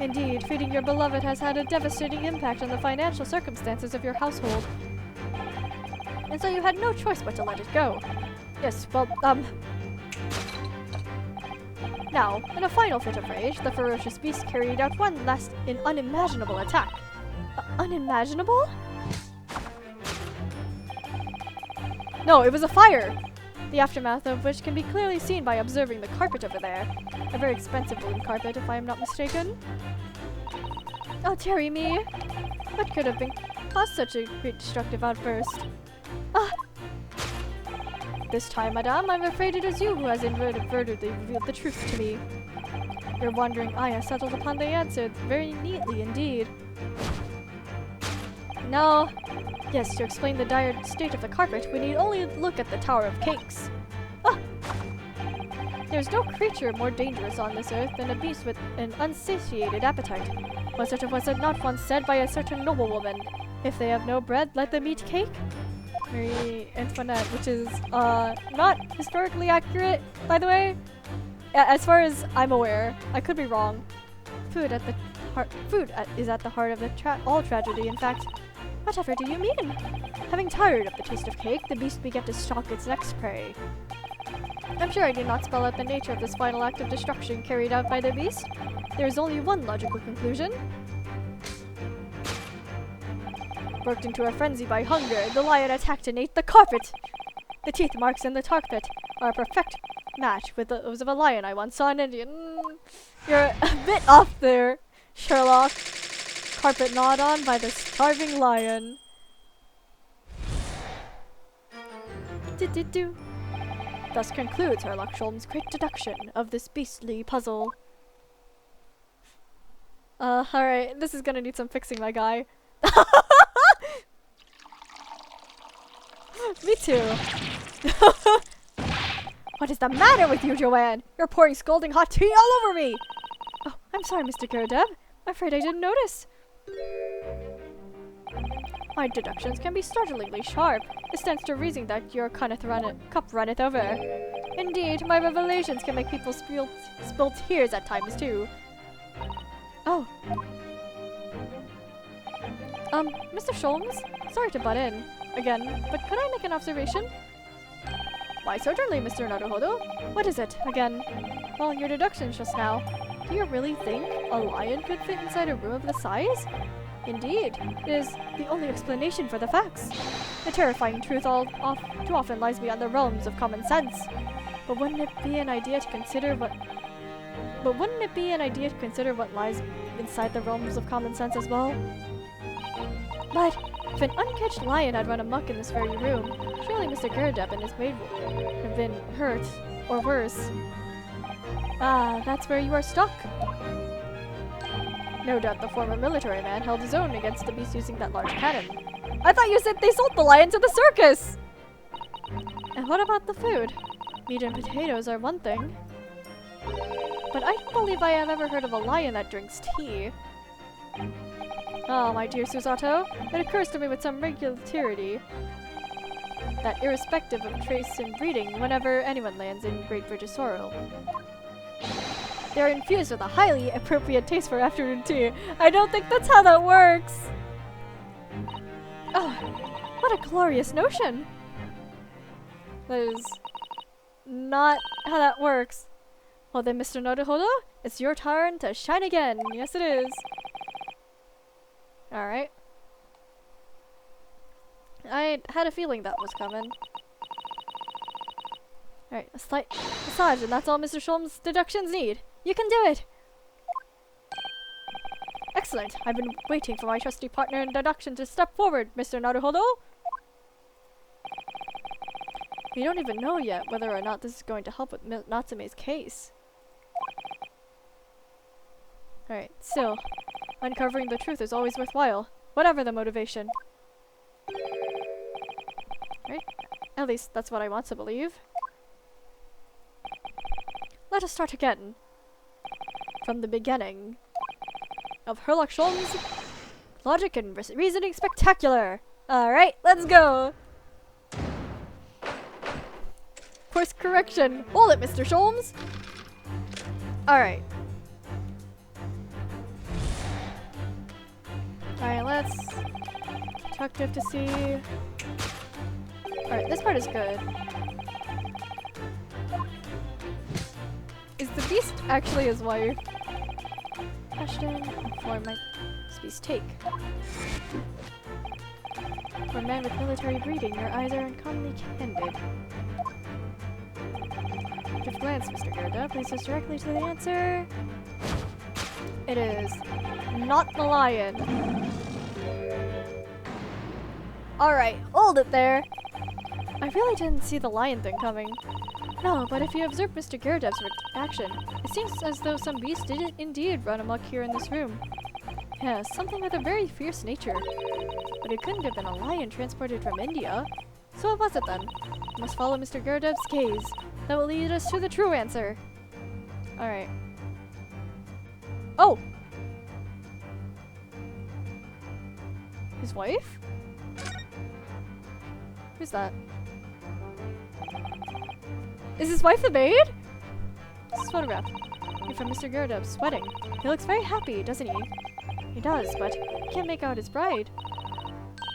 Indeed, feeding your beloved has had a devastating impact on the financial circumstances of your household. And so you had no choice but to let it go. Yes, well, Now, in a final fit of rage, the ferocious beast carried out one last and unimaginable attack. Unimaginable? No, it was a fire! The aftermath of which can be clearly seen by observing the carpet over there. A very expensive wooden carpet, if I am not mistaken. Oh, dearie me! What could have been caused such a great destructive outburst? This time, madame, I'm afraid it is you who has inadvertently revealed the truth to me. Your wandering eye has settled upon the answer very neatly indeed. No. Yes, to explain the dire state of the carpet, we need only look at the Tower of Cakes. There's no creature more dangerous on this earth than a beast with an unsatiated appetite. Was it not once said by a certain noblewoman, if they have no bread, let them eat cake? Marie Antoinette, which is not historically accurate, by the way. As far as I'm aware, I could be wrong. Food is at the heart of all tragedy. In fact, whatever do you mean? Having tired of the taste of cake, the beast began to stalk its next prey. I'm sure I did not spell out the nature of this final act of destruction carried out by the beast. There is only one logical conclusion. Worked into a frenzy by hunger, the lion attacked and ate the carpet! The teeth marks in the carpet are a perfect match with those of a lion I once saw in India. You're a bit off there, Sherlock. Carpet gnawed on by the starving lion. Do-do-do. Thus concludes Sherlock Holmes' great deduction of this beastly puzzle. Alright, this is gonna need some fixing, my guy. Me too. What is the matter with you, Joanne? You're pouring scalding hot tea all over me! Oh, I'm sorry, Mr. Garadeb. I'm afraid I didn't notice. My deductions can be startlingly sharp. It stands to reason that your cup runneth over. Indeed, my revelations can make people spill tears at times too. Oh. Mr. Sholmes? Sorry to butt in again, but could I make an observation? Why, certainly, Mr. Naruhodo. What is it, again? Well, your deductions just now. Do you really think a lion could fit inside a room of this size? Indeed, it is the only explanation for the facts. The terrifying truth too often lies beyond the realms of common sense. But wouldn't it be an idea to consider what lies inside the realms of common sense as well? But if an uncaged lion had run amok in this very room, surely Mr. Garadeb and his maid would have been hurt, or worse. Ah, that's where you are stuck. No doubt the former military man held his own against the beast using that large cannon. I thought you said they sold the lion to the circus! And what about the food? Meat and potatoes are one thing. But I don't believe I have ever heard of a lion that drinks tea. Oh, my dear Susato, it occurs to me with some regularity that irrespective of trace and breeding, whenever anyone lands in Great British soil, they are infused with a highly appropriate taste for afternoon tea. I don't think that's how that works! Oh, what a glorious notion! That is not how that works. Well then, Mr. Naruhodo, it's your turn to shine again. Yes, it is. Alright. I had a feeling that was coming. Alright, a slight massage, and that's all Mr. Sholm's deductions need. You can do it! Excellent! I've been waiting for my trusty partner in deduction to step forward, Mr. Naruhodo! We don't even know yet whether or not this is going to help with Natsume's case. Alright, still, uncovering the truth is always worthwhile, whatever the motivation. Right? At least that's what I want to believe. Let us start again. From the beginning of Herlock Sholm's logic and reasoning spectacular. Alright, let's go! Course correction. Hold it, Mr. Sholmes! Alright. Alright, let's check to see. Alright, this part is good. Is the beast actually his wife? Question for my beast take. For a man with military breeding, your eyes are uncommonly candid. Just glance, Mr. Gerda, leads us directly to the answer. It is not the lion. Alright, hold it there. I really didn't see the lion thing coming. No, but if you observe Mr. Gyardev's reaction, it seems as though some beast did indeed run amok here in this room. Yes, something with a very fierce nature. But it couldn't have been a lion transported from India. So what was it then? We must follow Mr. Gyardev's gaze. That will lead us to the true answer. Alright. Oh! His wife? Who's that? Is his wife the maid? This is photograph. You're from Mr. Gyardev, sweating. He looks very happy, doesn't he? He does, but he can't make out his bride.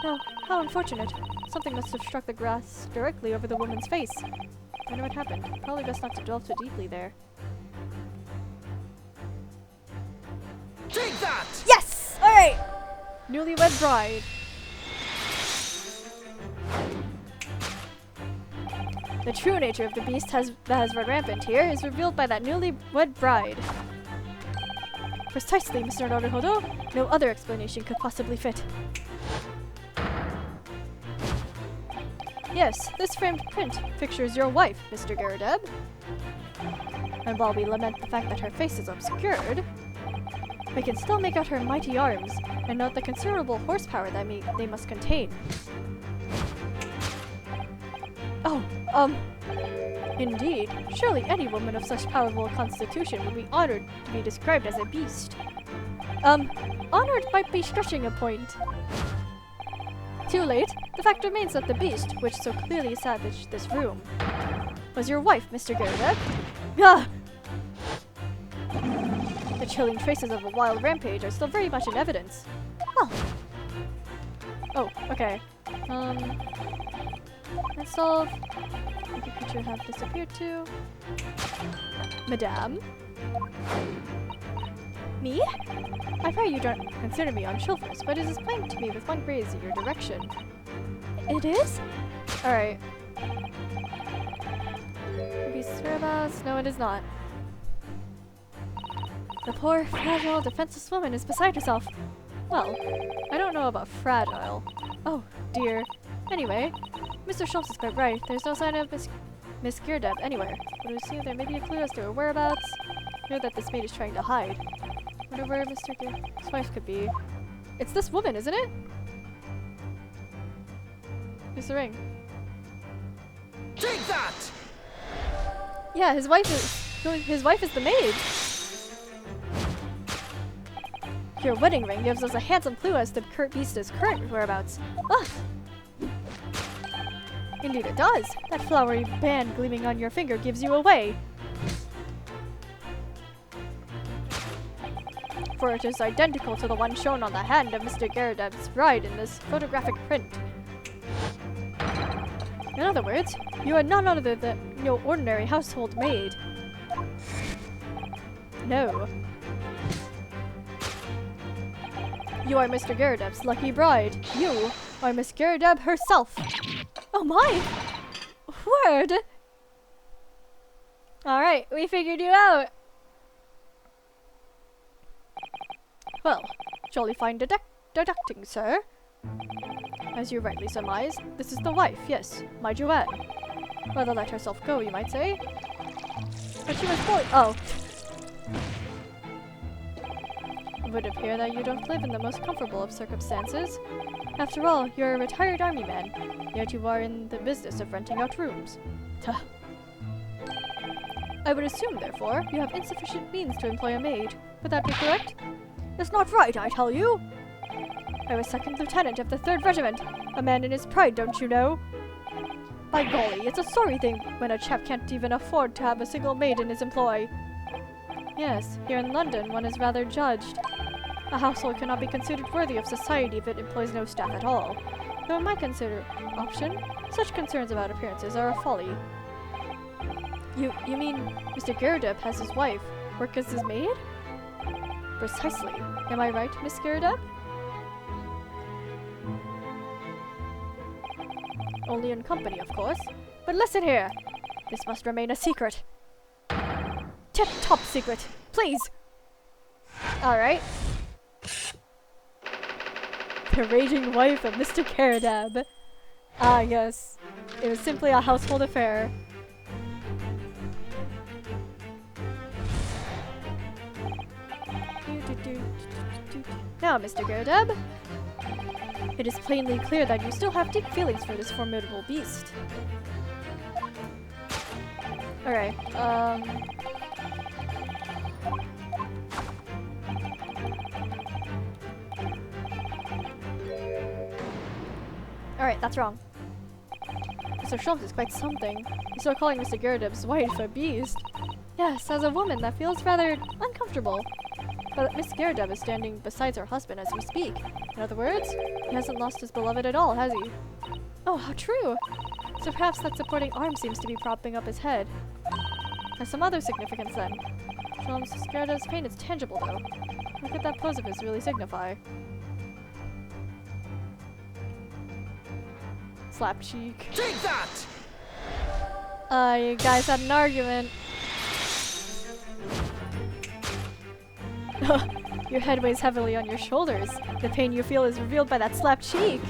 No, how unfortunate. Something must have struck the grass directly over the woman's face. I wonder what happened. Probably best not to delve too deeply there. Take that! Yes! Alright! Newlywed bride. The true nature of the beast that has run rampant here is revealed by that newlywed bride. Precisely, Mr. Naruhodo. No other explanation could possibly fit. Yes, this framed print pictures your wife, Mr. Gyardeb. And while we lament the fact that her face is obscured, we can still make out her mighty arms and note the considerable horsepower that they must contain. Oh, indeed. Surely any woman of such powerful constitution would be honored to be described as a beast. Honored might be stretching a point. Too late. The fact remains that the beast, which so clearly savaged this room, was your wife, Mr. Gyardeb. Ah! The chilling traces of a wild rampage are still very much in evidence. Oh. Oh, okay. Let's solve. What the creature have disappeared to? Madame? Me? I pray you don't consider me on shoulders, but it is plain to me with one gaze in your direction. It is? Alright. Maybe whereabouts? No, it is not. The poor, fragile, defenseless woman is beside herself. Well, I don't know about fragile. Oh, dear. Anyway, Mr. Schultz is quite right. There's no sign of Miss Gyardeb anywhere. But we assume there may be a clue as to her whereabouts. I know that this maid is trying to hide. Wonder where Mr. Gyardeb's wife could be. It's this woman, isn't it? Here's the ring. Take that! Yeah, his wife is the maid. Your wedding ring gives us a handsome clue as to Beast's current whereabouts. Ah! Indeed it does. That flowery band gleaming on your finger gives you away. For it is identical to the one shown on the hand of Mr. Gyardeb's bride in this photographic print. In other words, you are none other than no ordinary household maid. No. You are Mr. Garrideb's lucky bride. You are Miss Garrideb herself. Oh my! Word! Alright, we figured you out. Well, jolly fine deducting, sir. As you rightly surmised, this is the wife, yes, my Joanne. Rather let herself go, you might say. But she was born— oh. It would appear that you don't live in the most comfortable of circumstances. After all, you're a retired army man, yet you are in the business of renting out rooms. Tuh. I would assume, therefore, you have insufficient means to employ a maid. Would that be correct? That's not right, I tell you! I was second lieutenant of the 3rd Regiment. A man in his pride, don't you know? By golly, it's a sorry thing when a chap can't even afford to have a single maid in his employ. Yes, here in London one is rather judged. A household cannot be considered worthy of society if it employs no staff at all. Though in my option, such concerns about appearances are a folly. You mean Mr. Garrideb has his wife work as his maid? Precisely. Am I right, Miss Garrideb? Only in company, of course. But listen here! This must remain a secret. Tip-top secret, please! Alright. The raging wife of Mr. Garrideb. Ah, yes. It was simply a household affair. Now, Mr. Garrideb, it is plainly clear that you still have deep feelings for this formidable beast. Alright, Alright, that's wrong. Mr. Schultz is quite something. You're still calling Mr. Garrideb's wife a beast. Yes, as a woman, that feels rather uncomfortable. But Miss Garrideb is standing beside her husband as we speak. In other words, he hasn't lost his beloved at all, has he? Oh, how true! So perhaps that supporting arm seems to be propping up his head. There's some other significance then. Miss Garrideb's pain is tangible, though. What could that pose of his really signify? Slap cheek. Take that! You guys had an argument. Your head weighs heavily on your shoulders. The pain you feel is revealed by that slapped cheek.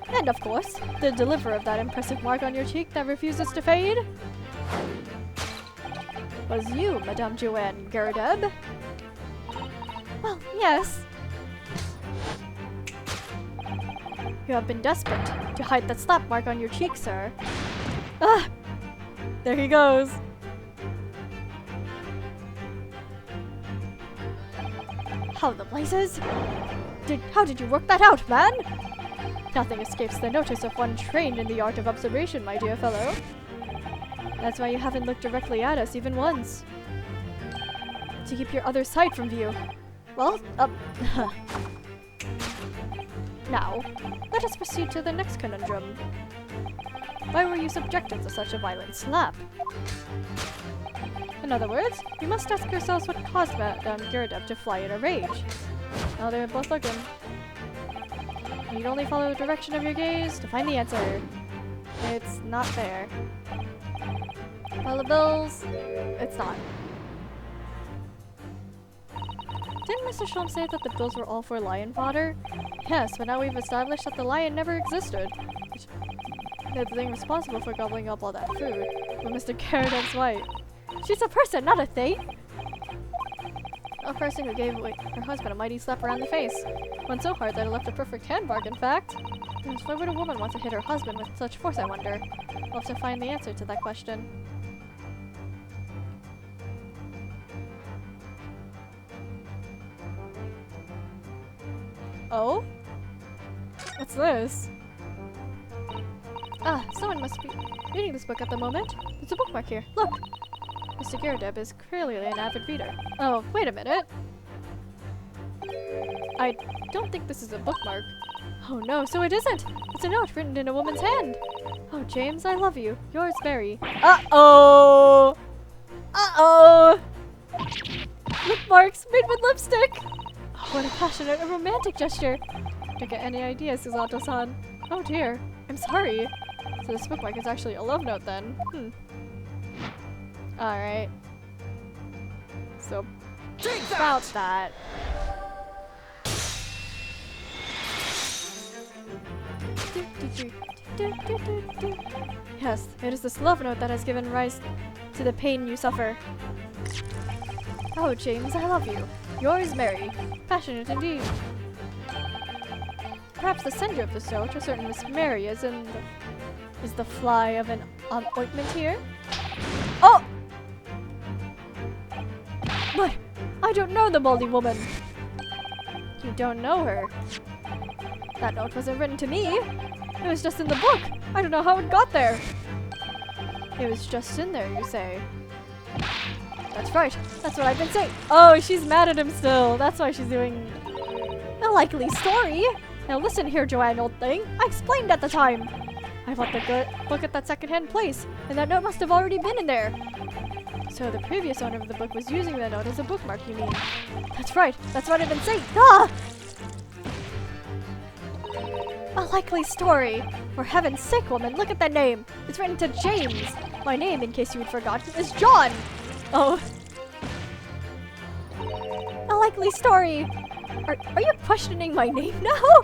And of course, the deliverer of that impressive mark on your cheek that refuses to fade was you, Madame Joanne Garrideb. Well, yes. You have been desperate to hide that slap mark on your cheek, sir. Ah! There he goes. How the blazes? How did you work that out, man? Nothing escapes the notice of one trained in the art of observation, my dear fellow. That's why you haven't looked directly at us even once. To keep your other side from view. Well, now, let us proceed to the next conundrum. Why were you subjected to such a violent slap? In other words, we must ask ourselves what caused Madame Garrideb to fly in a rage. Now they're both looking. You'd only follow the direction of your gaze to find the answer. It's not there. Pile of bills. It's not. Didn't Mr. Schultz say that the bills were all for lion fodder? Yes, but now we've established that the lion never existed. The thing responsible for gobbling up all that food was Mr. Garrideb's wife. She's a person, not a thing! A person who gave her husband a mighty slap around the face. One so hard that it left a perfect handmark, in fact. Yes, why would a woman want to hit her husband with such force, I wonder? We'll have to find the answer to that question. Oh? What's this? Ah, someone must be reading this book at the moment. There's a bookmark here. Look! Mr. Garrideb is clearly an avid reader. Oh, wait a minute. I don't think this is a bookmark. Oh no, so it isn't! It's a note written in a woman's hand! Oh, James, I love you. Yours, Mary. Uh-oh! Uh-oh! Lip marks made with lipstick! Oh, what a passionate and romantic gesture! Don't get any ideas, Susato-san. Oh dear. I'm sorry. So this bookmark is actually a love note then. Alright. So, about that. Yes, it is this love note that has given rise to the pain you suffer. Oh, James, I love you. Yours, Mary. Passionate indeed. Perhaps the sender of this note, a certain Miss Mary, is the fly of an ointment here? Oh! But I don't know the moldy woman. You don't know her. That note wasn't written to me. It was just in the book. I don't know how it got there. It was just in there, you say? That's right. That's what I've been saying. Oh, she's mad at him still. That's why she's doing a likely story. Now listen here, Joanne, old thing. I explained at the time. I want to look at that secondhand place, and that note must have already been in there. So the previous owner of the book was using that note as a bookmark, you mean? That's right. That's what I've been saying. Ah! A likely story. For heaven's sake, woman, look at that name. It's written to James. My name, in case you had forgotten, is John. Oh. A likely story. Are you questioning my name now?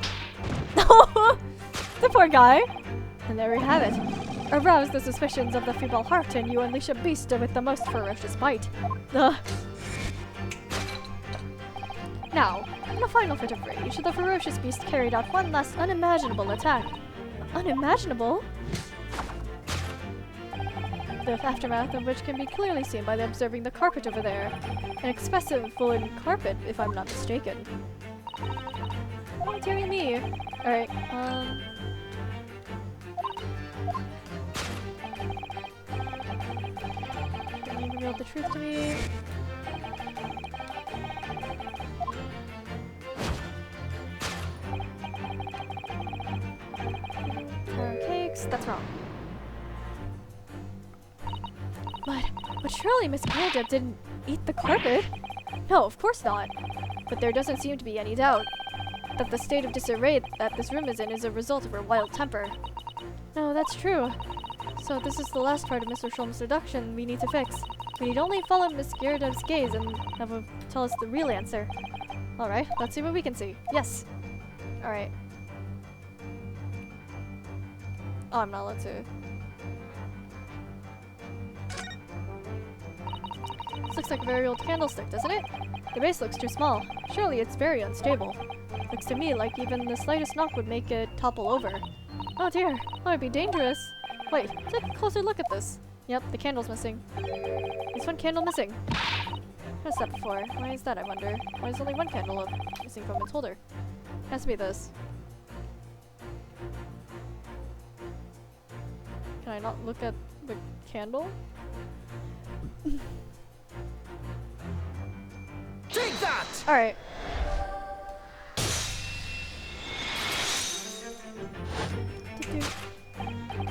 No. The poor guy. And there we have it. Arouse the suspicions of the feeble heart, and you unleash a beast with the most ferocious bite. Now, in a final fit of rage, the ferocious beast carried out one last unimaginable attack. Unimaginable? The aftermath of which can be clearly seen by observing the carpet over there. An expressive woolen carpet, if I'm not mistaken. Oh, dearie me. Alright, Can you reveal the truth to me? Cakes, that's wrong. But surely Miss Panda didn't eat the carpet? No, of course not. But there doesn't seem to be any doubt that the state of disarray that this room is in is a result of her wild temper. No, that's true. So this is the last part of Mr. Sholm's seduction we need to fix. We need only follow Miss Gyarados' gaze and have her tell us the real answer. Alright, let's see what we can see. Yes! Alright. Oh, I'm not allowed to. This looks like a very old candlestick, doesn't it? The base looks too small. Surely it's very unstable. Looks to me like even the slightest knock would make it topple over. Oh dear, that would be dangerous. Wait, take a closer look at this. Yep, the candle's missing. There's one candle missing. What's that before? Why is that, I wonder? Why is only one candle missing from its holder? Has to be this. Can I not look at the candle? Take that! Alright.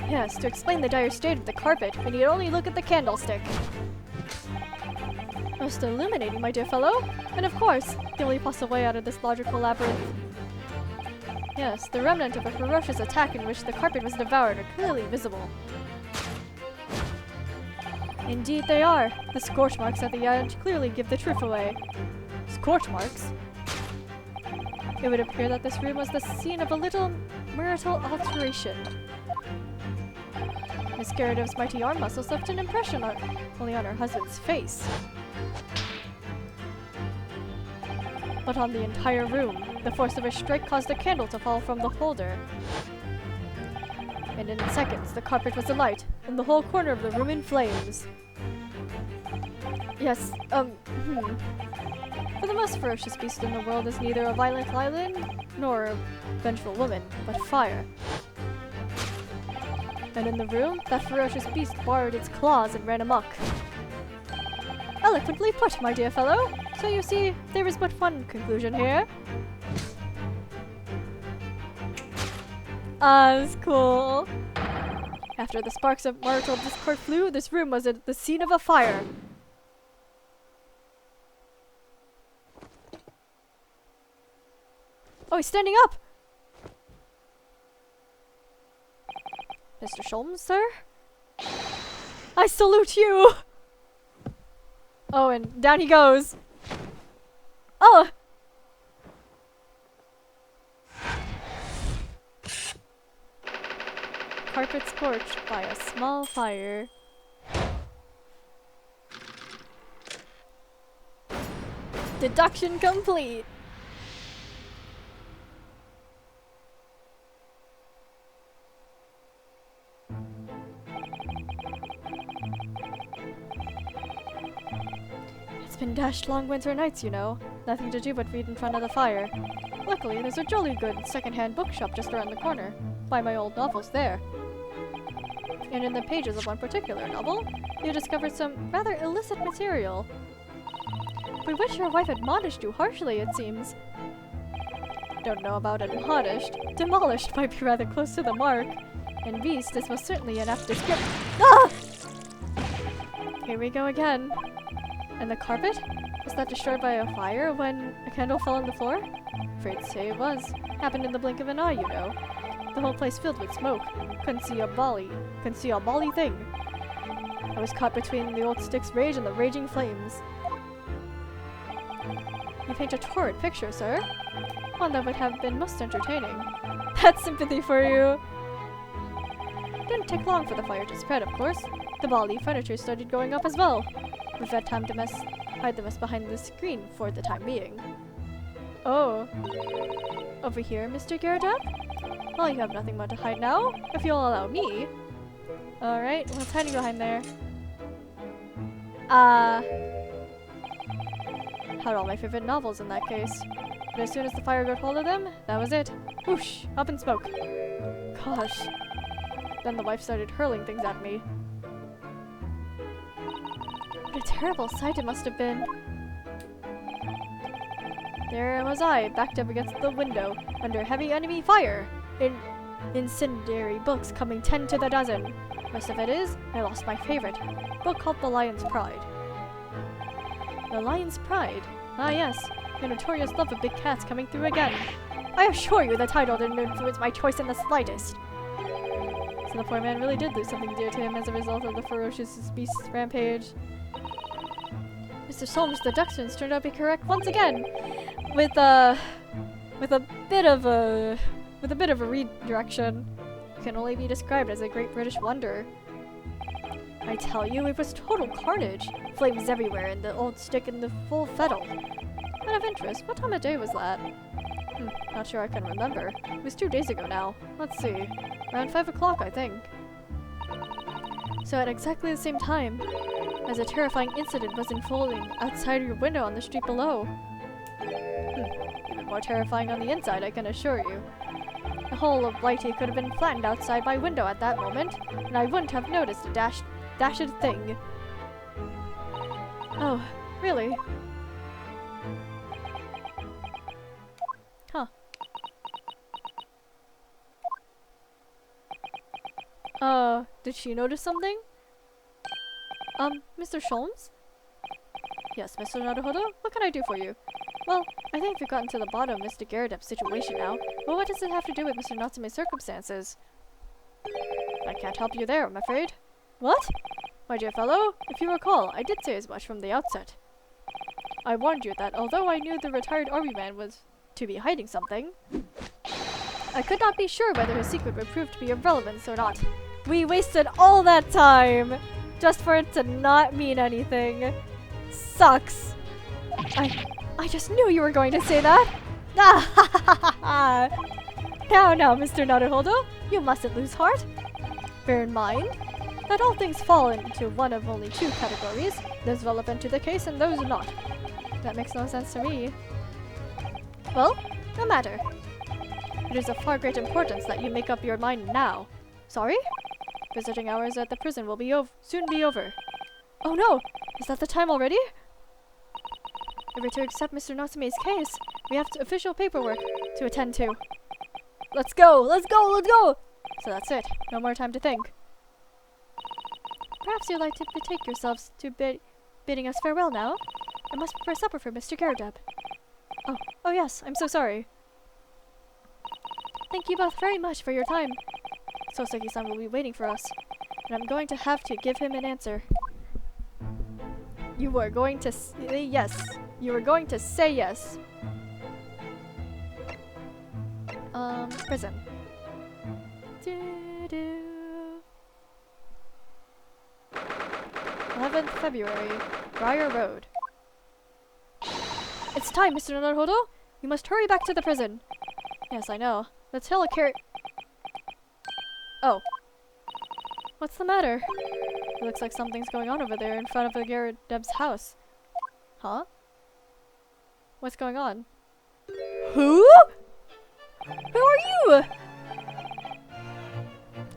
Yes, to explain the dire state of the carpet, we need only look at the candlestick. Most illuminating, my dear fellow. And of course, the only possible way out of this logical labyrinth. Yes, the remnant of a ferocious attack in which the carpet was devoured are clearly visible. Indeed they are. The scorch marks at the edge clearly give the truth away. Scorch marks? It would appear that this room was the scene of a little marital alteration. Miss Gyarados' mighty arm muscles left an impression only on her husband's face. But on the entire room, the force of a strike caused a candle to fall from the holder. And in seconds, the carpet was alight, and the whole corner of the room in flames. Yes, For the most ferocious beast in the world is neither a violent lion nor a vengeful woman, but fire. And in the room, that ferocious beast bared its claws and ran amok. Eloquently put, my dear fellow. So you see, there is but one conclusion here. Ah, that's cool. After the sparks of marital discord flew, this room was the scene of a fire. Oh, he's standing up! Mr. Sholmes, sir? I salute you! Oh, and down he goes. Oh! Carpet scorched by a small fire. Deduction complete! It's been dashed long winter nights, you know. Nothing to do but read in front of the fire. Luckily, there's a jolly good second-hand bookshop just around the corner. Buy my old novels there. And in the pages of one particular novel, you discovered some rather illicit material. We wish your wife admonished you harshly, it seems. Don't know about admonished. Demolished might be rather close to the mark. And beast is most certainly an apt description. Ah! Here we go again. And the carpet? Was that destroyed by a fire when a candle fell on the floor? Afraid to say it was. Happened in the blink of an eye, you know. The whole place filled with smoke. Couldn't see a bally thing. I was caught between the old stick's rage and the raging flames. You paint a torrid picture, sir. One that would have been most entertaining. That's sympathy for you. Didn't take long for the fire to spread, of course. The bally furniture started going up as well. We've had time to hide the mess behind the screen for the time being. Oh. Over here, Mr. Garrett? Well, you have nothing more to hide now, if you'll allow me. Alright, what's hiding behind there? Had all my favorite novels in that case. But as soon as the fire got hold of them, that was it. Whoosh! Up in smoke. Gosh. Then the wife started hurling things at me. What a terrible sight it must have been. There was I, backed up against the window, under heavy enemy fire. Incendiary books coming 10 to the dozen. Worst of it is, I lost my favorite. Book called The Lion's Pride. The Lion's Pride? Ah yes, your notorious love of big cats coming through again. I assure you the title didn't influence my choice in the slightest. So the poor man really did lose something dear to him as a result of the ferocious beast's rampage. Mr. Solm's deductions turned out to be correct once again, with a bit of a redirection. It can only be described as a great British wonder. I tell you, it was total carnage. Flames everywhere, and the old stick in the full fettle. Out of interest, what time of day was that? Not sure I can remember. It was 2 days ago now. Let's see. Around 5 o'clock, I think. So at exactly the same time, as a terrifying incident was unfolding outside your window on the street below. Even more terrifying on the inside, I can assure you. The whole of Blighty could have been flattened outside my window at that moment, and I wouldn't have noticed a dashed thing. Oh, really? Huh. Did she notice something? Mr. Sholmes? Yes, Mr. Naruhodo? What can I do for you? Well, I think we've gotten to the bottom of Mr. Garrodep's situation now, but what does it have to do with Mr. Natsume's circumstances? I can't help you there, I'm afraid. What? My dear fellow, if you recall, I did say as much from the outset. I warned you that although I knew the retired army man was to be hiding something, I could not be sure whether his secret would prove to be of relevance or not. We wasted all that time just for it to not mean anything. Sucks. I just knew you were going to say that. Now, Mr. Naruhodo, you mustn't lose heart. Bear in mind that all things fall into one of only 2 categories, those relevant to the case and those not. That makes no sense to me. Well, no matter. It is of far great importance that you make up your mind now. Sorry? Visiting hours at the prison will be soon be over. Oh no! Is that the time already? If we're to accept Mr. Natsume's case, we have official paperwork to attend to. Let's go! Let's go! Let's go! So that's it. No more time to think. Perhaps you'd like to betake yourselves to bidding us farewell now? I must prepare supper for Mr. Garrodep. Oh yes, I'm so sorry. Thank you both very much for your time. Soseki-san will be waiting for us, and I'm going to have to give him an answer. You are going to say yes. You are going to say yes. Prison. 11th February, Briar Road. It's time, Mr. Naruhodo. You must hurry back to the prison. Yes, I know. Let's hail a carrot. Oh. What's the matter? It looks like something's going on over there in front of the Garrett Deb's house. Huh? What's going on? Who? Who are you?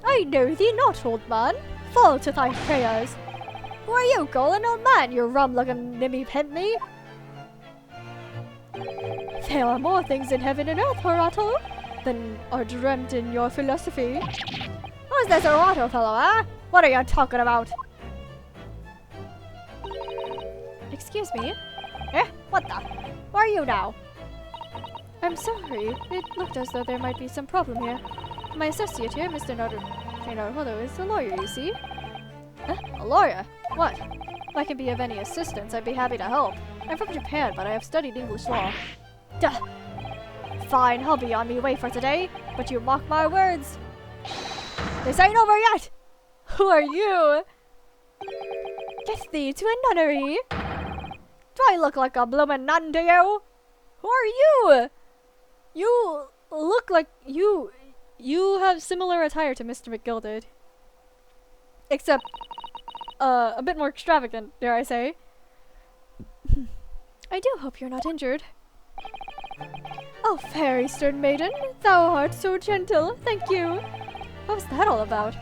I know thee not, old man. Fall to thy prayers. Who are you, Golan, old man, you rum-looking nimmy pentley? There are more things in heaven and earth, Horato, than are dreamt in your philosophy. Who's this Horato fellow, eh? What are you talking about? Excuse me? Eh? What the? Who are you now? I'm sorry. It looked as though there might be some problem here. My associate here, Mr. Naruhodo, is a lawyer, you see. Huh? A lawyer? What? If I can be of any assistance, I'd be happy to help. I'm from Japan, but I have studied English law. Duh. Fine, I'll be on me way for today, but you mock my words. This ain't over yet! Who are you? Get thee to a nunnery! Do I look like a bloomin' nun to you? Who are you? You look like you have similar attire to Mr. McGilded. Except, a bit more extravagant, dare I say. I do hope you're not injured. Oh, fair Eastern maiden, thou art so gentle, thank you. What was that all about?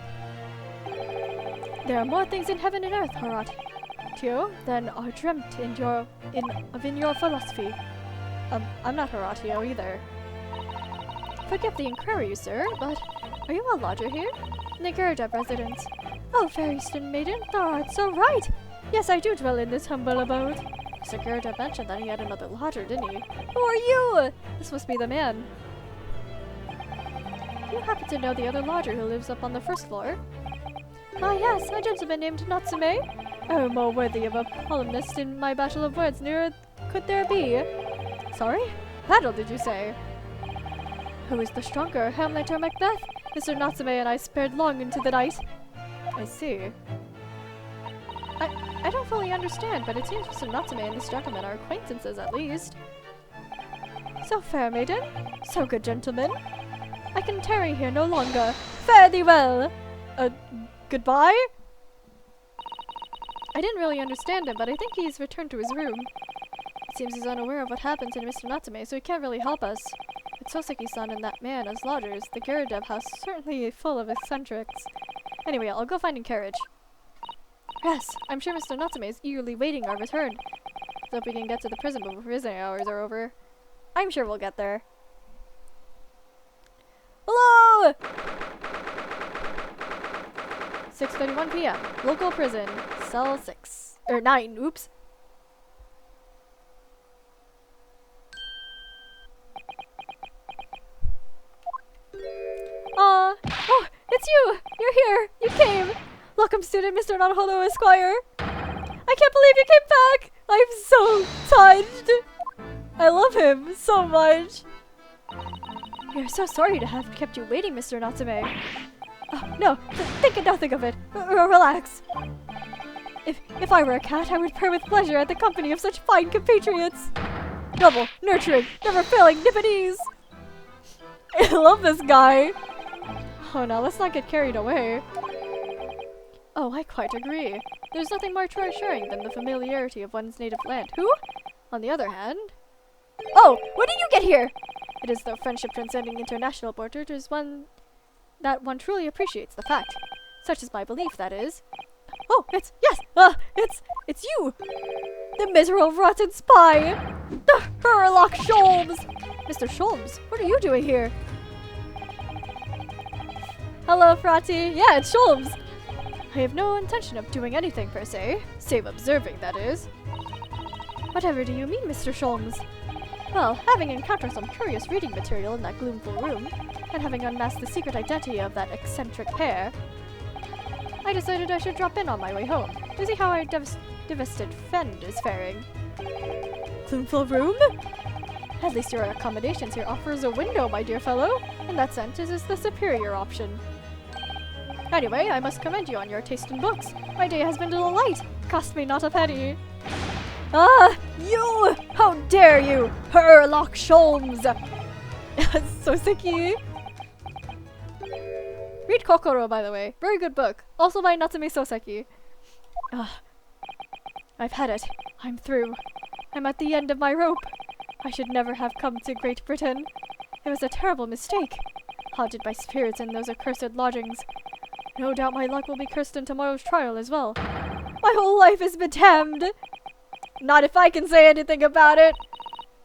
There are more things in heaven and earth, Horatio, than are dreamt in your philosophy. I'm not Horatio either. Forgive the inquiry, sir, but are you a lodger here? In the Gurdab residence. Oh, fair Eastern maiden, thou art so right! Yes, I do dwell in this humble abode. Mr. Gurdab mentioned that he had another lodger, didn't he? Who are you? This must be the man. Do you happen to know the other lodger who lives up on the first floor? Ah, yes, a gentleman named Natsume. Oh, more worthy of a columnist in my battle of words, nearer could there be. Sorry? Battle, did you say? Who is the stronger, Hamlet or Macbeth? Mr. Natsume and I spared long into the night. I see. I don't fully understand, but it seems Mr. Natsume and this gentleman are acquaintances at least. So fair maiden, so good gentleman. I can tarry here no longer. Fare thee well! Goodbye? I didn't really understand him, but I think he's returned to his room. It seems he's unaware of what happened to Mr. Natsume, so he can't really help us. With Soseki-san and that man as lodgers, the Garadev house is certainly full of eccentrics. Anyway, I'll go find a carriage. Yes, I'm sure Mr. Natsume is eagerly waiting our return. Let's hope we can get to the prison before prison hours are over. I'm sure we'll get there. Hello! 6:31 p.m. Local prison. Cell 6. Or 9, oops. Oh, it's you! You're here! You came! Welcome, student Mr. Naruhodo Esquire! I can't believe you came back! I'm so touched! I love him so much! We are so sorry to have kept you waiting, Mr. Natsume. Oh, no, think nothing of it. Relax. If I were a cat, I would purr with pleasure at the company of such fine compatriots. Noble, nurturing, never failing Nipponese! I love this guy! Oh, now let's not get carried away. Oh, I quite agree. There's nothing more reassuring than the familiarity of one's native land. Who? On the other hand... Oh! When did you get here? It is the friendship transcending international borders one truly appreciates the fact. Such is my belief, that is. Oh, it's you! The miserable rotten spy! The Herlock Sholmes! Mr. Sholmes, what are you doing here? Hello, Frati. Yeah, it's Sholmes. I have no intention of doing anything per se, save observing, that is. Whatever do you mean, Mr. Sholmes? Well, having encountered some curious reading material in that gloomful room, and having unmasked the secret identity of that eccentric pair, I decided I should drop in on my way home to see how our devastated friend is faring. Gloomful room? At least your accommodations here offers a window, my dear fellow. In that sense, this is the superior option. Anyway, I must commend you on your taste in books. My day has been a delight. Cost me not a penny. Ah, you! How dare you, Sherlock Sholmes! So sicky. Read Kokoro, by the way. Very good book. Also by Natsume Soseki. I've had it. I'm through. I'm at the end of my rope. I should never have come to Great Britain. It was a terrible mistake. Haunted by spirits in those accursed lodgings. No doubt my luck will be cursed in tomorrow's trial as well. My whole life has been damned! Not if I can say anything about it!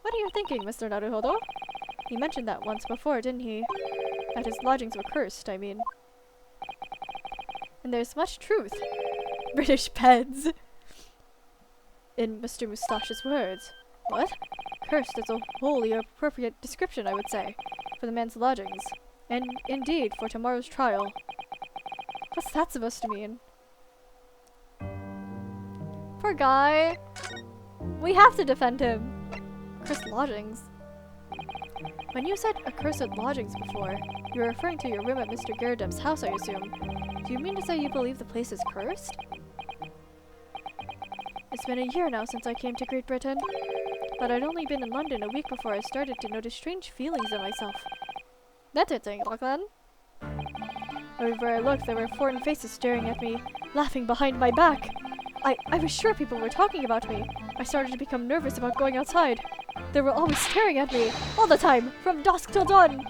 What are you thinking, Mr. Naruhodo? He mentioned that once before, didn't he? That his lodgings were cursed, I mean. And there's much truth. British beds. In Mr. Moustache's words. What? Cursed is a wholly appropriate description, I would say, for the man's lodgings. And indeed, for tomorrow's trial. What's that supposed to mean? Poor guy. We have to defend him. Cursed lodgings. When you said accursed lodgings before, you were referring to your room at Mr. Garrideb's house, I assume. Do you mean to say you believe the place is cursed? It's been a year now since I came to Great Britain, but I'd only been in London a week before I started to notice strange feelings in myself. That's it, Lachlan. Everywhere I looked, there were foreign faces staring at me, laughing behind my back. I was sure people were talking about me. I started to become nervous about going outside. They were always staring at me, all the time, from dusk till dawn.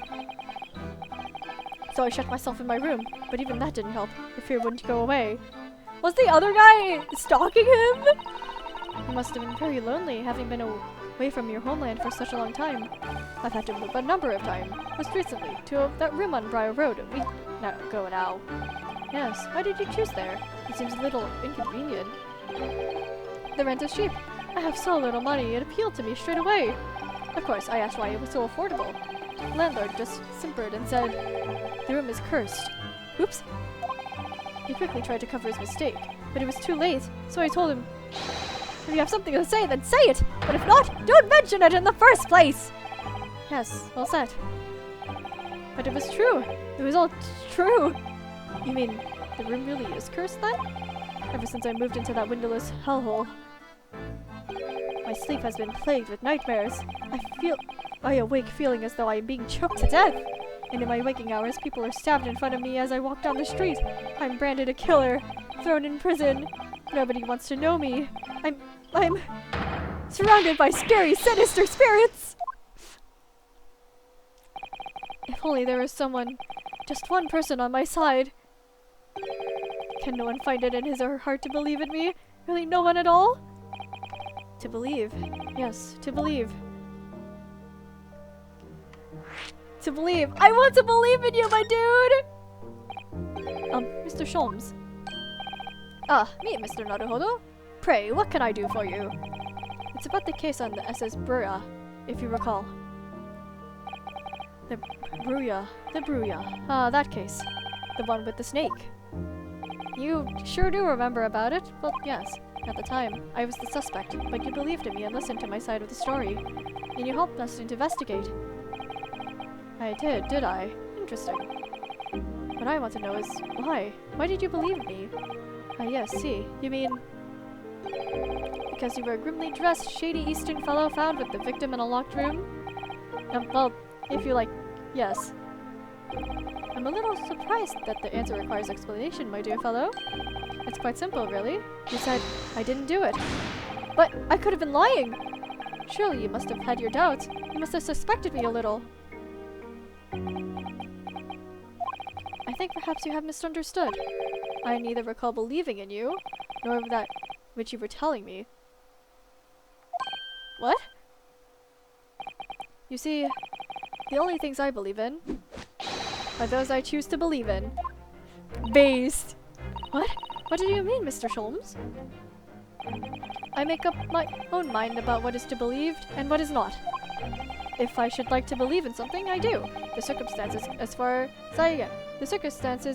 So I shut myself in my room, but even that didn't help. The fear wouldn't go away. Was the other guy stalking him? You must have been very lonely, having been away from your homeland for such a long time. I've had to move a number of times, most recently to that room on Briar Road a week ago now. Yes, why did you choose there? It seems a little inconvenient. The rent is cheap. I have so little money, it appealed to me straight away. Of course, I asked why it was so affordable. The landlord just simpered and said, "The room is cursed." Oops. He quickly tried to cover his mistake, but it was too late, so I told him, "If you have something to say, then say it! But if not, don't mention it in the first place!" Yes, all set. But it was true. It was all true. You mean, the room really is cursed then? Ever since I moved into that windowless hellhole. My sleep has been plagued with nightmares. I awake feeling as though I am being choked to death. And in my waking hours, people are stabbed in front of me as I walk down the street. I'm branded a killer, thrown in prison. Nobody wants to know me. I'm surrounded by scary, sinister spirits. If only there was someone, just one person on my side. Can no one find it in his or her heart to believe in me? Really no one at all? To believe. Yes, to believe. To believe. I want to believe in you, my dude! Mr. Sholmes. Ah, meet Mr. Naruhodo. Pray, what can I do for you? It's about the case on the SS Bruya, if you recall. The Bruya. Ah, that case. The one with the snake. You sure do remember about it? Well, yes. At the time, I was the suspect, but you believed in me and listened to my side of the story. And you helped us investigate. I did I? Interesting. What I want to know is, why? Why did you believe me? Yes, see. You mean... because you were a grimly dressed, shady eastern fellow found with the victim in a locked room? Well, if you like, yes. I'm a little surprised that the answer requires explanation, my dear fellow. It's quite simple, really. You said, I didn't do it. But I could have been lying! Surely you must have had your doubts. You must have suspected me a little. I think perhaps you have misunderstood. I neither recall believing in you, nor that which you were telling me. What? You see, the only things I believe in are those I choose to believe in. Based. What? What do you mean, Mr. Sholmes? I make up my own mind about what is to be believed and what is not. if I should like to believe in something, I do. The circumstances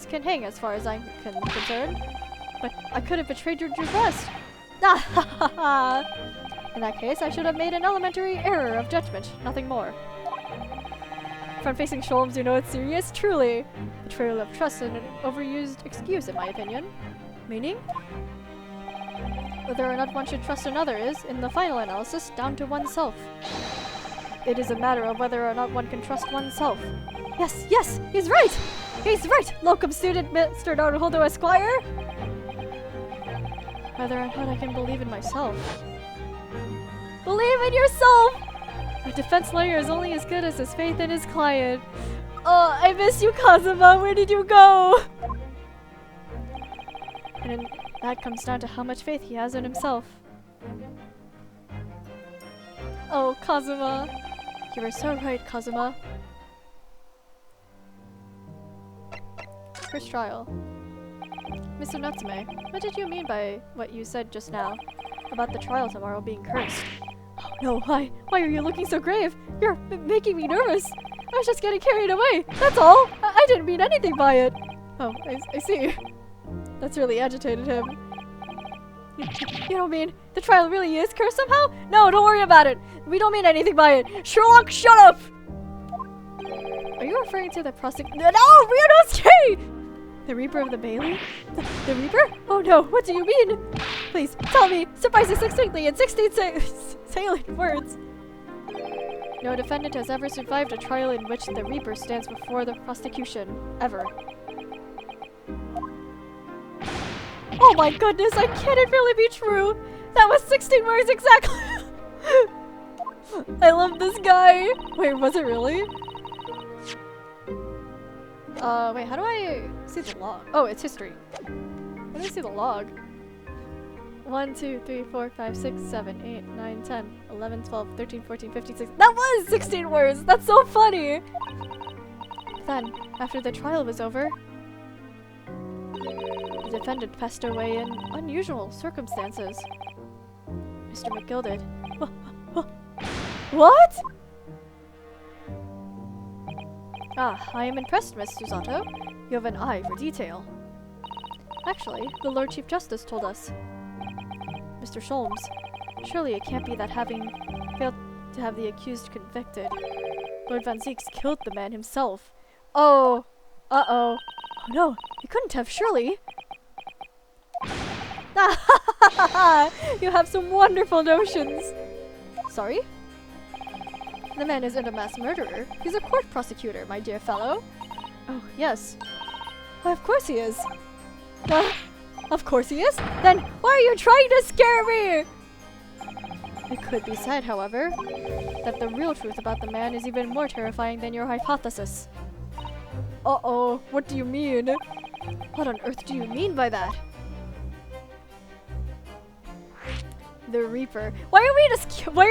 can hang as far as I'm concerned. But I could have betrayed your trust. In that case, I should have made an elementary error of judgment, nothing more. Front-facing Sholmes, you know it's serious? Truly. Betrayal of trust is an overused excuse, in my opinion. Meaning? Whether or not one should trust another is, in the final analysis, down to oneself. It is a matter of whether or not one can trust oneself. Yes, yes, he's right! He's right, locum student Mr. Naruhodo Esquire! Whether or not I can believe in myself. Believe in yourself! A defense lawyer is only as good as his faith in his client. Oh, I miss you, Kazuma. Where did you go? And that comes down to how much faith he has in himself. Oh, Kazuma. You were so right, Kazuma. First trial. Mr. Natsume, what did you mean by what you said just now about the trial tomorrow being cursed? Oh no, why are you looking so grave? You're making me nervous. I was just getting carried away, that's all. I didn't mean anything by it. Oh, I see. That's really agitated him. You don't mean the trial really is cursed somehow? No, don't worry about it. We don't mean anything by it. Sherlock, shut up! Are you referring to the prosecutor? No, Ryunosuke! The Reaper of the Bailey? The Reaper? Oh no, what do you mean? Please, tell me, surprisingly succinctly in 16 salient words. No defendant has ever survived a trial in which the Reaper stands before the prosecution. Ever. Oh my goodness, can it really be true? That was 16 words exactly! I love this guy! Wait, was it really? Wait, how do I see the log? Oh, it's history. How do I see the log? 1, 2, 3, 4, 5, 6, 7, 8, 9, 10, 11, 12, 13, 14, 15, 16. That was 16 words! That's so funny! Then, after the trial was over, the defendant passed away in unusual circumstances. Mr. McGilded. What? Ah, I am impressed, Miss Susato. You have an eye for detail. Actually, the Lord Chief Justice told us. Mr. Sholmes, surely it can't be that having failed to have the accused convicted, Lord Van Zieks killed the man himself. Oh! Uh-oh. Oh no, he couldn't have, surely! You have some wonderful notions! Sorry? The man isn't a mass murderer. He's a court prosecutor, my dear fellow. Oh, yes. Why, of course he is. Of course he is? Then why are you trying to scare me? It could be said, however, that the real truth about the man is even more terrifying than your hypothesis. Uh-oh, what do you mean? What on earth do you mean by that? The Reaper. Why are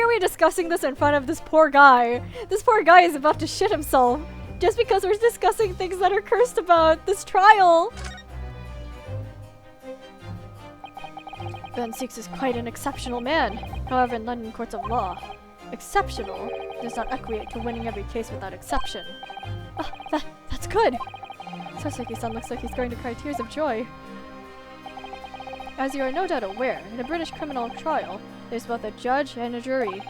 we discussing this in front of this poor guy? This poor guy is about to shit himself just because we're discussing things that are cursed about this trial. Van Zieks is quite an exceptional man. However, in London courts of law, exceptional does not equate to winning every case without exception. That's good. Sasaki-san looks like he's going to cry tears of joy. As you are no doubt aware, in a British criminal trial, there's both a judge and a jury.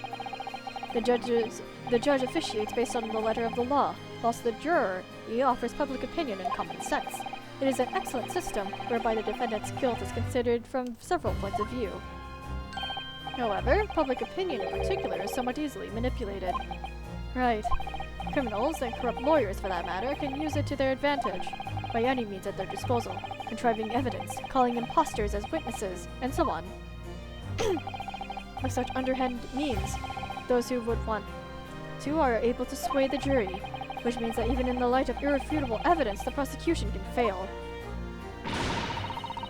The judge officiates based on the letter of the law, whilst the juror, he offers public opinion and common sense. It is an excellent system, whereby the defendant's guilt is considered from several points of view. However, public opinion in particular is somewhat easily manipulated. Right. Criminals, and corrupt lawyers for that matter, can use it to their advantage, by any means at their disposal, contriving evidence, calling imposters as witnesses, and so on. With such underhand means, those who would want to are able to sway the jury, which means that even in the light of irrefutable evidence, the prosecution can fail.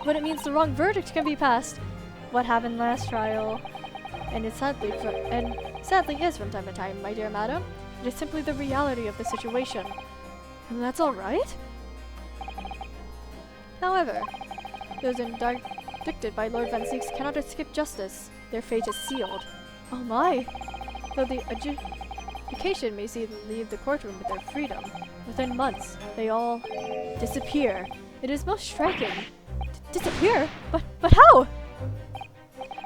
But it means the wrong verdict can be passed. What happened last trial? And it sadly is from time to time, my dear madam. It is simply the reality of the situation. And that's alright? However, those indicted by Lord Van Zieks cannot escape justice. Their fate is sealed. Oh my! Though vacation may see them leave the courtroom with their freedom. Within months, they all disappear. It is most striking. Disappear? But how?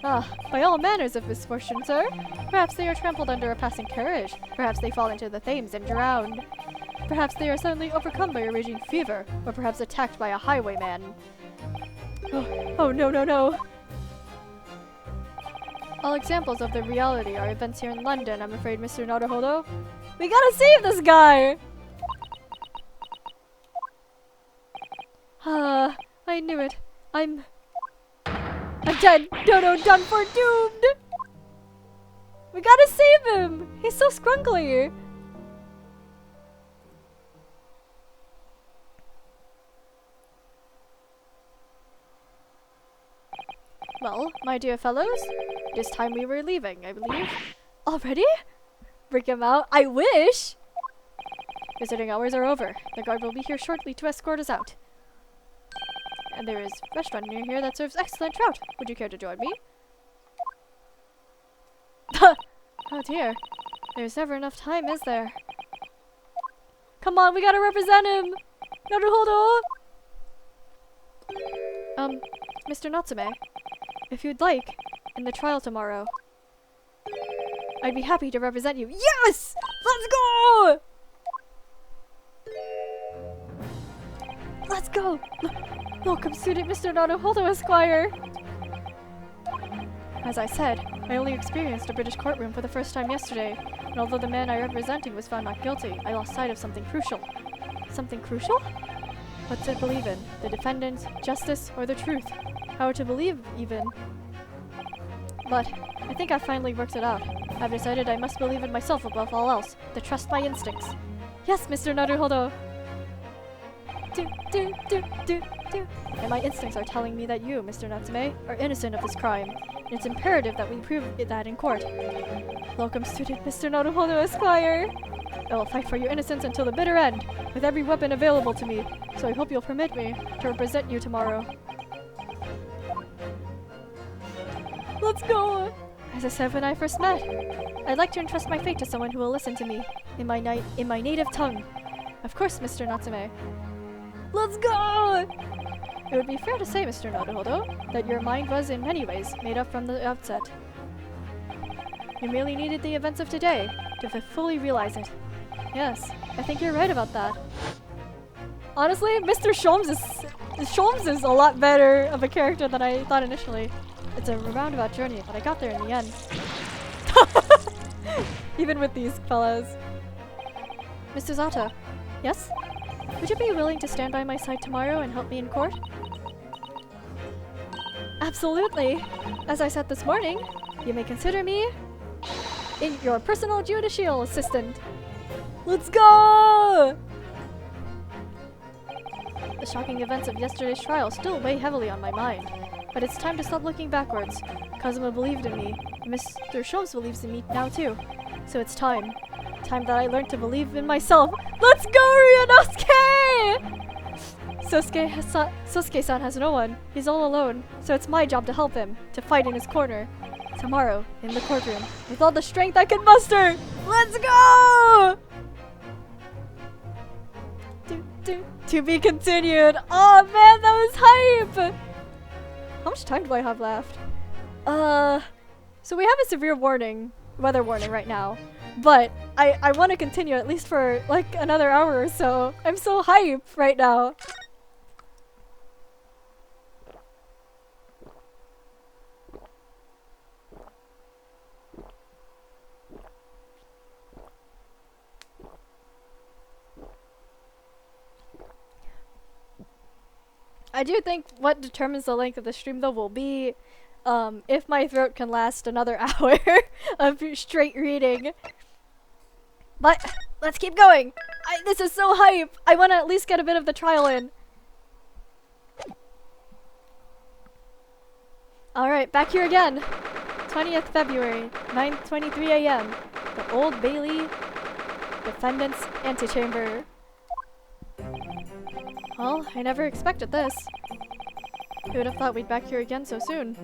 Ah, by all manners of misfortune, sir. Perhaps they are trampled under a passing carriage. Perhaps they fall into the Thames and drowned. Perhaps they are suddenly overcome by a raging fever, or perhaps attacked by a highwayman. Oh no, no, no. All examples of the reality are events here in London, I'm afraid, Mr. Naruhodo. We gotta save this guy! Ah, I knew it. I'm dead. No, done for, doomed! We gotta save him! He's so scrunkly! Well, my dear fellows, it is time we were leaving, I believe. Already? Bring him out. I wish! Visiting hours are over. The guard will be here shortly to escort us out. And there is a restaurant near here that serves excellent trout. Would you care to join me? Oh dear. There's never enough time, is there? Come on, we gotta represent him! Naruhodo! Mr. Natsume, if you'd like, in the trial tomorrow, I'd be happy to represent you. Yes! Let's go! Let's go! Welcome, student Mr. Naruhodo, Esquire! As I said, I only experienced a British courtroom for the first time yesterday, and although the man I representing was found not guilty, I lost sight of something crucial. Something crucial? What to believe in? The defendant, justice, or the truth? How to believe, even. But I think I finally worked it out. I've decided I must believe in myself above all else, to trust my instincts. Yes, Mr. Naruhodo! And my instincts are telling me that you, Mr. Natsume, are innocent of this crime. And it's imperative that we prove that in court. Welcome, student Mr. Naruhodo, Esquire! I will fight for your innocence until the bitter end, with every weapon available to me, so I hope you'll permit me to represent you tomorrow. Let's go! As I said when I first met, I'd like to entrust my fate to someone who will listen to me, in my native tongue. Of course, Mr. Natsume. Let's go! It would be fair to say, Mr. Naruhodo, that your mind was in many ways made up from the outset. You merely needed the events of today to fully realize it. Yes, I think you're right about that. Honestly, Mr. Sholmes is a lot better of a character than I thought initially. It's a roundabout journey, but I got there in the end. Even with these fellas. Mr. Zata, yes? Would you be willing to stand by my side tomorrow and help me in court? Absolutely. As I said this morning, you may consider me your personal judicial assistant. Let's go! The shocking events of yesterday's trial still weigh heavily on my mind. But it's time to stop looking backwards. Kazuma believed in me. Mr. Sholmes believes in me now too. So it's time. Time that I learned to believe in myself. Let's go, Ryunosuke! Sosuke-san has no one. He's all alone. So it's my job to help him, to fight in his corner. Tomorrow, in the courtroom, with all the strength I can muster. Let's go! To be continued. Oh man, that was hype! How much time do I have left? So we have a severe weather warning right now. But I want to continue at least for like another hour or so. I'm so hype right now. I do think what determines the length of the stream though will be if my throat can last another hour of straight reading. But let's keep going. This is so hype. I want to at least get a bit of the trial in. Alright, back here again. 20th February, 9:23 a.m. The Old Bailey Defendant's Antechamber. Well, I never expected this. Who would have thought we'd back here again so soon?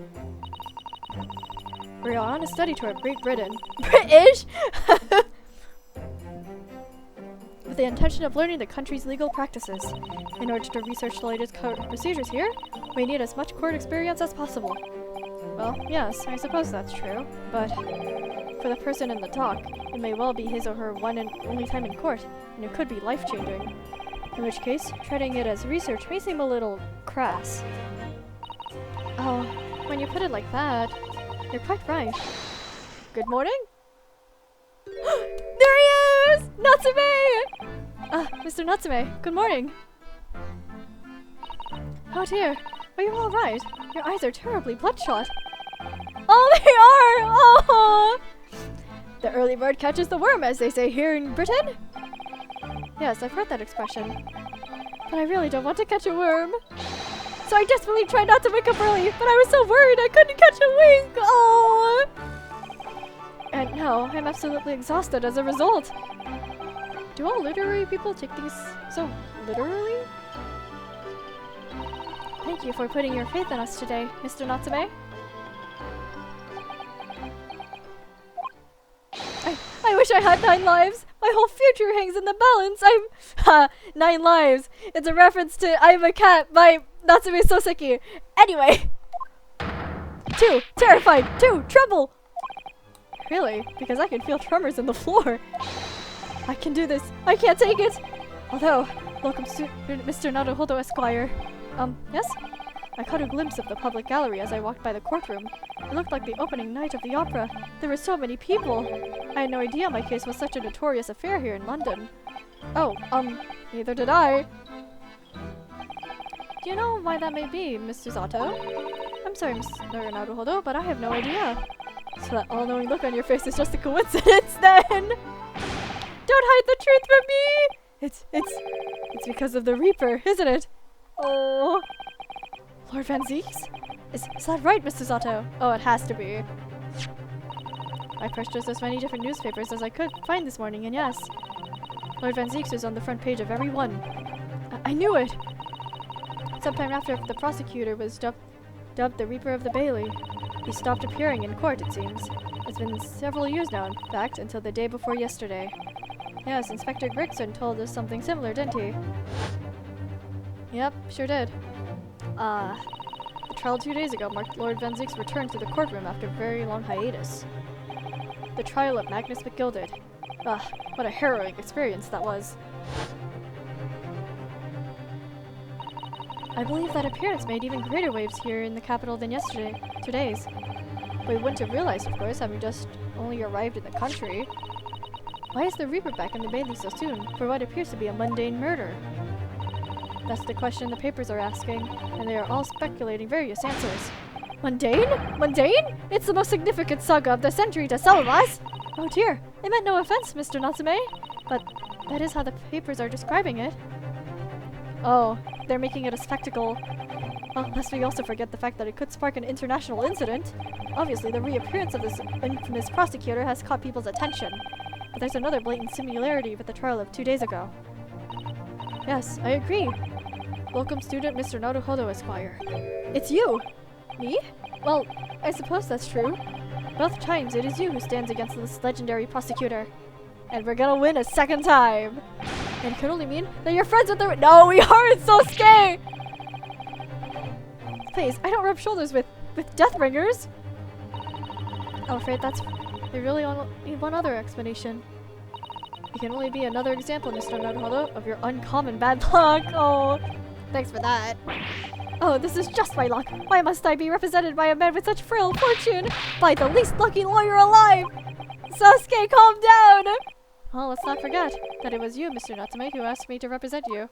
We are on a study tour of Great Britain. British?! with the intention of learning the country's legal practices. In order to research the latest court procedures here, we need as much court experience as possible. Well, yes, I suppose that's true, but for the person in the dock, it may well be his or her one and only time in court, and it could be life-changing. In which case, treating it as research may seem a little crass. Oh, when you put it like that, you're quite right. Good morning? There he is! Natsume! Mr. Natsume, good morning. Oh dear, are you alright? Your eyes are terribly bloodshot. Oh, they are! Oh! The early bird catches the worm, as they say here in Britain. Yes, I've heard that expression. But I really don't want to catch a worm. So I desperately tried not to wake up early, but I was so worried I couldn't catch a wink. Oh! And now I'm absolutely exhausted as a result. Do all literary people take things so literally? Thank you for putting your faith in us today, Mr. Natsume. I wish I had 9 lives. My whole future hangs in the balance. 9 lives. It's a reference to I'm a cat by Natsume Soseki. Anyway. 2. Terrified. 2. Trouble. Really? Because I can feel tremors in the floor. I can do this. I can't take it. Although, welcome to Mr. Naruhodo Esquire. Yes? I caught a glimpse of the public gallery as I walked by the courtroom. It looked like the opening night of the opera. There were so many people. I had no idea my case was such a notorious affair here in London. Oh, neither did I. Do you know why that may be, Mr. Zato? I'm sorry, Mr. Naruhodo, but I have no idea. So that all-knowing look on your face is just a coincidence, then! Don't hide the truth from me! It's because of the Reaper, isn't it? Oh... Lord Van Zeeks? Is that right, Mr. Zato? Oh, it has to be. I purchased as many different newspapers as I could find this morning, and yes, Lord Van Zeeks is on the front page of every one. I knew it! Sometime after the prosecutor was dubbed the Reaper of the Bailey, he stopped appearing in court, it seems. It's been several years now, in fact, until the day before yesterday. Yes, Inspector Gregson told us something similar, didn't he? Yep, sure did. The trial 2 days ago marked Lord Van Zeek's return to the courtroom after a very long hiatus. The trial of Magnus McGilded. What a harrowing experience that was. I believe that appearance made even greater waves here in the capital than today's. But we wouldn't have realized, of course, having just only arrived in the country. Why is the Reaper back in the Bailey so soon for what appears to be a mundane murder? That's the question the papers are asking, and they are all speculating various answers. Mundane? Mundane? It's the most significant saga of the century to some of us! Oh dear, I meant no offense, Mr. Natsume, but that is how the papers are describing it. Oh, they're making it a spectacle. Well, lest we also forget the fact that it could spark an international incident. Obviously, the reappearance of this infamous prosecutor has caught people's attention, but there's another blatant similarity with the trial of 2 days ago. Yes, I agree. Welcome student Mr. Naruhodo Esquire. It's you! Me? Well, I suppose that's true. Both times it is you who stands against this legendary prosecutor. And we're gonna win a second time! And it can only mean that you're friends with the— No, we aren't so scared! Please, I don't rub shoulders with Deathbringers! I'm afraid they really need one other explanation. It can only be another example, Mr. Naruhodo, of your uncommon bad luck. Oh, thanks for that. Oh, this is just my luck. Why must I be represented by a man with such frail fortune? By the least lucky lawyer alive! Sasuke, calm down! Well, let's not forget that it was you, Mr. Natsume, who asked me to represent you.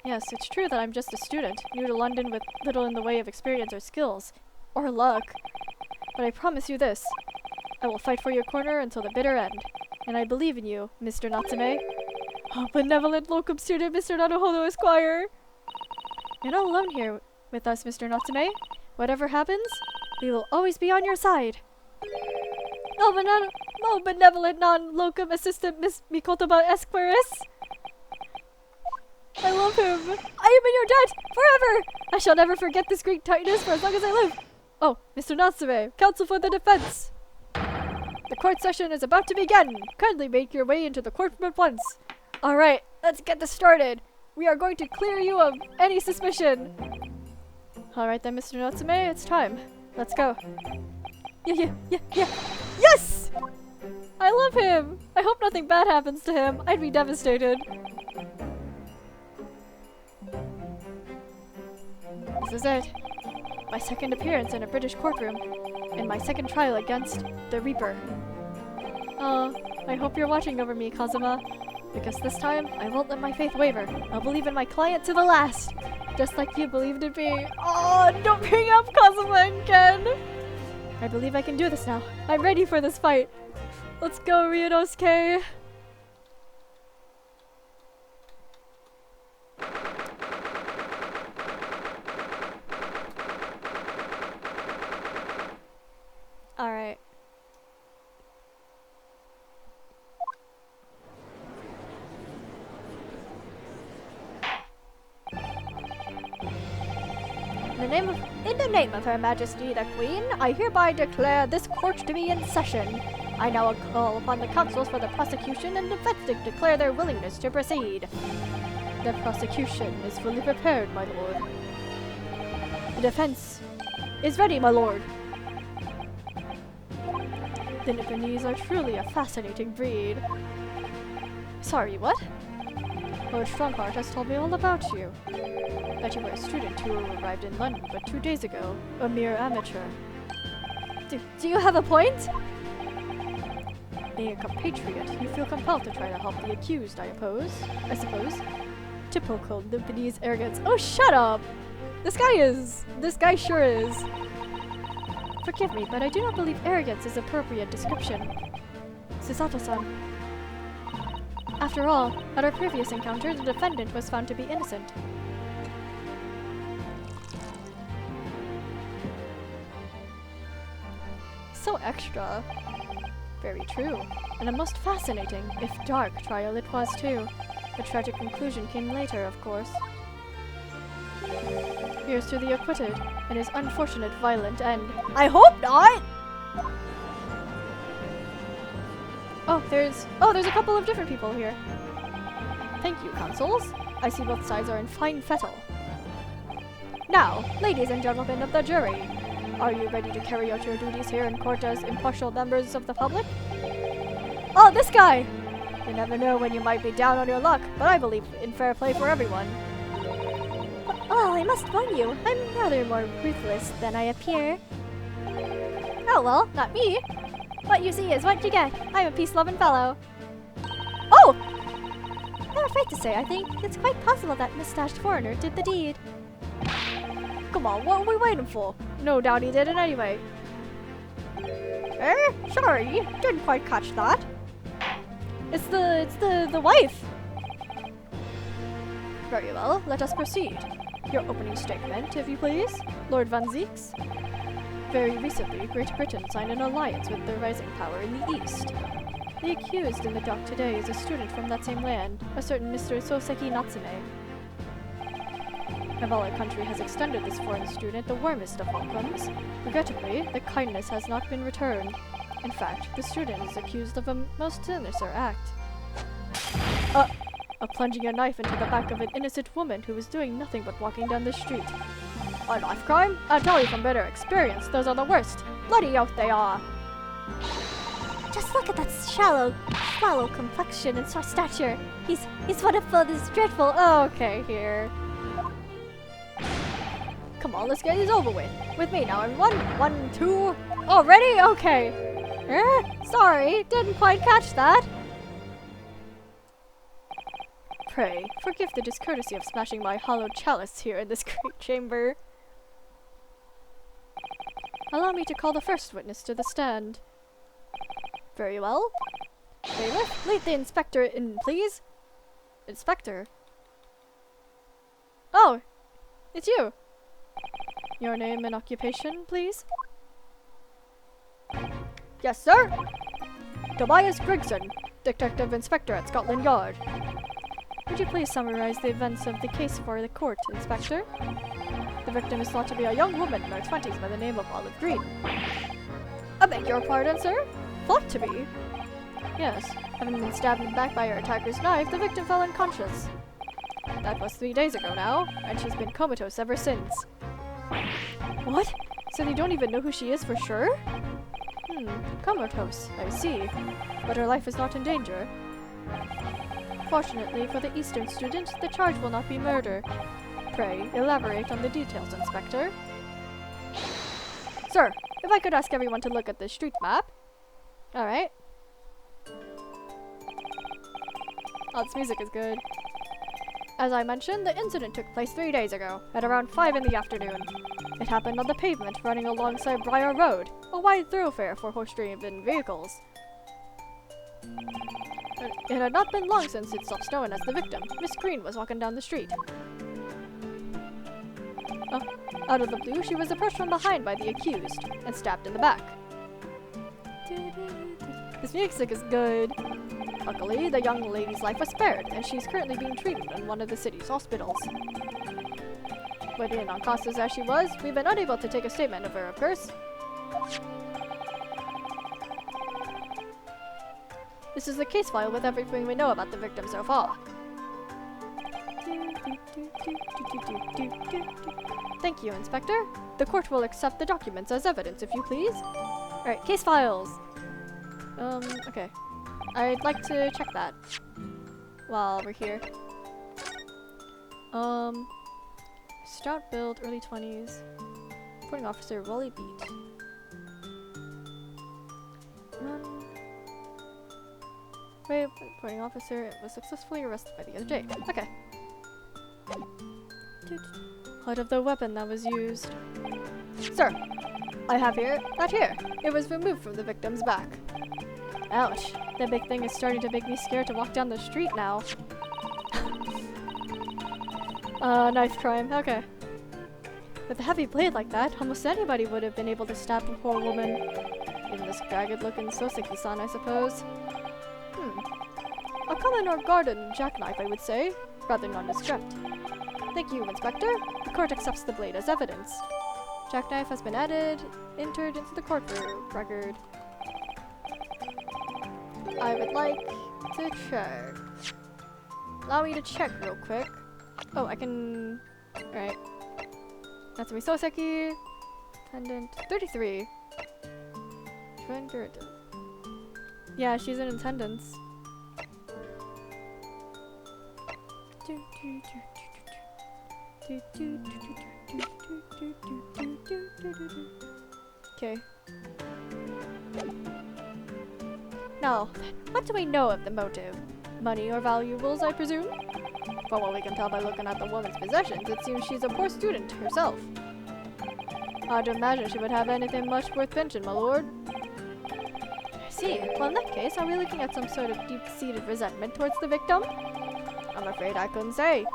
Yes, it's true that I'm just a student, new to London with little in the way of experience or skills. Or luck. But I promise you this. I will fight for your corner until the bitter end. And I believe in you, Mr. Natsume. Oh, benevolent locum student, Mr. Naruhodo Esquire. You're not alone here with us, Mr. Natsume. Whatever happens, we will always be on your side. Oh, benevolent non-locum assistant Miss Mikotoba Esquires. I love him. I am in your debt forever. I shall never forget this great kindness for as long as I live. Oh, Mr. Natsume, counsel for the defense. The court session is about to begin. Kindly make your way into the courtroom at once. Alright, let's get this started. We are going to clear you of any suspicion. Alright then, Mr. Natsume, it's time. Let's go. Yeah. Yes! I love him! I hope nothing bad happens to him. I'd be devastated. This is it. My second appearance in a British courtroom. And my second trial against the Reaper. I hope you're watching over me, Kazuma. Because this time, I won't let my faith waver. I'll believe in my client to the last. Just like you believed in me. Oh, don't bring up Kazuma again! I believe I can do this now. I'm ready for this fight. Let's go, Ryunosuke! Alright. In the name of Her Majesty the Queen, I hereby declare this court to be in session. I now call upon the counsels for the prosecution and defense to declare their willingness to proceed. The prosecution is fully prepared, my lord. The defense is ready, my lord. The Nipponese are truly a fascinating breed. Sorry, what? Lord Strongheart has told me all about you. That you were a student who arrived in London but 2 days ago, a mere amateur. Do you have a point? Being a compatriot, you feel compelled to try to help the accused, I suppose. Typical Nipponese arrogance. Oh, shut up! This guy sure is. Forgive me, but I do not believe arrogance is appropriate description. Susato-san. After all, at our previous encounter, the defendant was found to be innocent. So extra. Very true. And a most fascinating, if dark, trial it was too. The tragic conclusion came later, of course. Here's to the acquitted, and his unfortunate violent end. I hope not! Oh, there's a couple of different people here. Thank you, counsels. I see both sides are in fine fettle. Now, ladies and gentlemen of the jury, are you ready to carry out your duties here in court as impartial members of the public? Oh, this guy! You never know when you might be down on your luck, but I believe in fair play for everyone. Well, I must warn you, I'm rather more ruthless than I appear. Oh well, not me. What you see is what you get. I'm a peace-loving fellow. Oh! I'm afraid to say, I think it's quite possible that mustached foreigner did the deed. Come on, what are we waiting for? No doubt he did it anyway. Sorry, didn't quite catch that. It's the wife. Very well, let us proceed. Your opening statement, if you please, Lord Van Zeeks. Very recently, Great Britain signed an alliance with the rising power in the East. The accused in the dock today is a student from that same land, a certain Mr. Soseki Natsume. And while our country has extended this foreign student the warmest of welcomes, regrettably, the kindness has not been returned. In fact, the student is accused of a most sinister act. Of plunging a knife into the back of an innocent woman who was doing nothing but walking down the street. A knife crime? I tell you from bitter experience, those are the worst. Bloody oath they are. Just look at that shallow complexion and stature. He's wonderful, this dreadful. Oh, okay, here. Come on, let's get this over with. With me now, everyone. 1, 2. Oh, ready? Okay. Sorry, didn't quite catch that. Pray, forgive the discourtesy of smashing my hollow chalice here in this great chamber. Allow me to call the first witness to the stand. Very well. Bailiff, lead the inspector in, please. Inspector? Oh, it's you. Your name and occupation, please? Yes, sir. Tobias Grigson, Detective Inspector at Scotland Yard. Would you please summarize the events of the case for the court, Inspector? The victim is thought to be a young woman in her 20s by the name of Olive Green. I beg your pardon, sir? Thought to be? Yes. Having been stabbed in the back by her attacker's knife, the victim fell unconscious. That was 3 days ago now, and she's been comatose ever since. What? So they don't even know who she is for sure? Comatose, I see. But her life is not in danger. Fortunately for the Eastern student, the charge will not be murder. Pray, elaborate on the details, Inspector. Sir, if I could ask everyone to look at this street map. Alright. Oh, this music is good. As I mentioned, the incident took place 3 days ago, at around 5 in the afternoon. It happened on the pavement running alongside Briar Road, a wide thoroughfare for horse-driven vehicles. It had not been long since it stopped snowing as the victim, Miss Green, was walking down the street. Out of the blue, she was approached from behind by the accused, and stabbed in the back. This music is good. Luckily, the young lady's life was spared, and she's currently being treated in one of the city's hospitals. But in unconscious as she was, we've been unable to take a statement of her, of course. This is the case file with everything we know about the victim so far. Thank you, Inspector. The court will accept the documents as evidence, if you please. Alright, case files. Okay. I'd like to check that while we're here. Stout build, early 20s. Reporting officer, Wally Beat. Reporting officer was successfully arrested by the other day. Okay. What of the weapon that was used? Sir, I have that here. It was removed from the victim's back. Ouch. That big thing is starting to make me scared to walk down the street now. Knife crime. Okay. With a heavy blade like that, almost anybody would have been able to stab a poor woman. Even this ragged-looking Soseki-san, I suppose. A common or garden jackknife, I would say. Rather nondescript. Thank you, Inspector. The court accepts the blade as evidence. Jackknife has been entered into the court record. I would like to check. Allow me to check real quick. Oh, I can... Alright. Natsumi Soseki. Attendant. 33. Yeah, she's in attendance. Okay. Now, what do we know of the motive? Money or valuables, I presume? From what we can tell by looking at the woman's possessions, it seems she's a poor student herself. Hard to imagine she would have anything much worth mention, my lord. I see. Well, in that case, are we looking at some sort of deep-seated resentment towards the victim? I'm afraid I couldn't say.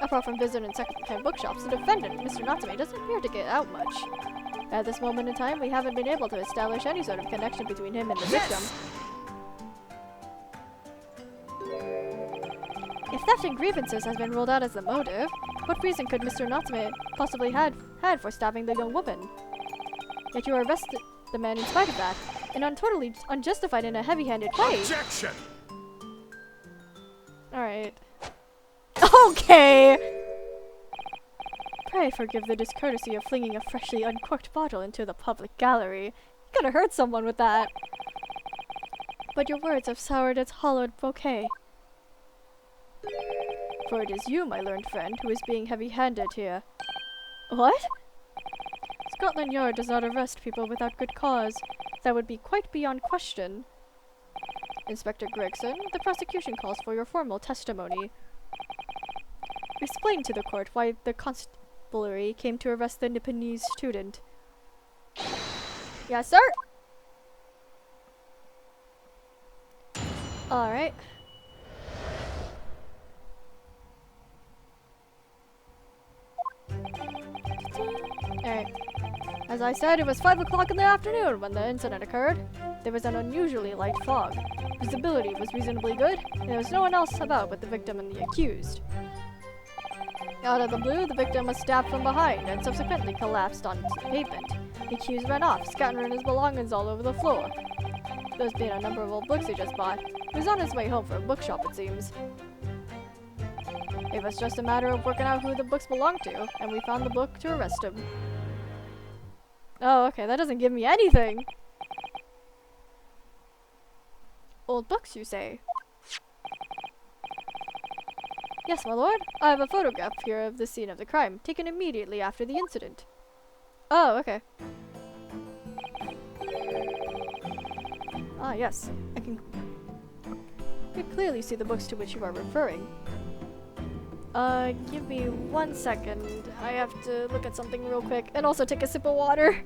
Apart from visiting second-hand bookshops, the defendant, Mr. Natsume, doesn't appear to get out much. At this moment in time, we haven't been able to establish any sort of connection between him and the victim. If theft and grievances has been ruled out as the motive, what reason could Mr. Natsume possibly had for stabbing the young woman? Yet you arrested the man in spite of that, and totally unjustified in a heavy-handed way. Objection! Alright. Okay! Pray forgive the discourtesy of flinging a freshly uncorked bottle into the public gallery. You could have hurt someone with that. But your words have soured its hollowed bouquet. For it is you, my learned friend, who is being heavy-handed here. What? Scotland Yard does not arrest people without good cause. That would be quite beyond question. Inspector Gregson, the prosecution calls for your formal testimony. Explain to the court why the constabulary came to arrest the Nipponese student. Yes, sir? Alright. Alright. As I said, it was 5 o'clock in the afternoon when the incident occurred. There was an unusually light fog. Visibility was reasonably good, and there was no one else about but the victim and the accused. Out of the blue, the victim was stabbed from behind and subsequently collapsed onto the pavement. The accused ran off, scattering his belongings all over the floor. There's been a number of old books he just bought. He was on his way home from a bookshop, it seems. It was just a matter of working out who the books belonged to, and we found the book to arrest him. Oh, okay, that doesn't give me anything! Old books, you say? Yes, my lord. I have a photograph here of the scene of the crime, taken immediately after the incident. Oh, okay. Ah, yes. I can clearly see the books to which you are referring. Give me 1 second. I have to look at something real quick, and also take a sip of water.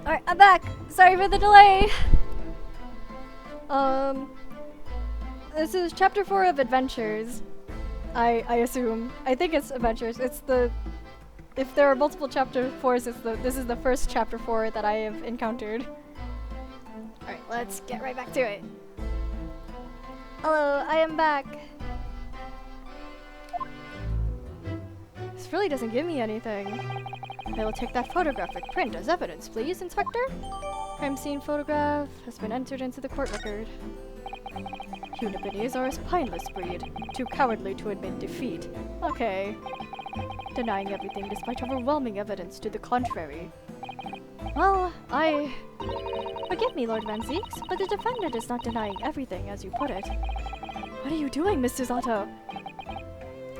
Alright, I'm back! Sorry for the delay! This is chapter 4 of Adventures. I assume. I think it's Adventures. It's the... If there are multiple chapter 4s, this is the first chapter 4 that I have encountered. Alright, let's get right back to it. Hello, I am back. This really doesn't give me anything. I will take that photographic print as evidence, please, Inspector. Crime scene photograph has been entered into the court record. Hunipines are a spineless breed, too cowardly to admit defeat. Okay. Denying everything despite overwhelming evidence to the contrary. Well, Forgive me, Lord Van Zeeks, but the defendant is not denying everything, as you put it. What are you doing, Mr. Zato?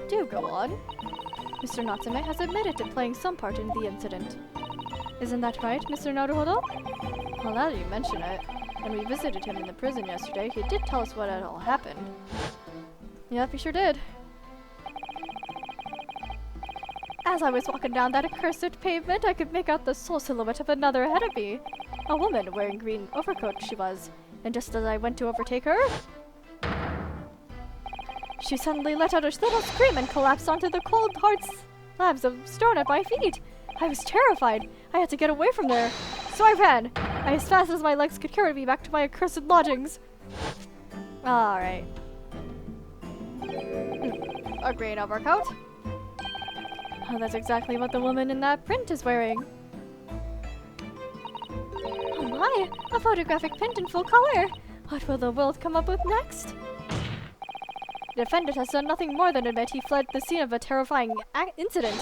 Do go on. Mr. Natsume has admitted to playing some part in the incident. Isn't that right, Mr. Naruhodo? Well, now that you mention it. When we visited him in the prison yesterday, he did tell us what had all happened. Yep, he sure did. As I was walking down that accursed pavement, I could make out the sole silhouette of another ahead of me. A woman wearing green overcoat she was, and just as I went to overtake her, she suddenly let out a little scream and collapsed onto the cold, hard slabs of stone at my feet. I was terrified. I had to get away from there. So I ran, as fast as my legs could carry me back to my accursed lodgings. Alright. A green overcoat? Oh, that's exactly what the woman in that print is wearing. Oh my, a photographic print in full color. What will the world come up with next? The defendant has done nothing more than admit he fled the scene of a terrifying incident.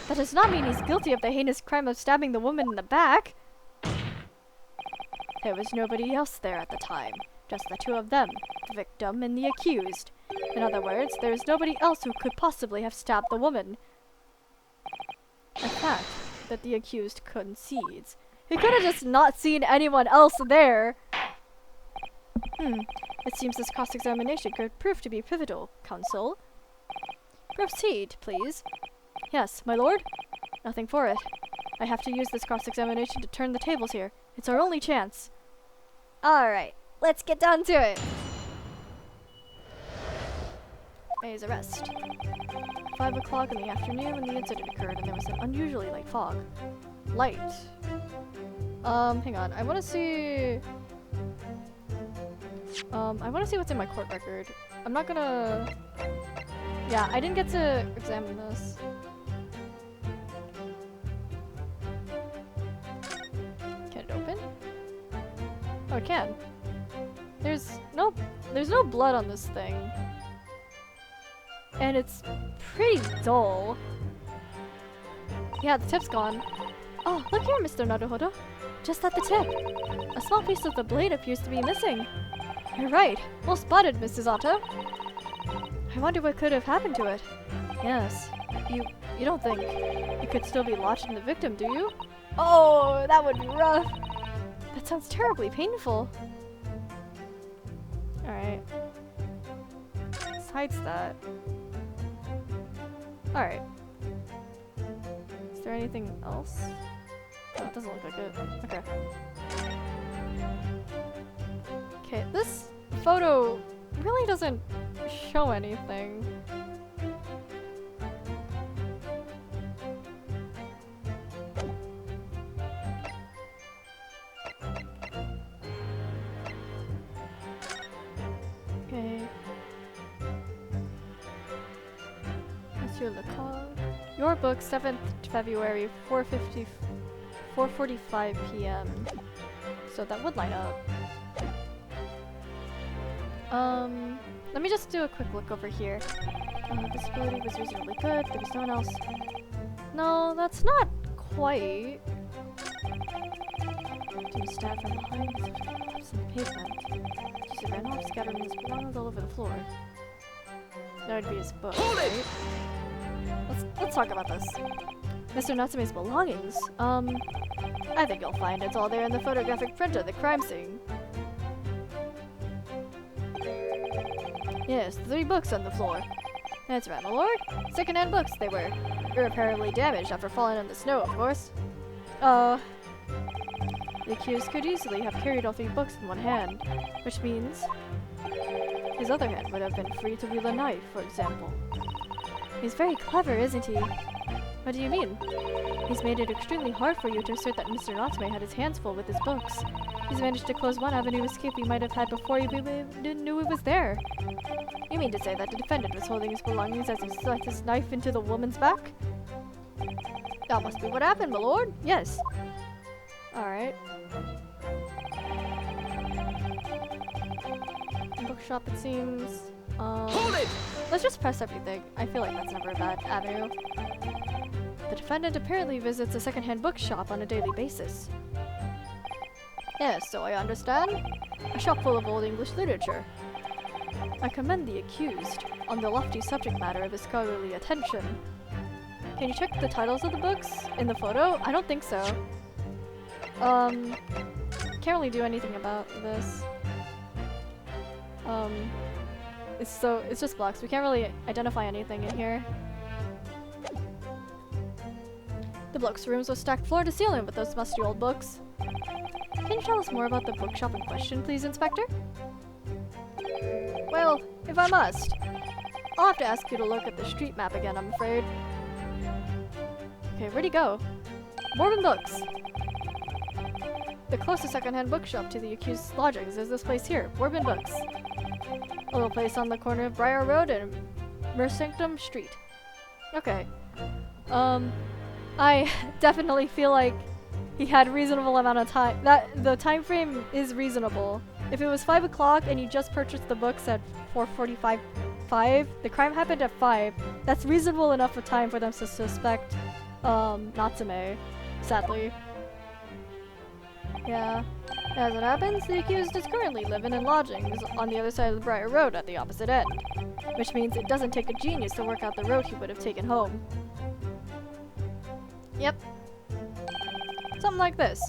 That does not mean he's guilty of the heinous crime of stabbing the woman in the back. There was nobody else there at the time, just the two of them, the victim and the accused. In other words, there is nobody else who could possibly have stabbed the woman. A fact that the accused concedes. He could have just not seen anyone else there. It seems this cross-examination could prove to be pivotal, counsel. Proceed, please. Yes, my lord? Nothing for it. I have to use this cross-examination to turn the tables here. It's our only chance. Alright, let's get down to it. May's arrest. 5 o'clock in the afternoon when the incident occurred and there was an unusually light fog. Light. Hang on. I want to see... I want to see what's in my court record. I'm not gonna... Yeah, I didn't get to examine this. Can it open? Oh, it can. There's no blood on this thing. And it's pretty dull. Yeah, the tip's gone. Oh, look here, Mr. Naruhodo. Just at the tip. A small piece of the blade appears to be missing. You're right. Well spotted, Mrs. Otto. I wonder what could have happened to it. Yes. You don't think it could still be lodged in the victim, do you? Oh, that would be rough. That sounds terribly painful. Alright. Besides that... Alright. Is there anything else? Oh, it doesn't look like it. Okay. Okay, this photo really doesn't show anything. Okay. Monsieur Lecoq. Your book, 7th February, 4:45 p.m. So that would line up. Let me just do a quick look over here. Visibility was reasonably good. There was no one else. No, that's not quite. Jim stabbed from behind with some pavement. She ran off, scattering his belongings all over the floor. That would be his book, right? Let's talk about this. Mr. Natsume's belongings? I think you'll find it's all there in the photographic print of the crime scene. Yes, 3 books on the floor. That's right, my lord. Second-hand books they were. Irreparably damaged after falling in the snow, of course. The accused could easily have carried all 3 books in one hand, which means his other hand would have been free to wield a knife, for example. He's very clever, isn't he? What do you mean? He's made it extremely hard for you to assert that Mr. Natsume had his hands full with his books. He's managed to close one avenue of escape he might have had before he didn't know it was there. You mean to say that the defendant was holding his belongings as he stuck his knife into the woman's back? That must be what happened, my lord. Yes. Alright. Bookshop, it seems. Hold it! Let's just press everything. I feel like that's never a bad avenue. The defendant apparently visits a second-hand bookshop on a daily basis. Yes, so I understand. A shop full of old English literature. I commend the accused on the lofty subject matter of his scholarly attention. Can you check the titles of the books in the photo? I don't think so. can't really do anything about this. It's just blocks. We can't really identify anything in here. The books rooms were stacked floor to ceiling with those musty old books. Can you tell us more about the bookshop in question, please, Inspector? Well, if I must, I'll have to ask you to look at the street map again, I'm afraid. Okay, where'd he go? Mormon Books! The closest secondhand bookshop to the accused's lodgings is this place here, Mormon Books. A little place on the corner of Briar Road and Mersanctum Street. Okay. I definitely feel like he had reasonable amount of time. The time frame is reasonable. If it was 5 o'clock and you just purchased the books at 4:45, the crime happened at 5. That's reasonable enough of time for them to suspect Natsume, sadly. Yeah. As it happens, the accused is currently living in lodgings on the other side of the Briar Road at the opposite end, which means it doesn't take a genius to work out the road he would have taken home. Yep. Something like this.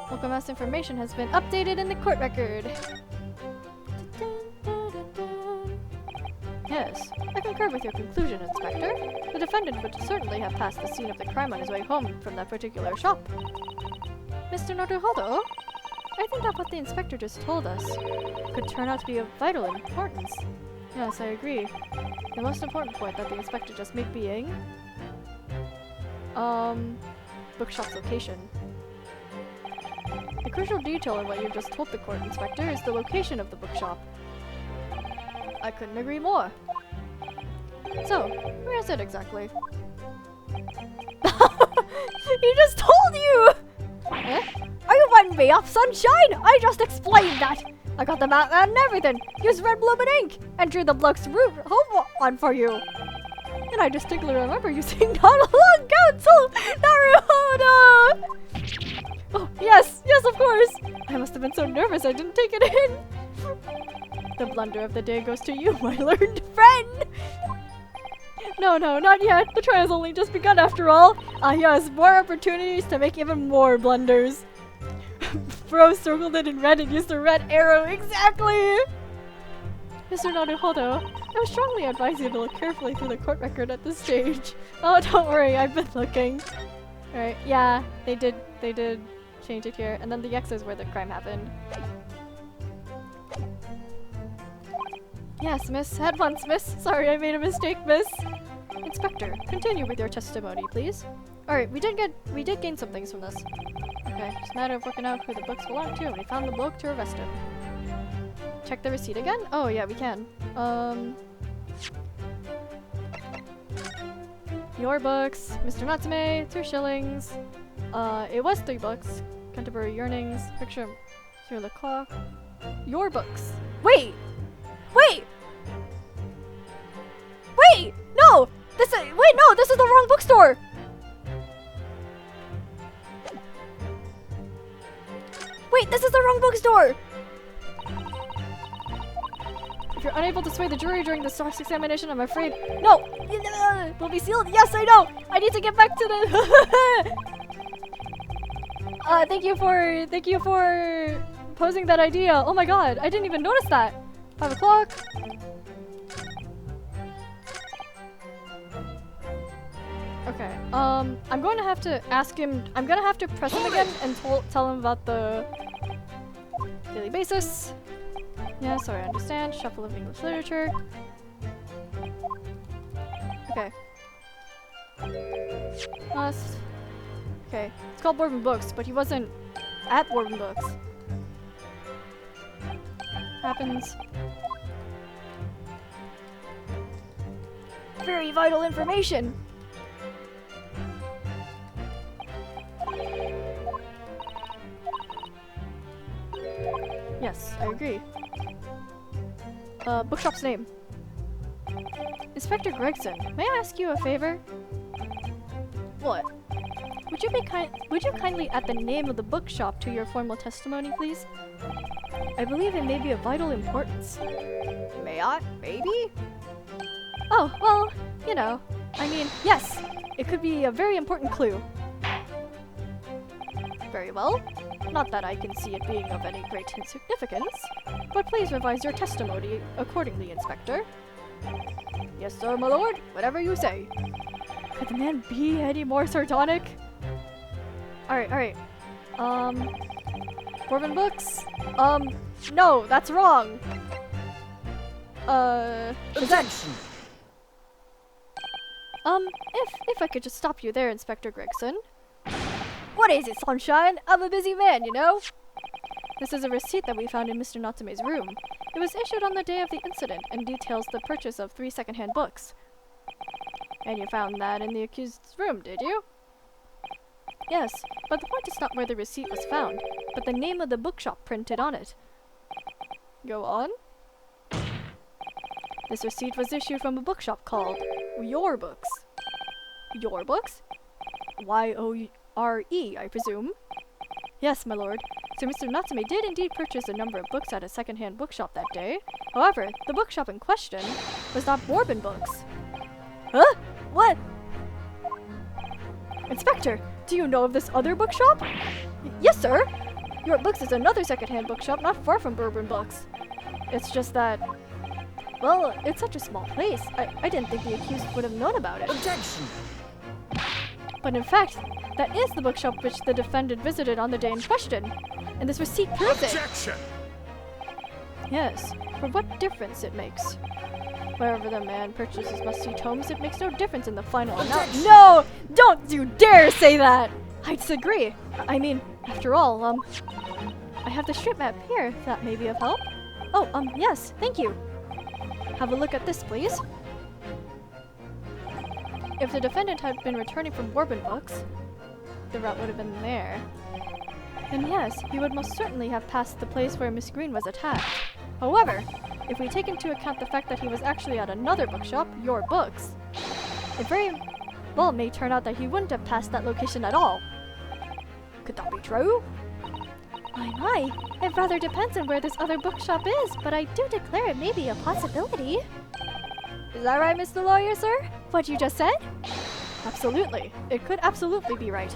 Local mass information has been updated in the court record. Yes, I concur with your conclusion, Inspector. The defendant would certainly have passed the scene of the crime on his way home from that particular shop. Mr. Naruhodo, I think that what the inspector just told us could turn out to be of vital importance. Yes, I agree. The most important point that the inspector just made being... bookshop's location. The crucial detail in what you've just told the court, Inspector, is the location of the bookshop. I couldn't agree more. So, where is it exactly? He just told you! Eh? Are you letting me off, sunshine? I just explained that! I got the map and everything! Used red blooming ink! And drew the bloke's route home on for you! And I distinctly remember you saying not a long counsel! Naruhodo! Oh, yes! Yes, of course! I must have been so nervous I didn't take it in! The blunder of the day goes to you, my learned friend! No, not yet. The trial's only just begun after all. Yes, more opportunities to make even more blunders. Bro circled it in red and used a red arrow. Exactly! Mr. Naruhodo, I would strongly advise you to look carefully through the court record at this stage. Oh, don't worry, I've been looking. Alright, yeah, they did change it here. And then the X is where the crime happened. Yes, miss. At once, miss. Sorry, I made a mistake, miss. Inspector, continue with your testimony, please. Alright, we did gain some things from this. Okay, just a matter of working out who the books belong to, and we found the bloke to arrest him. Check the receipt again? Oh, yeah, we can. Your books. Mr. Natsume, 2 shillings. It was 3 books. Canterbury Yearnings. Picture through the clock. Your books. Wait! No! This is the wrong bookstore! Wait, this is the wrong bookstore! If you're unable to sway the jury during the source examination, I'm afraid... No! Will be sealed? Yes, I know! I need to get back to the... thank you for posing that idea. Oh my god, I didn't even notice that. 5 o'clock. Okay, I'm going to have to ask him, I'm going to have to press him again and tell him about the daily basis. Yeah, sorry, I understand. Shuffle of English literature. Okay. Must. Okay, it's called Bourbon Books, but he wasn't at Bourbon Books. Happens. Very vital information! Yes, I agree. Bookshop's name. Inspector Gregson, may I ask you a favor? What? Would you kindly add the name of the bookshop to your formal testimony, please? I believe it may be of vital importance. May I? Maybe? Oh, well, you know. I mean, yes! It could be a very important clue. Very well. Not that I can see it being of any great significance, but please revise your testimony accordingly, Inspector. Yes, sir, my lord. Whatever you say. Could the man be any more sardonic? Alright. Bourbon books? No, that's wrong. Objection! If I could just stop you there, Inspector Gregson. What is it, sunshine? I'm a busy man, you know? This is a receipt that we found in Mr. Natsume's room. It was issued on the day of the incident and details the purchase of 3 second-hand books. And you found that in the accused's room, did you? Yes, but the point is not where the receipt was found, but the name of the bookshop printed on it. Go on. This receipt was issued from a bookshop called Your Books. Your Books? Y-O-R-E, I presume. Yes, my lord. So Mr. Natsume did indeed purchase a number of books at a second-hand bookshop that day. However, the bookshop in question was not Bourbon Books. Huh? What? Inspector, do you know of this other bookshop? Yes, sir. Your Books is another second-hand bookshop not far from Bourbon Books. It's just that, well, it's such a small place. I didn't think the accused would have known about it. Objection! But in fact, that is the bookshop which the defendant visited on the day in question. And this receipt proves it. Objection! Yes, for what difference it makes. Wherever the man purchases musty tomes, it makes no difference in the final analysis. No! Don't you dare say that! I disagree. I mean, after all, I have the street map here, if that may be of help. Oh, yes, thank you. Have a look at this, please. If the defendant had been returning from Bourbon Books, the route would have been there. And yes, he would most certainly have passed the place where Miss Green was attacked. However, if we take into account the fact that he was actually at another bookshop, Your Books, it very well may turn out that he wouldn't have passed that location at all. Could that be true? My, it rather depends on where this other bookshop is, but I do declare it may be a possibility. Is that right, Mr. Lawyer, sir? What you just said? Absolutely. It could absolutely be right.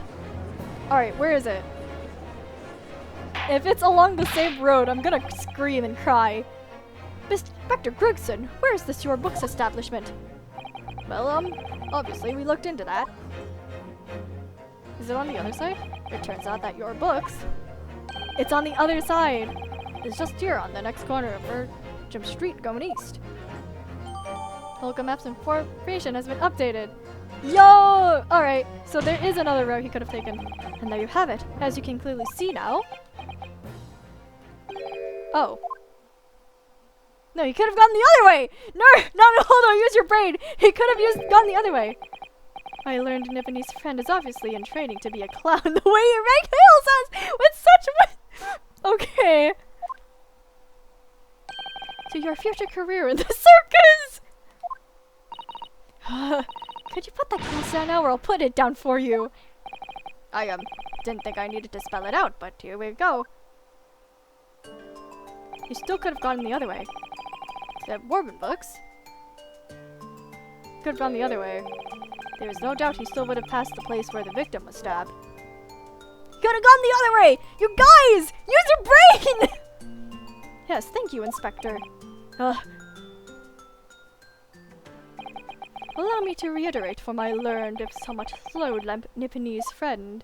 Alright, where is it? If it's along the same road, I'm gonna scream and cry. Inspector Gregson, where is this Your Books establishment? Well, obviously we looked into that. Is it on the other side? It turns out that Your Books, it's on the other side. It's just here on the next corner of Virgin Street going east. Local maps information has been updated. Yo! Alright, so there is another route he could have taken. And there you have it, as you can clearly see now. Oh. No, he could have gone the other way! No, hold on, use your brain! He could have gone the other way. I learned Nipponese friend is obviously in training to be a clown the way he regales us with such okay. To your future career in the circus! Could you put that glass down now or I'll put it down for you? I didn't think I needed to spell it out, but here we go. You still could have gone the other way. The Bourbon Books could have gone the other way. There is no doubt he still would have passed the place where the victim was stabbed. Could have gone the other way! You guys! Use your brain! Yes, thank you, Inspector. Allow me to reiterate for my learned, if somewhat slowed, Nipponese friend.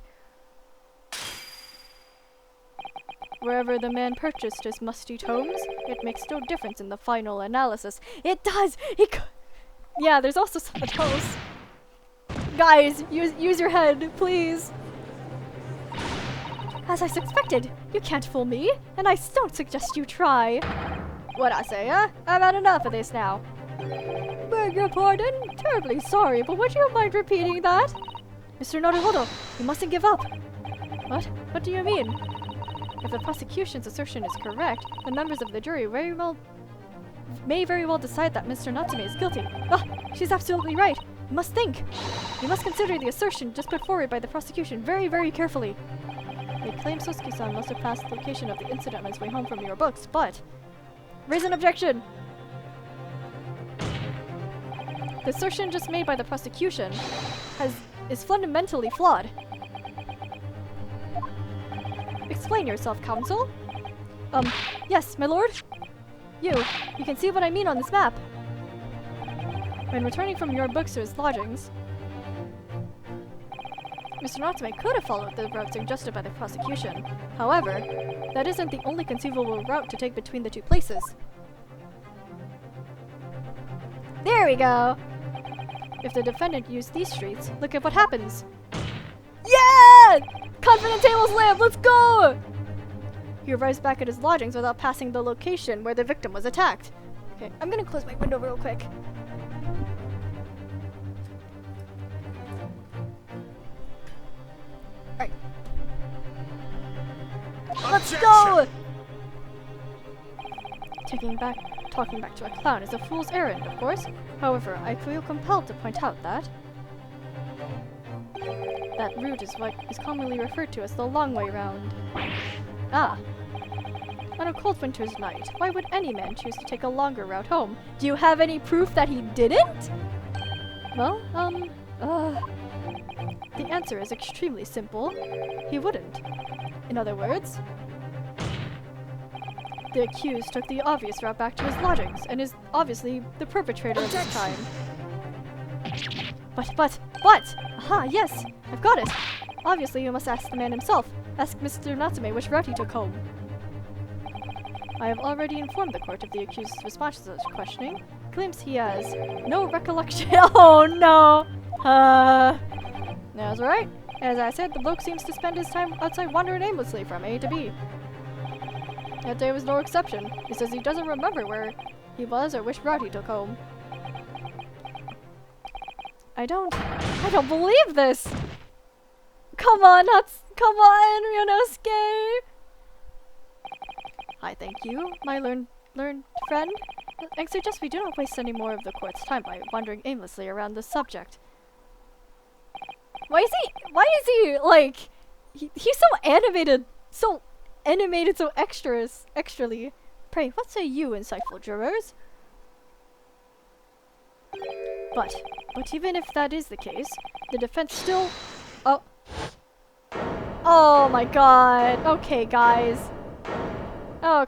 Wherever the man purchased his musty tomes, it makes no difference in the final analysis. It does! Yeah, there's also something else. Guys, use your head, please. As I suspected, you can't fool me, and I don't suggest you try. What I say, huh? I've had enough of this now. Beg your pardon? Terribly sorry, but would you mind repeating that? Mr. Naruhodo, you mustn't give up. What? What do you mean? If the prosecution's assertion is correct, the members of the jury may very well decide that Mr. Natsume is guilty. Oh, she's absolutely right. You must think. You must consider the assertion just put forward by the prosecution very, very carefully. They claim Sosuke-san must have passed the location of the incident on his way home from Your Books, but... Raise an objection! The assertion just made by the prosecution is fundamentally flawed. Explain yourself, counsel. Yes, my lord. You can see what I mean on this map. When returning from your bookster's lodgings, Mr. Natsume could have followed the route suggested by the prosecution. However, that isn't the only conceivable route to take between the two places. There we go! If the defendant used these streets, look at what happens. Yeah! Confident tables lamp, let's go! He arrives back at his lodgings without passing the location where the victim was attacked. Okay, I'm gonna close my window real quick. Alright. Let's go! Talking back to a clown is a fool's errand, of course. However, I feel compelled to point out that that route is what is commonly referred to as the long way round. Ah. On a cold winter's night, why would any man choose to take a longer route home? Do you have any proof that he didn't? Well, the answer is extremely simple. He wouldn't. In other words, the accused took the obvious route back to his lodgings and is obviously the perpetrator of this crime. But! Aha, yes! I've got it! Obviously, you must ask the man himself. Ask Mr. Natsume which route he took home. I have already informed the court of the accused's response to such questioning. Claims he has no recollection. Oh no! That's right. As I said, the bloke seems to spend his time outside wandering aimlessly from A to B. That day was no exception. He says he doesn't remember where he was or which route he took home. I don't believe this! Come on, come on, Ryunosuke! I thank you, my learned friend. I suggest we do not waste any more of the court's time by wandering aimlessly around this subject. Why is he like, he's so animated, so extrally. Pray, what say you, insightful jurors? But even if that is the case, the defense still... Oh my god. Okay, guys. I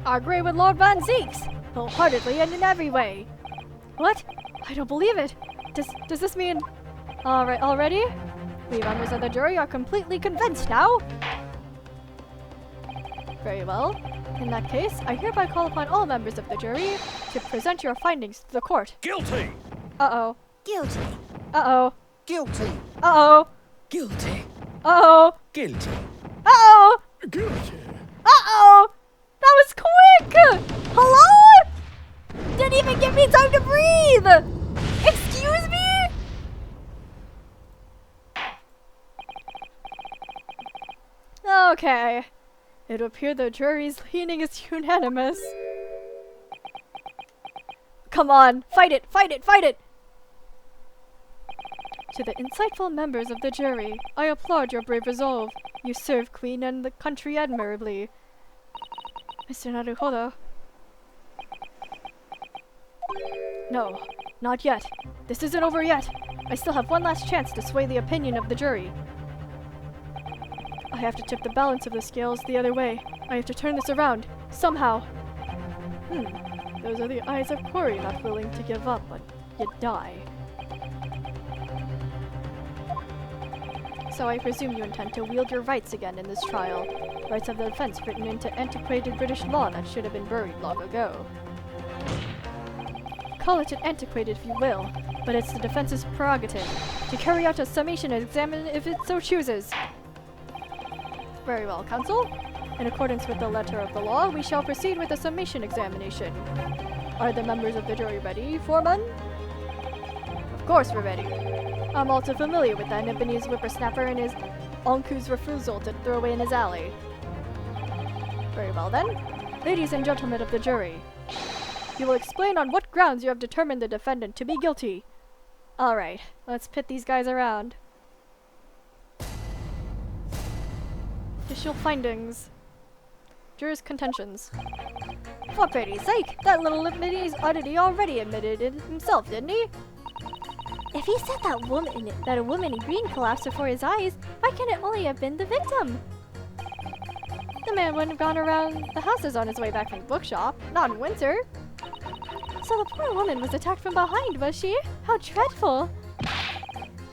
agree with Lord Van Zeeks, wholeheartedly and in every way. What? I don't believe it. Does this mean... Alright, already? We members of the jury are completely convinced now. Very well. In that case, I hereby call upon all members of the jury to present your findings to the court. Guilty! Uh-oh. Guilty. Uh-oh. Guilty. Uh-oh. Guilty. Uh-oh. Guilty. Uh-oh. Guilty. Uh-oh. That was quick! Hello? Didn't even give me time to breathe! Excuse me? Okay. It would appear the jury's leaning is unanimous. Come on, fight it, fight it, fight it! To the insightful members of the jury, I applaud your brave resolve. You serve Queen and the country admirably. Mr. Naruhodo. No, not yet. This isn't over yet. I still have one last chance to sway the opinion of the jury. I have to tip the balance of the scales the other way. I have to turn this around, somehow. Those are the eyes of Corey, not willing to give up, but you die. So I presume you intend to wield your rights again in this trial. Rights of the defense written into antiquated British law that should have been buried long ago. Call it antiquated if you will, but it's the defense's prerogative to carry out a summation exam if it so chooses. Very well, counsel. In accordance with the letter of the law, we shall proceed with the summation examination. Are the members of the jury ready, Foreman? Of course we're ready. I'm all too familiar with that Nipponese whippersnapper and his Onku's refusal to throw away in his alley. Very well then. Ladies and gentlemen of the jury, you will explain on what grounds you have determined the defendant to be guilty. Alright, let's pit these guys around. Official findings. Jurors' contentions. For pity's sake, that little Nipponese oddity already admitted it himself, didn't he? If he said that a woman in green collapsed before his eyes, why can it only have been the victim? The man wouldn't have gone around the houses on his way back from the bookshop, not in winter. So the poor woman was attacked from behind, was she? How dreadful!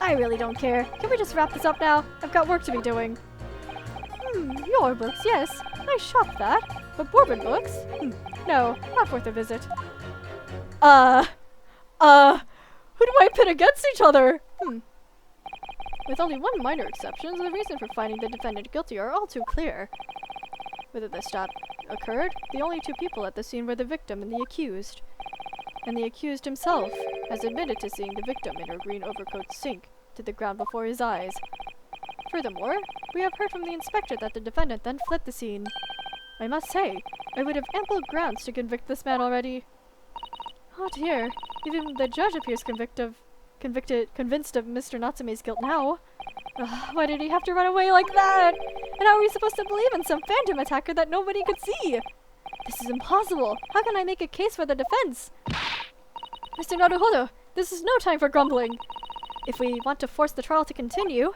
I really don't care. Can we just wrap this up now? I've got work to be doing. Your books, yes. Nice shop, that. But Bourbon books? No, not worth a visit. Who do I pit against each other? With only one minor exception, the reason for finding the defendant guilty are all too clear. Whether the stab occurred, the only two people at the scene were the victim and the accused. And the accused himself has admitted to seeing the victim in her green overcoat sink to the ground before his eyes. Furthermore, we have heard from the inspector that the defendant then fled the scene. I must say, I would have ample grounds to convict this man already. Oh dear, even the judge appears convinced of Mr. Natsume's guilt now. Why did he have to run away like that? And how are we supposed to believe in some phantom attacker that nobody could see? This is impossible. How can I make a case for the defense? Mr. Naruhodo, this is no time for grumbling. If we want to force the trial to continue...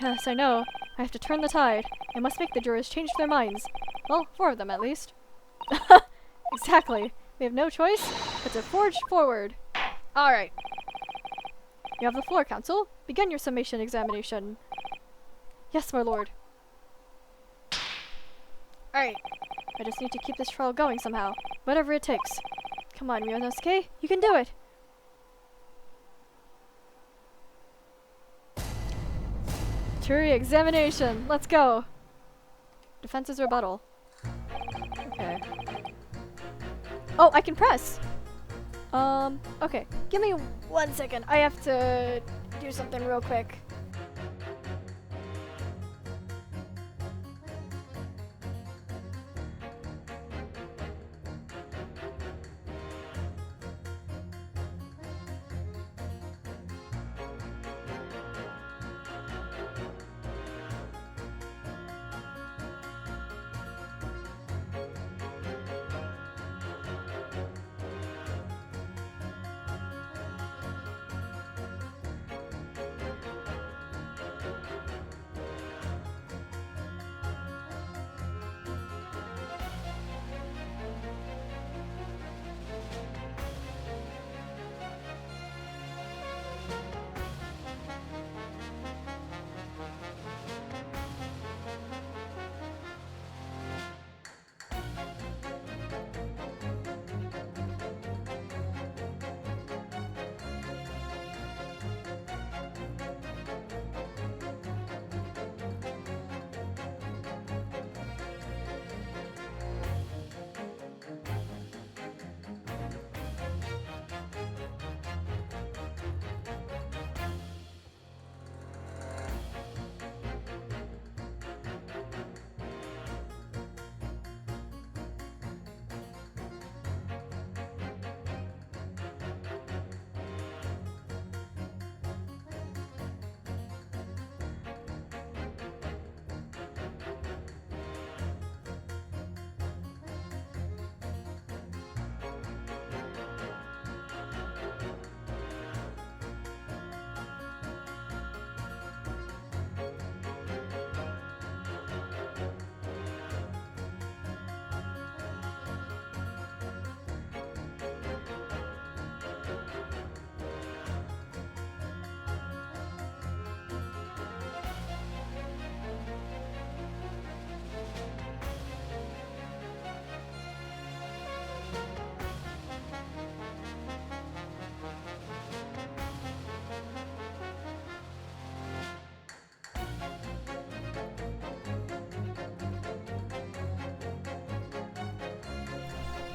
Yes, I know. I have to turn the tide. I must make the jurors change their minds. Well, 4 of them at least. Exactly. We have no choice but to forge forward. Alright. You have the floor, counsel. Begin your summation examination. Yes, my lord. Alright. I just need to keep this trial going somehow. Whatever it takes. Come on, Ryunosuke. You can do it. Jury examination. Let's go. Defense's rebuttal. Okay. Oh, I can press. Okay. Give me 1 second. I have to do something real quick.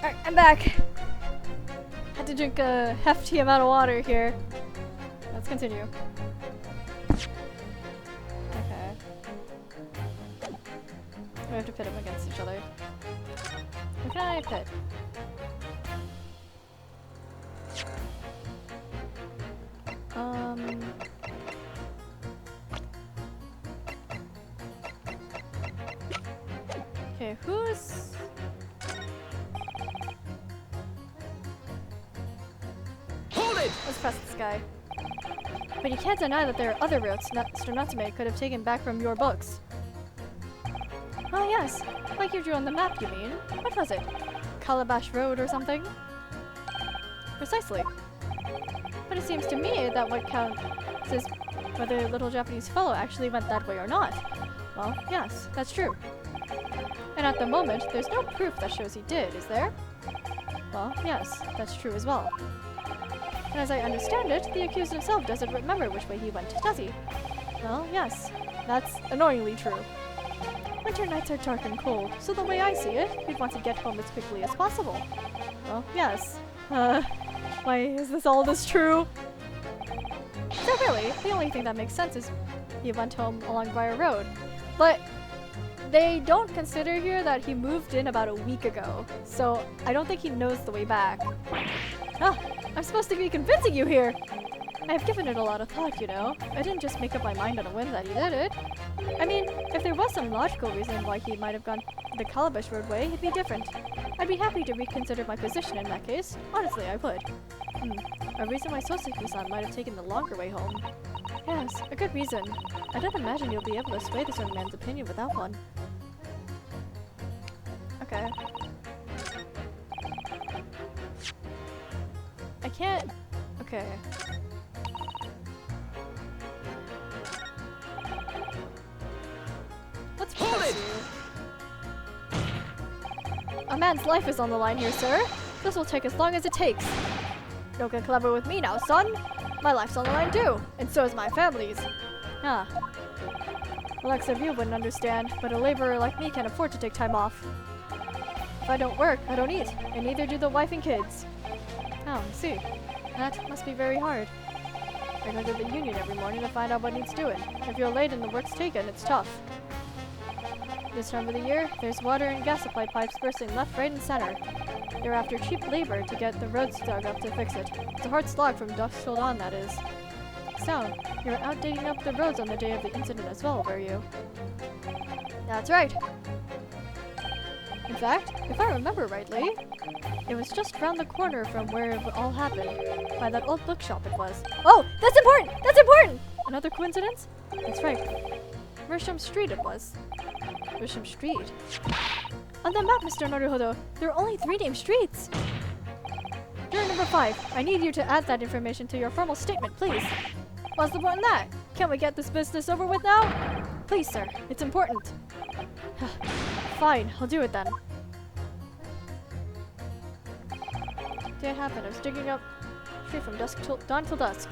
Alright, I'm back. Had to drink a hefty amount of water here. Let's continue. Okay. We have to pit them against each other. Who can I pit? Okay, who's... Hold it! Let's press this guy. But you can't deny that there are other routes Mr. Natsume could have taken back from your books. Oh yes, like you drew on the map, you mean? What was it? Calabash Road or something? Precisely. But it seems to me that what counts is whether little Japanese fellow actually went that way or not. Well, yes, that's true. And at the moment, there's no proof that shows he did, is there? Well, yes, that's true as well. And as I understand it, the accused himself doesn't remember which way he went, does he? Well, yes, that's annoyingly true. Winter nights are dark and cold, so the way I see it, we'd want to get home as quickly as possible. Well, yes. Why is this true? So really, the only thing that makes sense is he went home along Briar Road. But they don't consider here that he moved in about a week ago, so I don't think he knows the way back. Ah, I'm supposed to be convincing you here! I've given it a lot of thought, you know. I didn't just make up my mind on a whim that he did it. I mean, if there was some logical reason why he might have gone the Calabash Road way, it'd be different. I'd be happy to reconsider my position in that case. Honestly, I would. A reason why Soseki-san might have taken the longer way home. Yes, a good reason. I don't imagine you'll be able to sway this young man's opinion without one. Okay. I can't... Okay. Let's press you. A man's life is on the line here, sir. This will take as long as it takes. Don't get clever with me now, son. My life's on the line too, and so is my family's. Ah. Alexa, you wouldn't understand, but a laborer like me can't afford to take time off. If I don't work, I don't eat, and neither do the wife and kids. Oh, I see. That must be very hard. I go to the union every morning to find out what needs doing. If you're late and the work's taken, it's tough. This time of the year, there's water and gas supply pipes bursting left, right, and center. They're after cheap labor to get the roads dug up to fix it. It's a hard slog from dusk till dawn, that is. So, you were out digging up the roads on the day of the incident as well, were you? That's right. In fact, if I remember rightly, it was just round the corner from where it all happened. By that old bookshop it was. Oh, that's important! That's important! Another coincidence? That's right. Mersham Street it was. Mersham Street? On the map, Mr. Naruhodo, there are only 3 named streets. You're number 5. I need you to add that information to your formal statement, please. What's the point in that? Can't we get this business over with now? Please, sir. It's important. Fine, I'll do it then. Day it happened. I was digging up tree from dawn till dusk.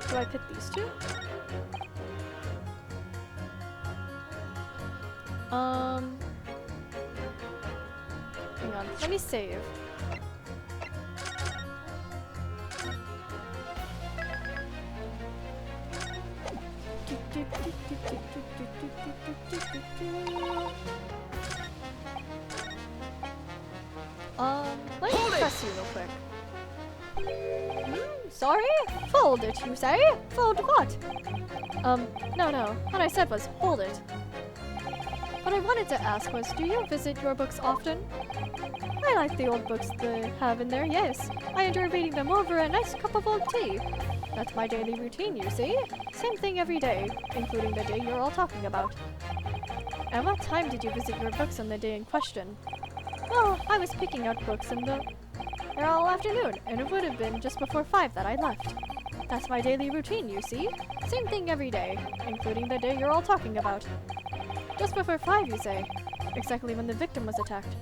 Do I pick these 2? Hang on. Let me save. Let me press you real quick. Sorry? Fold it, you say? Fold what? No. What I said was, hold it. What I wanted to ask was, do you visit your books often? I like the old books they have in there, yes. I enjoy reading them over a nice cup of old tea. That's my daily routine, you see. Same thing every day, including the day you're all talking about. At what time did you visit your books on the day in question? Well, I was picking out books in the all afternoon, and it would have been just before 5 that I left. That's my daily routine, you see. Same thing every day, including the day you're all talking about. Just before 5, you say? Exactly when the victim was attacked.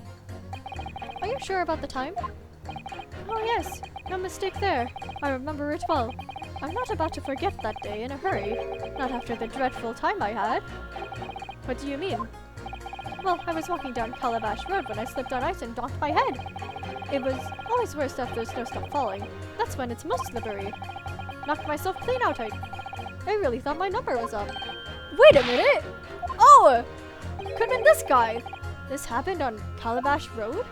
Are you sure about the time? Oh yes, no mistake there. I remember it well. I'm not about to forget that day in a hurry. Not after the dreadful time I had. What do you mean? Well, I was walking down Calabash Road when I slipped on ice and donked my head. It was always worse after the snow stopped falling. That's when it's most slippery. Knocked myself clean out. I really thought my number was up. Wait a minute! Oh! Could've been this guy! This happened on Calabash Road?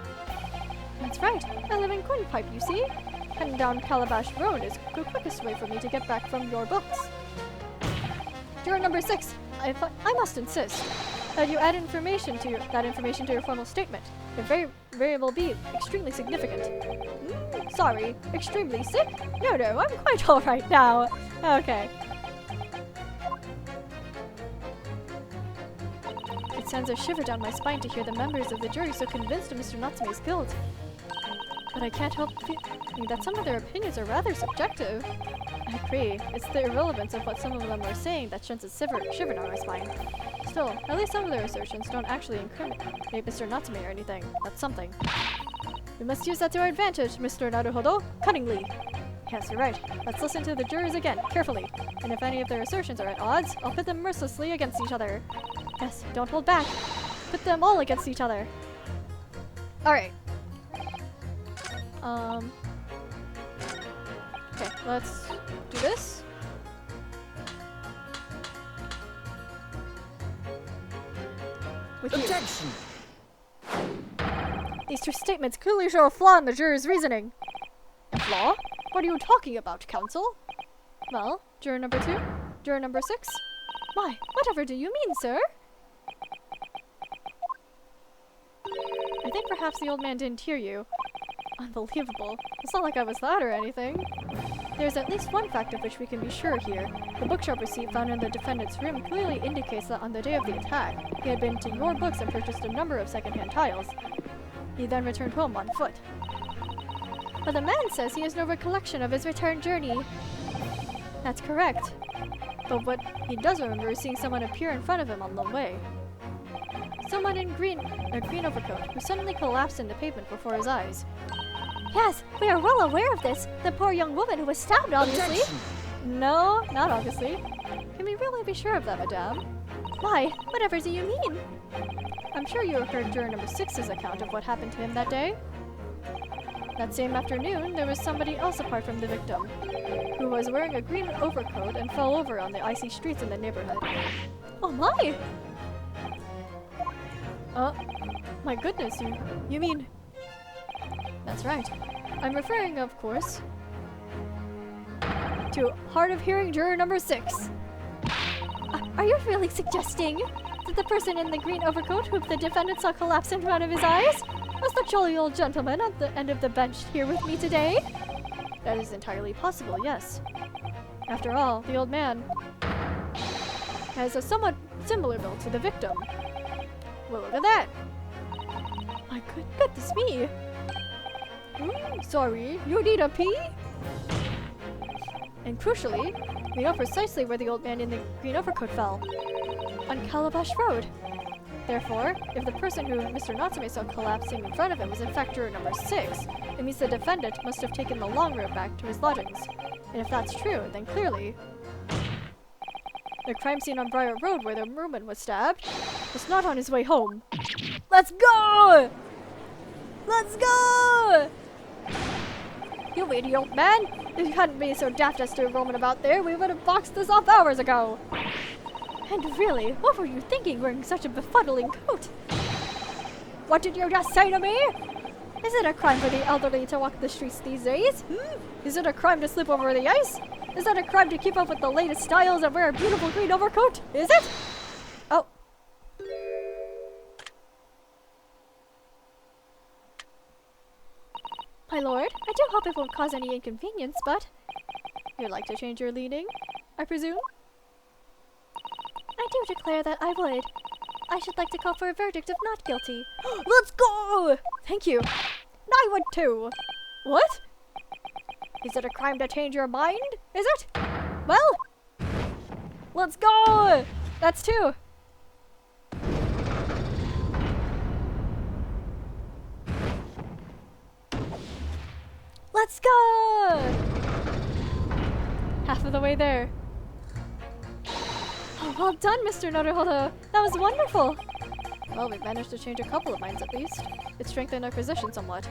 That's right. I live in Quinpipe, you see. Heading down Calabash Road is the quickest way for me to get back from your books. You're number 6. I must insist. that you add that information to your formal statement. It very will be extremely significant. Sorry, extremely sick? No, I'm quite alright now. Okay. It sends a shiver down my spine to hear the members of the jury so convinced of Mr. Natsume's guilt. But I can't help feeling that some of their opinions are rather subjective. I agree. It's the irrelevance of what some of them are saying that sends a shiver down my spine. Still, at least some of their assertions don't actually incriminate Mr. Natsume or anything. That's something. We must use that to our advantage, Mr. Naruhodo, cunningly. Yes, you're right. Let's listen to the jurors again, carefully. And if any of their assertions are at odds, I'll pit them mercilessly against each other. Yes, don't hold back. Put them all against each other. Alright. Okay, let's do this. With you. Objection! These two statements clearly show a flaw in the juror's reasoning. A flaw? What are you talking about, counsel? Well, juror number 2? Juror number 6? Why, whatever do you mean, sir? I think perhaps the old man didn't hear you. Unbelievable. It's not like I was loud or anything. There's at least one fact of which we can be sure here. The bookshop receipt found in the defendant's room clearly indicates that on the day of the attack, he had been to your books and purchased a number of second-hand tiles. He then returned home on foot. But the man says he has no recollection of his return journey. That's correct. But what he does remember is seeing someone appear in front of him on the way. Someone in a green overcoat who suddenly collapsed in the pavement before his eyes. Yes, we are well aware of this. The poor young woman who was stabbed, obviously. Objection! No, not obviously. Can we really be sure of that, madame? Why? Whatever do you mean? I'm sure you heard juror number 6's account of what happened to him that day. That same afternoon, there was somebody else apart from the victim, who was wearing a green overcoat and fell over on the icy streets in the neighborhood. Oh my! My goodness, you mean... That's right. I'm referring, of course, to hard of hearing juror number 6. Are you really suggesting that the person in the green overcoat whom the defendant saw collapse in front of his eyes was the jolly old gentleman at the end of the bench here with me today? That is entirely possible, yes. After all, the old man has a somewhat similar build to the victim. Well, look at that! My goodness me! Sorry, you need a pee? And crucially, we know precisely where the old man in the green overcoat fell. On Calabash Road. Therefore, if the person who Mr. Natsume saw collapsing in front of him was in fact juror number 6, it means the defendant must have taken the long road back to his lodgings. And if that's true, then clearly the crime scene on Briar Road where the woman was stabbed was not on his way home. Let's go! Let's go! You idiot man! If you hadn't been so daft as to roaming about there, we would have boxed this off hours ago! And really, what were you thinking wearing such a befuddling coat? What did you just say to me? Is it a crime for the elderly to walk the streets these days? Is it a crime to slip over the ice? Is it a crime to keep up with the latest styles and wear a beautiful green overcoat? Is it? Oh. My lord, I do hope it won't cause any inconvenience, but... You'd like to change your leaning, I presume? I do declare that I would. I should like to call for a verdict of not guilty. Let's go! Thank you. I would too. What? Is it a crime to change your mind? Is it? Well, let's go! That's 2. Let's go! Half of the way there. Oh, well done, Mr. Naruhodo. That was wonderful. Well, we've managed to change a couple of minds at least. It strengthened our position somewhat.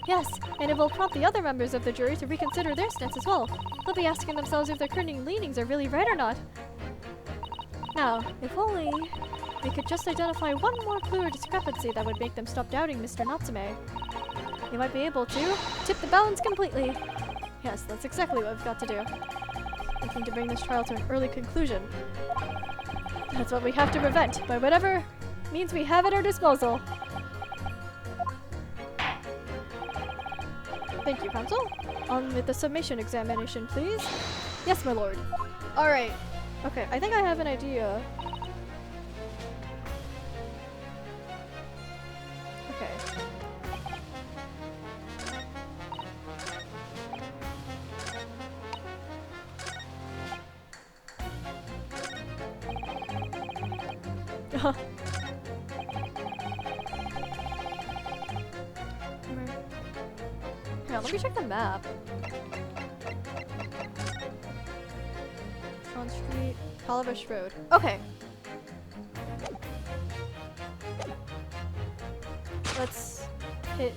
Yes, and it will prompt the other members of the jury to reconsider their stance as well. They'll be asking themselves if their current leanings are really right or not. Now, if only we could just identify one more clue or discrepancy that would make them stop doubting Mr. Natsume. You might be able to tip the balance completely. Yes, that's exactly what we've got to do. Looking to bring this trial to an early conclusion. That's what we have to prevent, by whatever means we have at our disposal. Thank you, Counsel. On with the summation examination, please. Yes, my lord. Alright. Okay, I think I have an idea. Okay. Hang on, let me check the map. On Street, Calabash Road. Okay. Let's hit.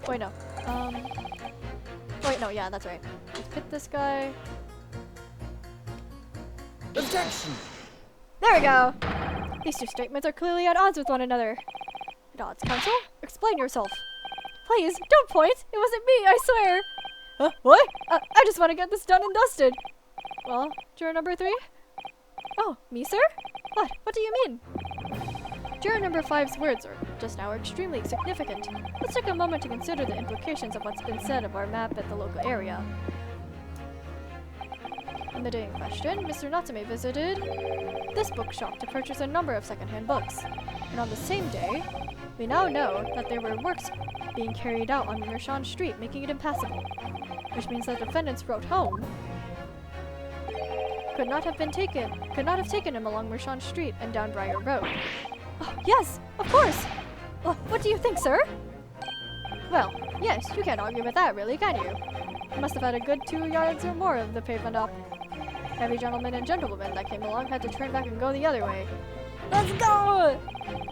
Wait, no. Wait, no, yeah, that's right. Let's hit this guy. Objection! There we go! These two statements are clearly at odds with one another. At odds, Counsel? Explain yourself. Please, don't point! It wasn't me, I swear! Huh? What? I just want to get this done and dusted! Well, juror number 3? Oh, me, sir? What? What do you mean? Juror number 5's words just now are extremely significant. Let's take a moment to consider the implications of what's been said of our map at the local area. On the day in question, Mr. Natsume visited this bookshop to purchase a number of secondhand books. And on the same day, we now know that there were works being carried out on Merchant Street, making it impassable. Which means that the defendant's road home could not have taken him along Merchant Street and down Briar Road. Oh, yes, of course! What do you think, sir? Well, yes, you can't argue with that, really, can you? You must have had a good 2 yards or more of the pavement up. Every gentleman and gentlewoman that came along had to turn back and go the other way. Let's go!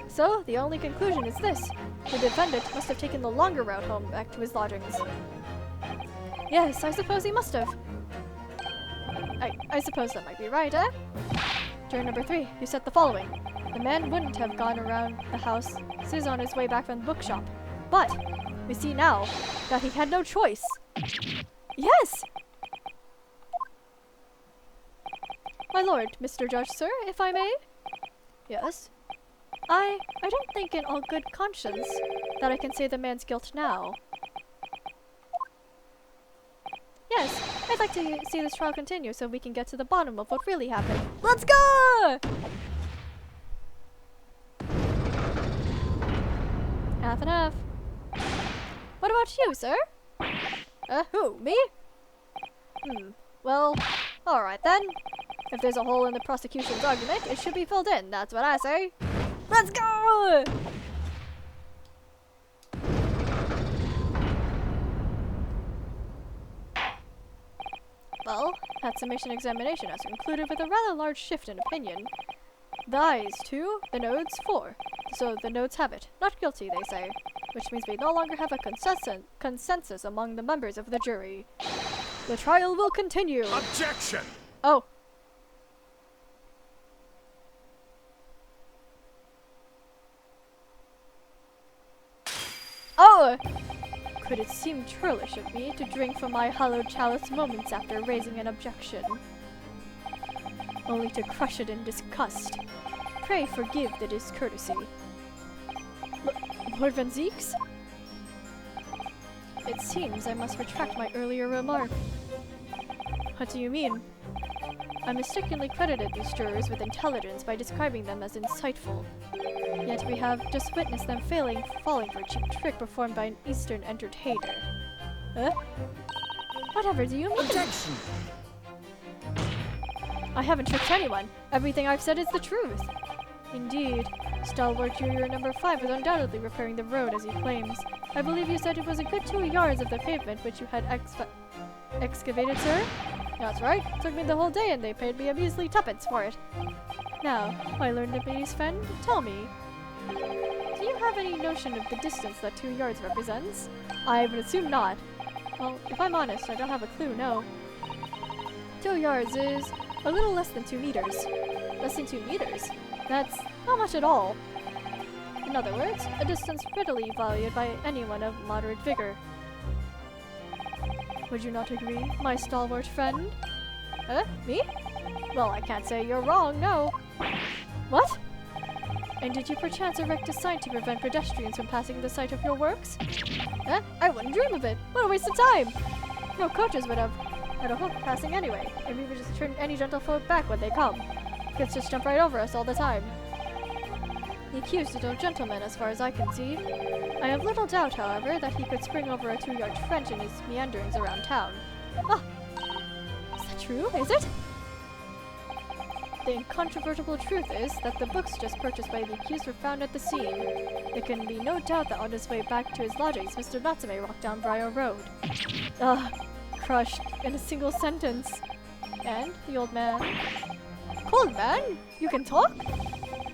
So, the only conclusion is this. The defendant must have taken the longer route home back to his lodgings. Yes, I suppose he must have. I suppose that might be right, eh? Juror number 3, you said the following. The man wouldn't have gone around the house on his way back from the bookshop. But, we see now that he had no choice. Yes! My lord, Mr. Judge, sir, if I may? Yes? I don't think in all good conscience that I can say the man's guilt now. Yes, I'd like to see this trial continue so we can get to the bottom of what really happened. Let's go! Half and half. What about you, sir? Who? Me? Well, alright then. If there's a hole in the prosecution's argument, it should be filled in, that's what I say. Let's go! Well, that summation examination has concluded with a rather large shift in opinion. The ayes 2, the nodes 4. So the nodes have it. Not guilty, they say. Which means we no longer have a consensus among the members of the jury. The trial will continue. Objection! Oh. Oh! Could it seem churlish of me to drink from my hallowed chalice moments after raising an objection? Only to crush it in disgust. Pray forgive the discourtesy. Lord Van Zeeks? It seems I must retract my earlier remark. What do you mean? I mistakenly credited these jurors with intelligence by describing them as insightful. Yet we have just witnessed them falling for a cheap trick performed by an Eastern entertainer. Huh? Whatever do you mean? Objection! I haven't tricked anyone. Everything I've said is the truth. Indeed. Stalwart juror number 5 is undoubtedly repairing the road as he claims. I believe you said it was a good 2 yards of the pavement which you had excavated, sir? That's right. Took me the whole day and they paid me a measly tuppence for it. Now, my learned lady's friend, tell me, do you have any notion of the distance that 2 yards represents? I would assume not. Well, if I'm honest, I don't have a clue, no. 2 yards is a little less than 2 meters. Less than 2 meters? That's not much at all. In other words, a distance readily valued by anyone of moderate vigor. Would you not agree, my stalwart friend? Me? Well, I can't say you're wrong, no. What? And did you perchance erect a sign to prevent pedestrians from passing the site of your works? Eh? I wouldn't dream of it. What a waste of time. No coaches would have had a hook passing anyway, and we would just turn any gentlefolk back when they come. Kids just jump right over us all the time. The accused is no gentleman as far as I can see. I have little doubt, however, that he could spring over a 2-yard trench in his meanderings around town. Ah! Is that true? Is it? The incontrovertible truth is that the books just purchased by the accused were found at the scene. There can be no doubt that on his way back to his lodgings, Mr. Natsume walked down Briar Road. Ugh, crushed in a single sentence. And the old man... Old man? You can talk?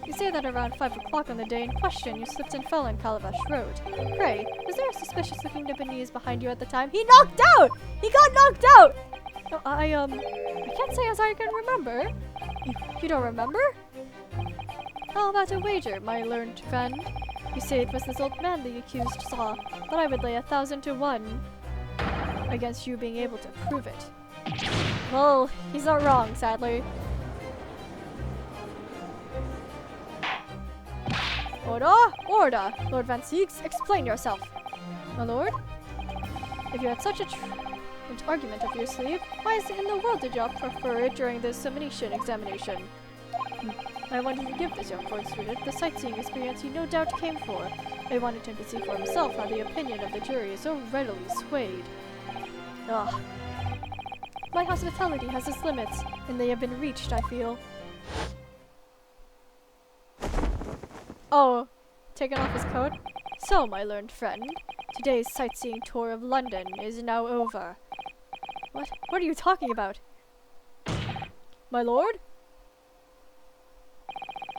You say that around 5 o'clock on the day in question you slipped and fell on Calabash Road. Pray, was there a suspicious-looking Japanese behind you at the time? He knocked out! He got knocked out! No, I can't say as I can remember. You don't remember? How about a wager, my learned friend? You say it was this old man the accused saw, but I would lay 1,000 to 1 against you being able to prove it. Well, he's not wrong, sadly. Order! Order! Lord Van Siegs, explain yourself. My lord? If you had such an argument up your sleeve, why is it in the world did you prefer it during the examination? I wanted to give this young foreign student the sightseeing experience he no doubt came for. I wanted him to see for himself how the opinion of the jury is so readily swayed. Ugh. My hospitality has its limits, and they have been reached, I feel. Oh, taking off his coat? So, my learned friend, today's sightseeing tour of London is now over. What? What are you talking about? My lord?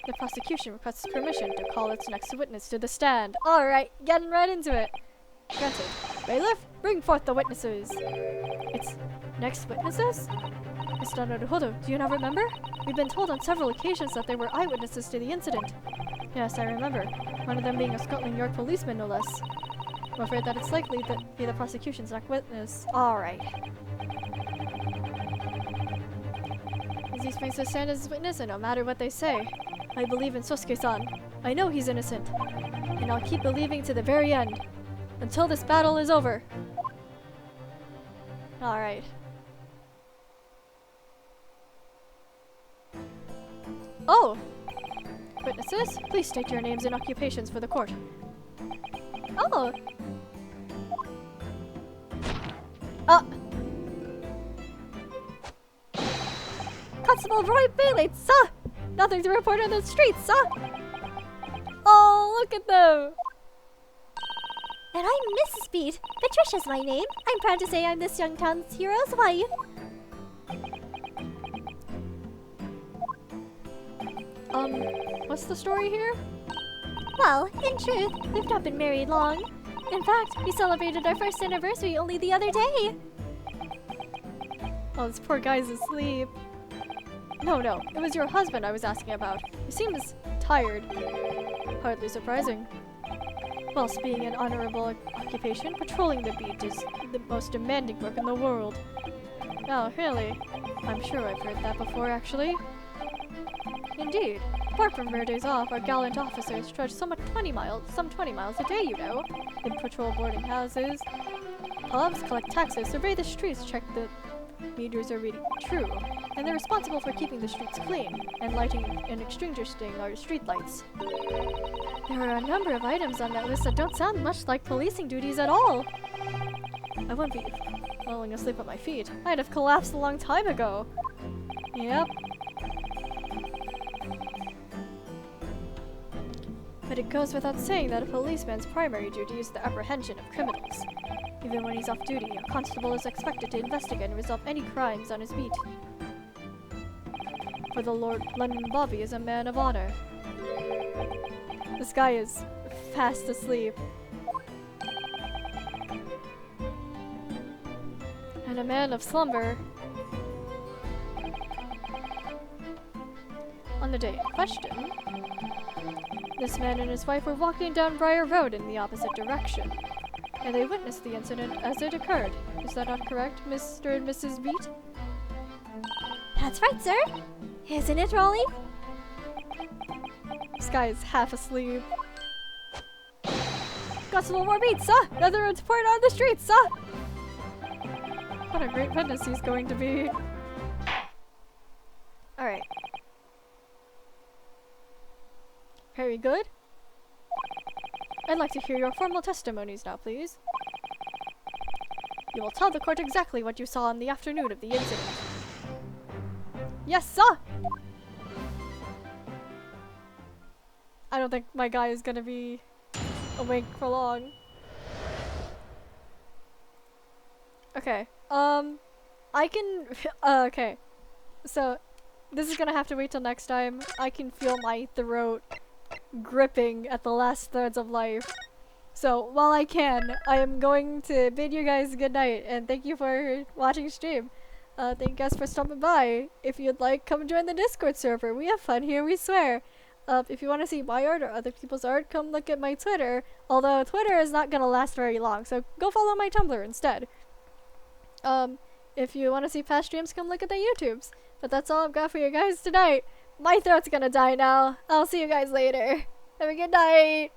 The prosecution requests permission to call its next witness to the stand. Alright, getting right into it. Granted. Bailiff, bring forth the witnesses. It's next witnesses? Mr. Naruhodo, do you not remember? We've been told on several occasions that there were eyewitnesses to the incident. Yes, I remember. One of them being a Scotland Yard policeman, no less. I'm afraid that it's likely to be the prosecution's next witness. Alright. Is he supposed to stand as a witness, and no matter what they say? I believe in Sosuke-san. I know he's innocent. And I'll keep believing to the very end. Until this battle is over. Alright. Oh! Witnesses, please state your names and occupations for the court. Oh! Constable Roy Bailey, sir! Nothing to report on the streets, sir! Oh, look at them! And I'm Mrs. Beat. Patricia's my name. I'm proud to say I'm this young town's hero's wife. What's the story here? Well, in truth, we've not been married long. In fact, we celebrated our first anniversary only the other day. Oh, this poor guy's asleep. No, it was your husband I was asking about. He seems tired. Hardly surprising. Whilst being an honorable occupation, patrolling the beat is the most demanding work in the world. Oh, really? I'm sure I've heard that before, actually. Indeed. Apart from rare days off, our gallant officers trudge some 20 miles a day, you know. They patrol boarding houses, pubs, collect taxes, survey the streets, check the meters are reading true, and they're responsible for keeping the streets clean and lighting and extinguishing our street lights. There are a number of items on that list that don't sound much like policing duties at all. I wouldn't be falling asleep at my feet. I'd have collapsed a long time ago. Yep. But it goes without saying that a policeman's primary duty is the apprehension of criminals. Even when he's off duty, a constable is expected to investigate and resolve any crimes on his beat. For the Lord London Bobby is a man of honor. This guy is fast asleep. And a man of slumber. On the day in question, this man and his wife were walking down Briar Road in the opposite direction, and they witnessed the incident as it occurred. Is that not correct, Mr. and Mrs. Beat? That's right, sir. Isn't it, Rolly? This guy is half asleep. Got some more beats, huh? Another road to pour it on the streets, huh? What a great witness he's going to be. Alright. Very good. I'd like to hear your formal testimonies now, please. You will tell the court exactly what you saw on the afternoon of the incident. Yes, sir! I don't think my guy is gonna be awake for long. Okay, I can, okay. So, this is gonna have to wait till next time. I can feel my throat gripping at the last threads of life. So, while I can, I am going to bid you guys good night, and thank you for watching stream. Thank you guys for stopping by. If you'd like, come join the Discord server. We have fun here, we swear. If you want to see my art or other people's art, come look at my Twitter. Although Twitter is not gonna last very long, so go follow my Tumblr instead. If you want to see past streams, come look at the YouTubes. But that's all I've got for you guys tonight. My throat's gonna die now. I'll see you guys later. Have a good night.